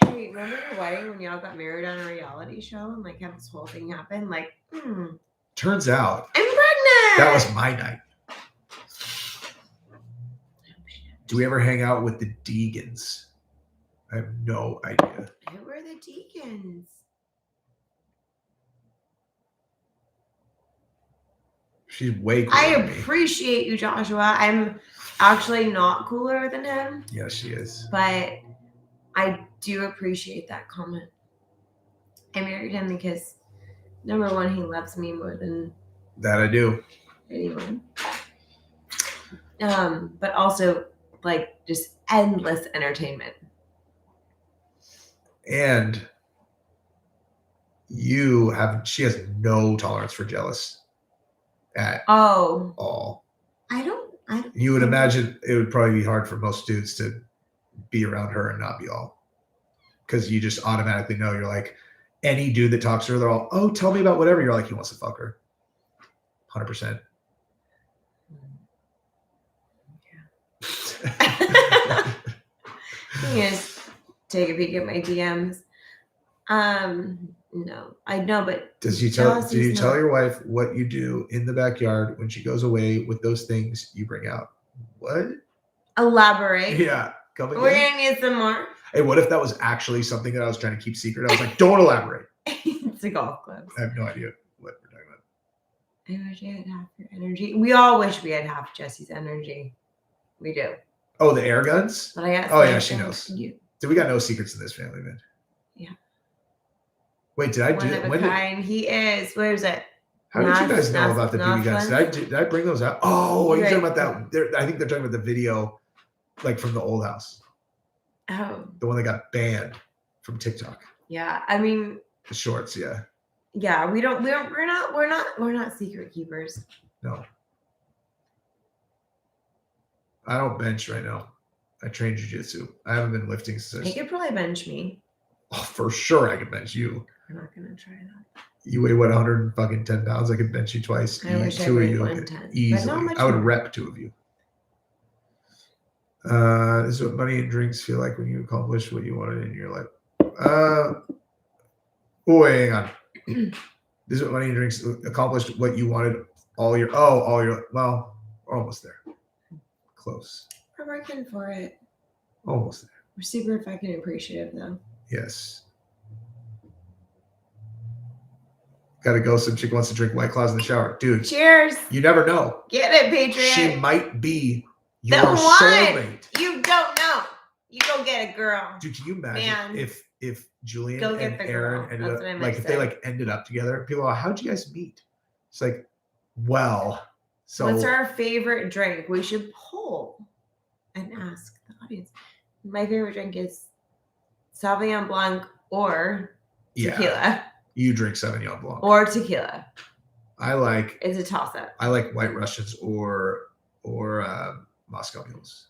Hey, remember your wedding when y'all got married on a reality show and like had this whole thing happen? Like, Turns out I'm pregnant. that was my night. Do we ever hang out with the Deegans? I have no idea. Who were the Deacons? She's way cooler I than me. appreciate you, Joshua. I'm actually not cooler than him, Yeah, she is. but I do appreciate that comment. I married him because number one, he loves me more than That I do. anyone. But also like just endless entertainment. And she has no tolerance for jealous at Oh, all. I don't. You would imagine it would probably be hard for most dudes to be around her and not be all. Because you just automatically know, you're like, any dude that talks to her, they're all, oh, tell me about whatever. You're like, he wants to fuck her. 100%. Thing is, take a peek at my DMs. No, I know, but Do you Jealousy's tell not- your wife what you do in the backyard when she goes away with those things you bring out? What? elaborate. Yeah. Come We're again. gonna need some more. Hey, what if that was actually something that I was trying to keep secret? I was like, don't elaborate. It's a golf club. I have no idea what we're talking about. I wish I had half your energy. We all wish we had half Jesse's energy. We do. Oh, the air guns? But I got. Oh, yeah, something she for knows. You. Dude, we got no secrets in this family, man. Yeah. Wait, did I do One it? of a kind. He is. Where is it? How did you guys know Nas- about the Nas BB guns? ones? Did I bring those out? Oh, are you talking Right. about that? I think they're talking about the video, like from the old house, Oh, the one that got banned from TikTok. yeah. I mean, The shorts, yeah. yeah. We're not secret keepers. No. I don't bench right now. I train jujitsu. I haven't been lifting He since. could probably bench me. Oh, for sure, I can bench you. We're not gonna try that. You weigh what, 110 pounds? I could bench you twice. I wish I two of weighed you 110, but not easily. much I would more. rep two of you. This is what money and drinks feel like when you accomplish what you wanted in your life. Wait, hang on. This is what money and drinks accomplished what you wanted all your. Well, we're almost there. Close. We're working for it. Almost there. We're super fucking appreciative though. Yes. Got to go. Some chick wants to drink White Claws in the shower. Dude, Cheers. you never know. Get it, Patriot. She might be The your one. soulmate. You don't know. You go get a girl. Dude, can you imagine Man. if Julian Go get and the Aaron girl. ended That's up what I meant like to if they say. like ended up together? People are, how'd you guys meet? It's like, well, so What's our favorite drink? We should poll and ask the audience. My favorite drink is Sauvignon Blanc or yeah, tequila. you drink Sauvignon Blanc. Or tequila. I like It's a toss up. White Russians or Moscow Mules.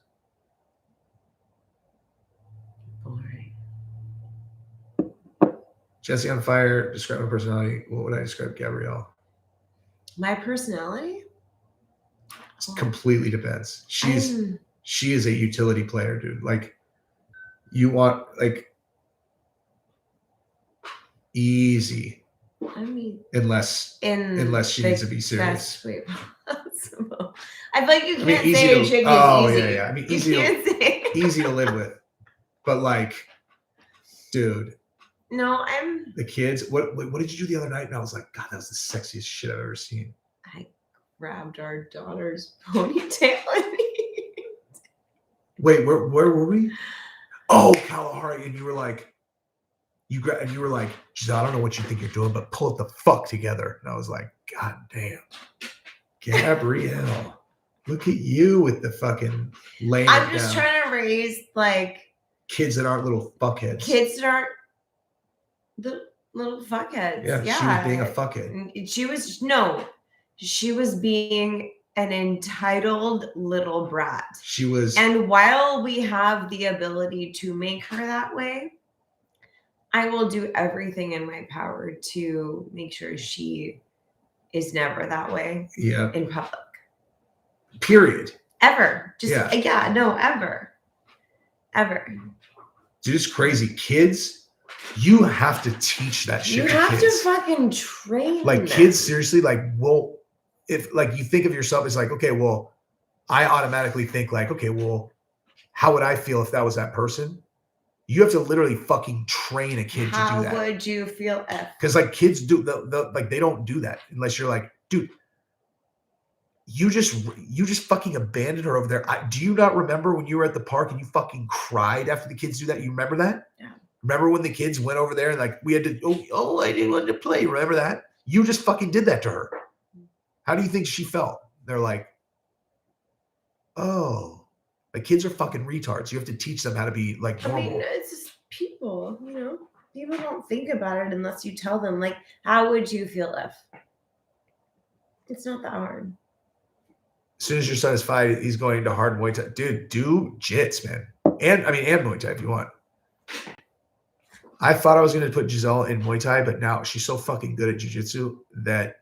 Boring. Jesse on fire. Describe my personality. What would I describe Gabrielle? My personality? It completely depends. She is a utility player, dude. Like, you want like easy, I mean, unless she needs to be serious. best way possible. I feel like you I can't mean, easy say to- a chick oh, is easy. yeah. I mean, You easy to- can't say. easy to live with, but like, dude, No, I'm. the kids. What did you do the other night? And I was like, God, that was the sexiest shit I've ever seen. I grabbed our daughter's ponytail and Wait, where were we? Oh, Kalahari, and you were like, you were like, Giselle, I don't know what you think you're doing, but pull it the fuck together. And I was like, God damn. Gabrielle, look at you with the fucking laying I'm it just down. trying to raise like Kids that aren't little fuckheads. kids that aren't the little fuckheads. Yeah, Yeah, she was being a fuckhead. And she was being an entitled little brat. She was. And while we have the ability to make her that way, I will do everything in my power to make sure she is never that way Yeah. in public. Period. Ever. Just Yeah. No, ever. Ever. Dude, it's crazy. Kids, you have to teach that shit You to have kids. to fucking train Like them. kids, seriously, like, well, if like you think of yourself as like, okay, well, I automatically think like, okay, well, how would I feel if that was that person? You have to literally fucking train a kid to How do that. would you feel if? Because like kids do, like they don't do that unless you're like, dude, you just fucking abandoned her over there. Do you not remember when you were at the park and you fucking cried after the kids do that? You remember that? Yeah. Remember when the kids went over there and like we had to, I didn't want to play. Remember that? You just fucking did that to her. How do you think she felt? They're like, oh, like kids are fucking retards. You have to teach them how to be like normal. I mean, it's just people, you know. People don't think about it unless you tell them. Like, how would you feel if? It's not that hard. As soon as your son is 5, he's going to hard Muay Thai. Dude, do jits, man. And Muay Thai if you want. I thought I was going to put Giselle in Muay Thai, but now she's so fucking good at jiu-jitsu that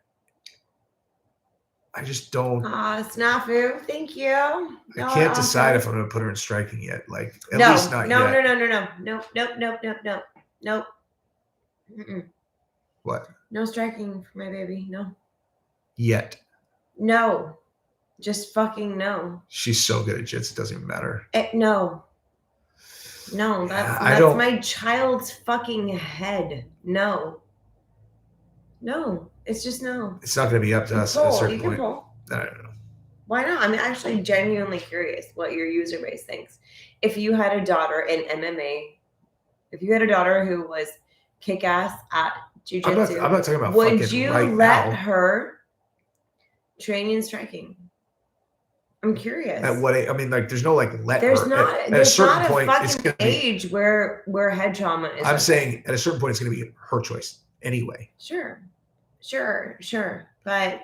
I just don't. Snafu, thank you. I can't decide if I'm going to put her in striking yet. Like, at no, least not no, yet. no. Nope. Mm-mm. What? No striking for my baby. No. Yet. No. Just fucking no. She's so good at jits, it doesn't even matter. No. No, that's my child's fucking head. No. No. It's just no. It's not going to be up to us at a certain point. Pull. I don't know. Why not? I'm actually genuinely curious what your user base thinks. If you had a daughter in MMA, if you had a daughter who was kick-ass at jiu-jitsu, I'm not talking about would fucking you right let now. her train in striking? I'm curious. At what age? I mean, like, there's no like let There's her. not. At a There's certain not a point, it's fucking going to be. age where head trauma is. I'm saying at a certain point, it's going to be her choice anyway. Sure, but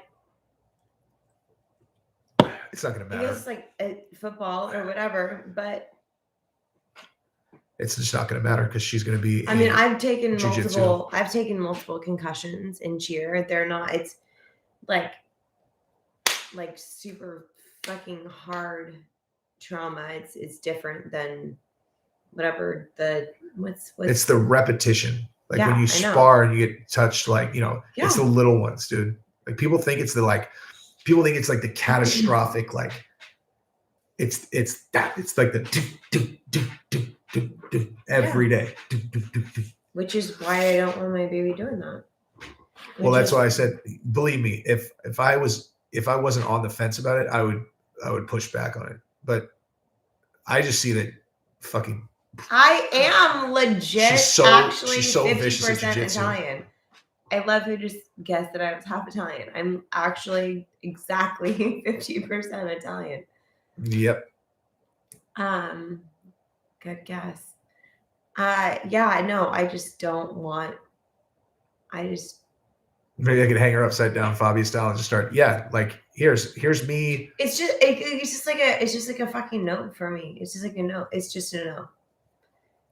It's not going to I matter. guess like football or whatever. But It's just not going to matter because she's going to be. I mean, I've taken jiu-jitsu. multiple concussions in cheer. They're not. It's like super fucking hard trauma. It's different than whatever the what's. It's the repetition. Like Yeah, when you I know. spar and you get touched, like, you know, Yeah. it's the little ones, dude. Like people think it's like the catastrophic, like it's like the do every day. Which is why I don't want my baby doing that. Well, Which that's is- why I said, believe me, if I wasn't on the fence about it, I would push back on it. But I just see that fucking. I am legit She's so 50% vicious at jiu-jitsu. Italian. I love who just guessed that I was half Italian. I'm actually exactly 50% Italian. Yep. Good guess. Yeah, no, I just don't want. Maybe I could hang her upside down, Fabio style, and just start. Yeah, like here's me. It's just like a fucking no for me. It's just like a no. It's just a no.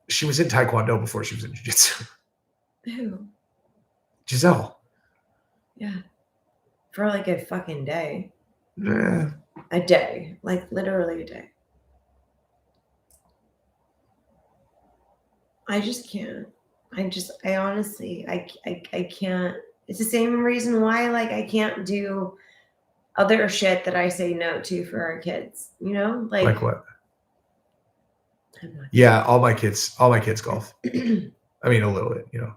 She was in Taekwondo before she was in jiu-jitsu. Who? Giselle. Yeah. For like a fucking day. Yeah. A day. Like literally a day. I just can't. I honestly, I can't. It's the same reason why, like, I can't do other shit that I say no to for our kids. You know, Like what? I'm not- Yeah, all my kids golf. I mean, a little bit, you know.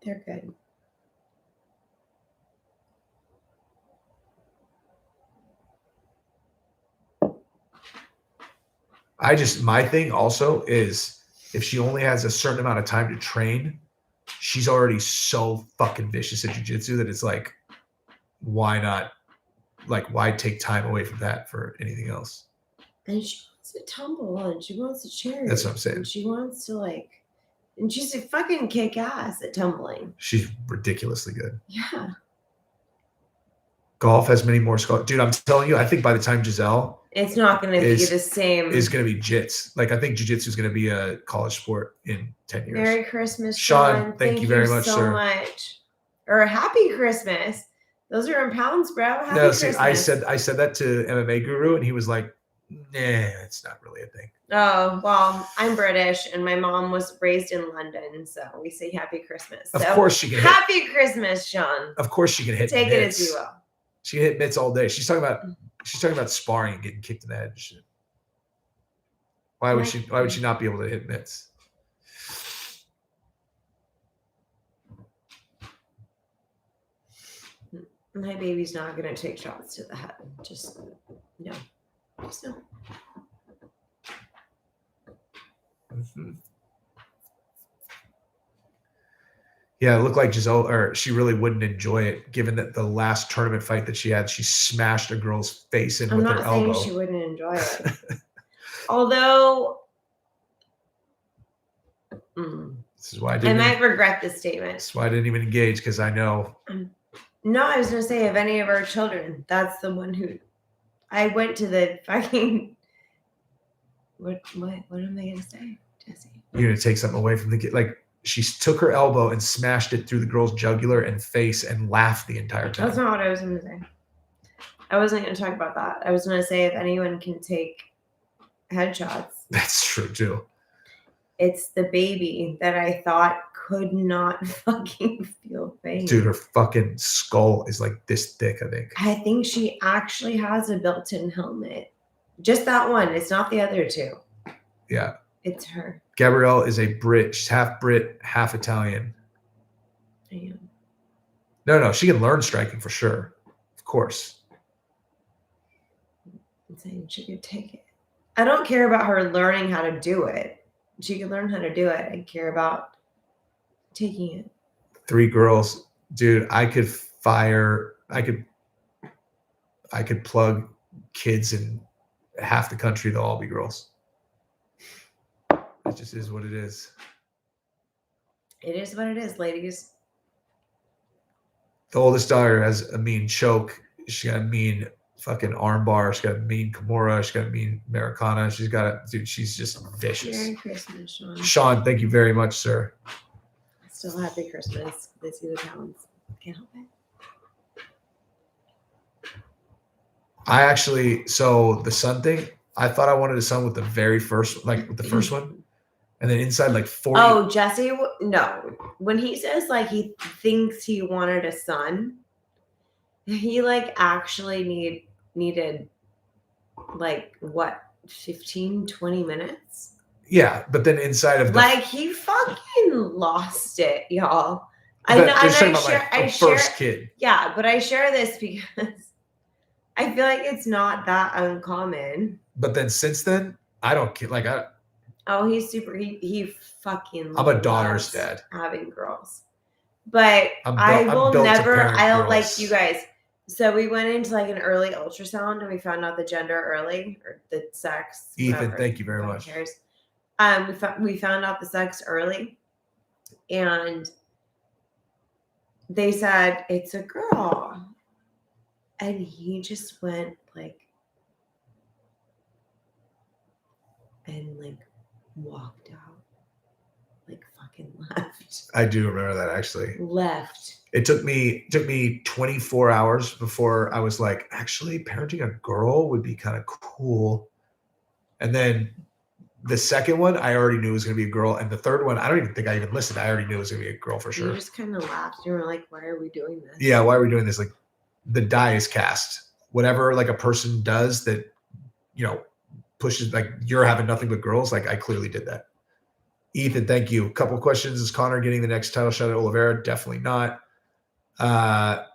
They're good. My thing also is if she only has a certain amount of time to train, she's already so fucking vicious at jiu-jitsu that it's like, why not like, why take time away from that for anything else? And she wants to tumble and she wants to cheer. That's what I'm saying. And she wants to and she's a fucking kick ass at tumbling. She's ridiculously good. Yeah. Golf has many more scholarships. Dude, I'm telling you, I think by the time Giselle It's not going to be the same. is going to be jits. Like, I think jiu-jitsu is going to be a college sport in 10 years. Merry Christmas, Sean. Thank you very much, so sir. much. Or Happy Christmas. Those are in pounds, bro. Happy No, see, Christmas. I said that to MMA Guru, and he was like, "Nah, it's not really a thing." Oh, well, I'm British, and my mom was raised in London, so we say Happy Christmas. Of So, course she can hit. Happy Christmas, Sean. Of course she can hit. Take mitts. it as you will. She can hit mitts all day. She's talking about sparring and getting kicked in the head and shit. Why would she not be able to hit mitts? My baby's not going to take shots to the head. Just no. Just no. Mm-hmm. Yeah, it looked like Giselle, or she really wouldn't enjoy it, given that the last tournament fight that she had, she smashed a girl's face in with her elbow. I'm not saying she wouldn't enjoy it. Although, this is why I might regret this statement. That's why I didn't even engage, because I know. No, I was going to say, of any of our children, that's the one who I went to the fucking. What am I going to say, Jesse? You're going to take something away from the kid. Like, she took her elbow and smashed it through the girl's jugular and face and laughed the entire time. That's not what I was going to say. I wasn't going to talk about that. I was going to say, if anyone can take headshots. That's true, too. It's the baby that I thought could not fucking feel pain. Dude, her fucking skull is like this thick, I think. I think she actually has a built-in helmet. Just that one. It's not the other two. Yeah. It's her. Gabrielle is a Brit. She's half Brit, half Italian. Damn. No, she can learn striking for sure. Of course. I'm saying she could take it. I don't care about her learning how to do it. She can learn how to do it. I care about taking it. 3 girls. Dude, I could plug kids in half the country. They'll all be girls. It just is what it is. It is what it is, ladies. The oldest daughter has a mean choke. She got a mean fucking armbar. She got a mean Kimura. She got a mean Americana. She's just vicious. Merry Christmas, Sean. Sean, thank you very much, sir. Still happy Christmas. They see the talents. Can't help it. So the sun thing, I thought I wanted a son with the very first, like with the first one. And then inside like 40. Oh, Jesse, no. When he says like he thinks he wanted a son, he like actually needed like what, 15, 20 minutes? Yeah, but then inside of like he fucking lost it, y'all. I first kid. Yeah, but I share this because I feel like it's not that uncommon. But then since then, I don't care. Like he's super. He fucking. I'm a daughter's dad. Having girls, but I will never. I like you guys. So we went into like an early ultrasound and we found out the gender early or the sex. Ethan, whatever. thank you very much. Cares. We found out the sex early, and they said it's a girl, and he just went like and like walked out, like fucking left. I do remember that actually. Left. It took me 24 hours before I was like, actually, parenting a girl would be kind of cool. And then the second one, I already knew it was going to be a girl. And the third one, I don't even think I even listened. I already knew it was going to be a girl for sure. You just kind of laughed. You were like, why are we doing this? Yeah, why are we doing this? Like, the die is cast. Whatever, like, a person does that, pushes, like, you're having nothing but girls, like, I clearly did that. Ethan, thank you. A couple questions. Is Connor getting the next title shot at Oliveira? Definitely not.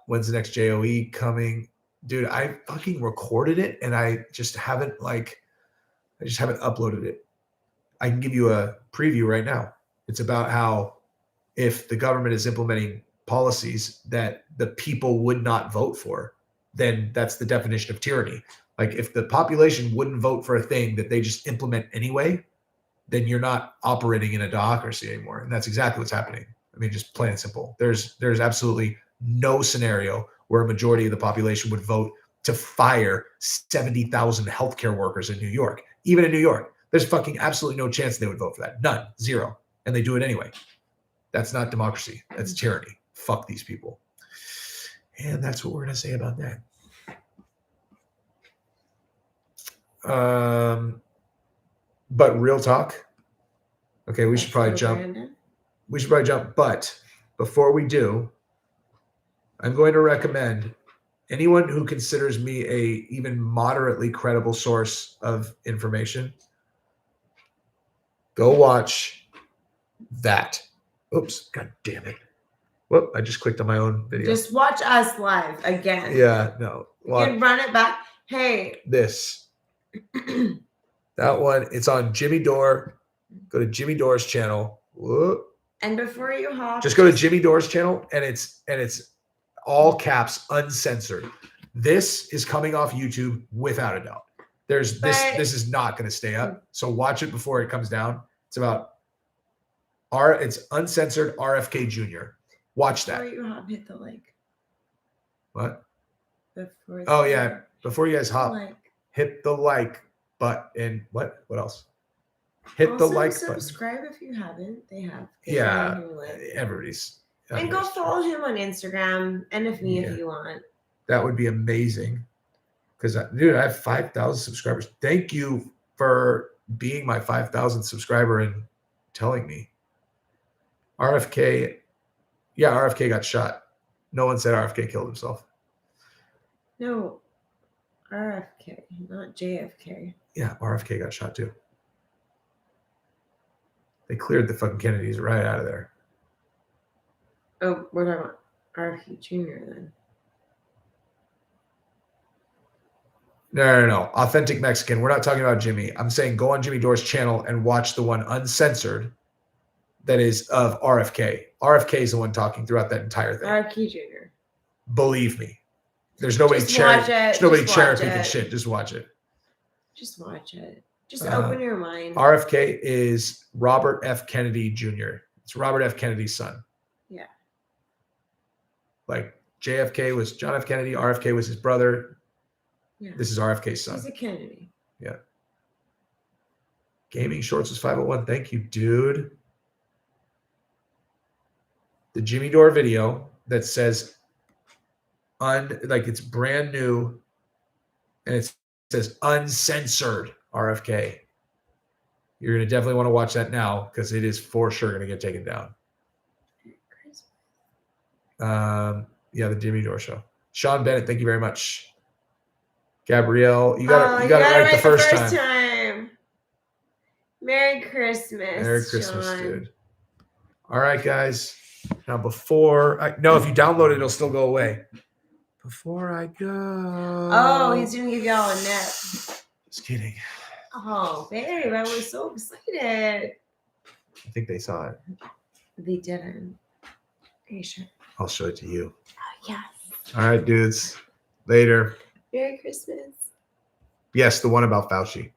When's the next JOE coming? Dude, I fucking recorded it, and I just haven't uploaded it. I can give you a preview right now. It's about how if the government is implementing policies that the people would not vote for, then that's the definition of tyranny. Like if the population wouldn't vote for a thing that they just implement anyway, then you're not operating in a democracy anymore. And that's exactly what's happening. I mean, just plain and simple. There's absolutely no scenario where a majority of the population would vote to fire 70,000 healthcare workers in New York. Even in New York, there's fucking absolutely no chance they would vote for that. None. Zero. And they do it anyway. That's not democracy. That's tyranny. Fuck these people. And that's what we're going to say about that. But real talk. Okay, we should probably jump. Brandon. We should probably jump. But before we do, I'm going to recommend anyone who considers me a even moderately credible source of information, go watch that. Oops, god damn it. Whoop, I just clicked on my own video. Just watch us live again. Yeah, no. You can run it back. Hey. This. That one, it's on Jimmy Dore. Go to Jimmy Dore's channel. Whoop. And before you hop, Just go to Jimmy Dore's channel, and it's all caps, uncensored. This is coming off YouTube without a doubt. This is not going to stay up. So watch it before it comes down. It's uncensored RFK Jr. Watch that. Before you hop, hit the like. What? Before Yeah. Before you guys hop, like. hit the like button. What else? Hit Also, the like button. subscribe if you haven't. They have. Yeah. Everybody's. And go follow him on Instagram and if you want. That would be amazing. Because, dude, I have 5,000 subscribers. Thank you for being my 5,000 subscriber and telling me. RFK. Yeah, RFK got shot. No one said RFK killed himself. No. RFK, not JFK. Yeah, RFK got shot too. They cleared the fucking Kennedys right out of there. Oh, we're talking about RFK Jr. then. No. Authentic Mexican. We're not talking about Jimmy. I'm saying go on Jimmy Dore's channel and watch the one uncensored that is of RFK. RFK is the one talking throughout that entire thing. RFK Jr. Believe me. There's nobody cherry picking shit. Just watch it. Just watch it. Just open your mind. RFK is Robert F. Kennedy Jr. It's Robert F. Kennedy's son. Yeah. Like JFK was John F. Kennedy. RFK was his brother. Yeah. This is RFK's son. He's a Kennedy. Yeah. Gaming Shorts was 501. Thank you, dude. The Jimmy Dore video that says it's brand new and it says uncensored RFK. You're going to definitely want to watch that now because it is for sure going to get taken down. Yeah, the Jimmy Dore show. Sean Bennett, thank you very much. Gabrielle, you got it right the first time. Merry Christmas. Merry Christmas, Sean. dude. All right, guys. Now if you download it, it'll still go away. Before I go. Oh, he's gonna give y'all a nip. Just kidding. Oh, babe, I was so excited. I think they saw it. They didn't. Are you sure? I'll show it to you. Oh, yes. All right, dudes. Later. Merry Christmas. Yes, the one about Fauci.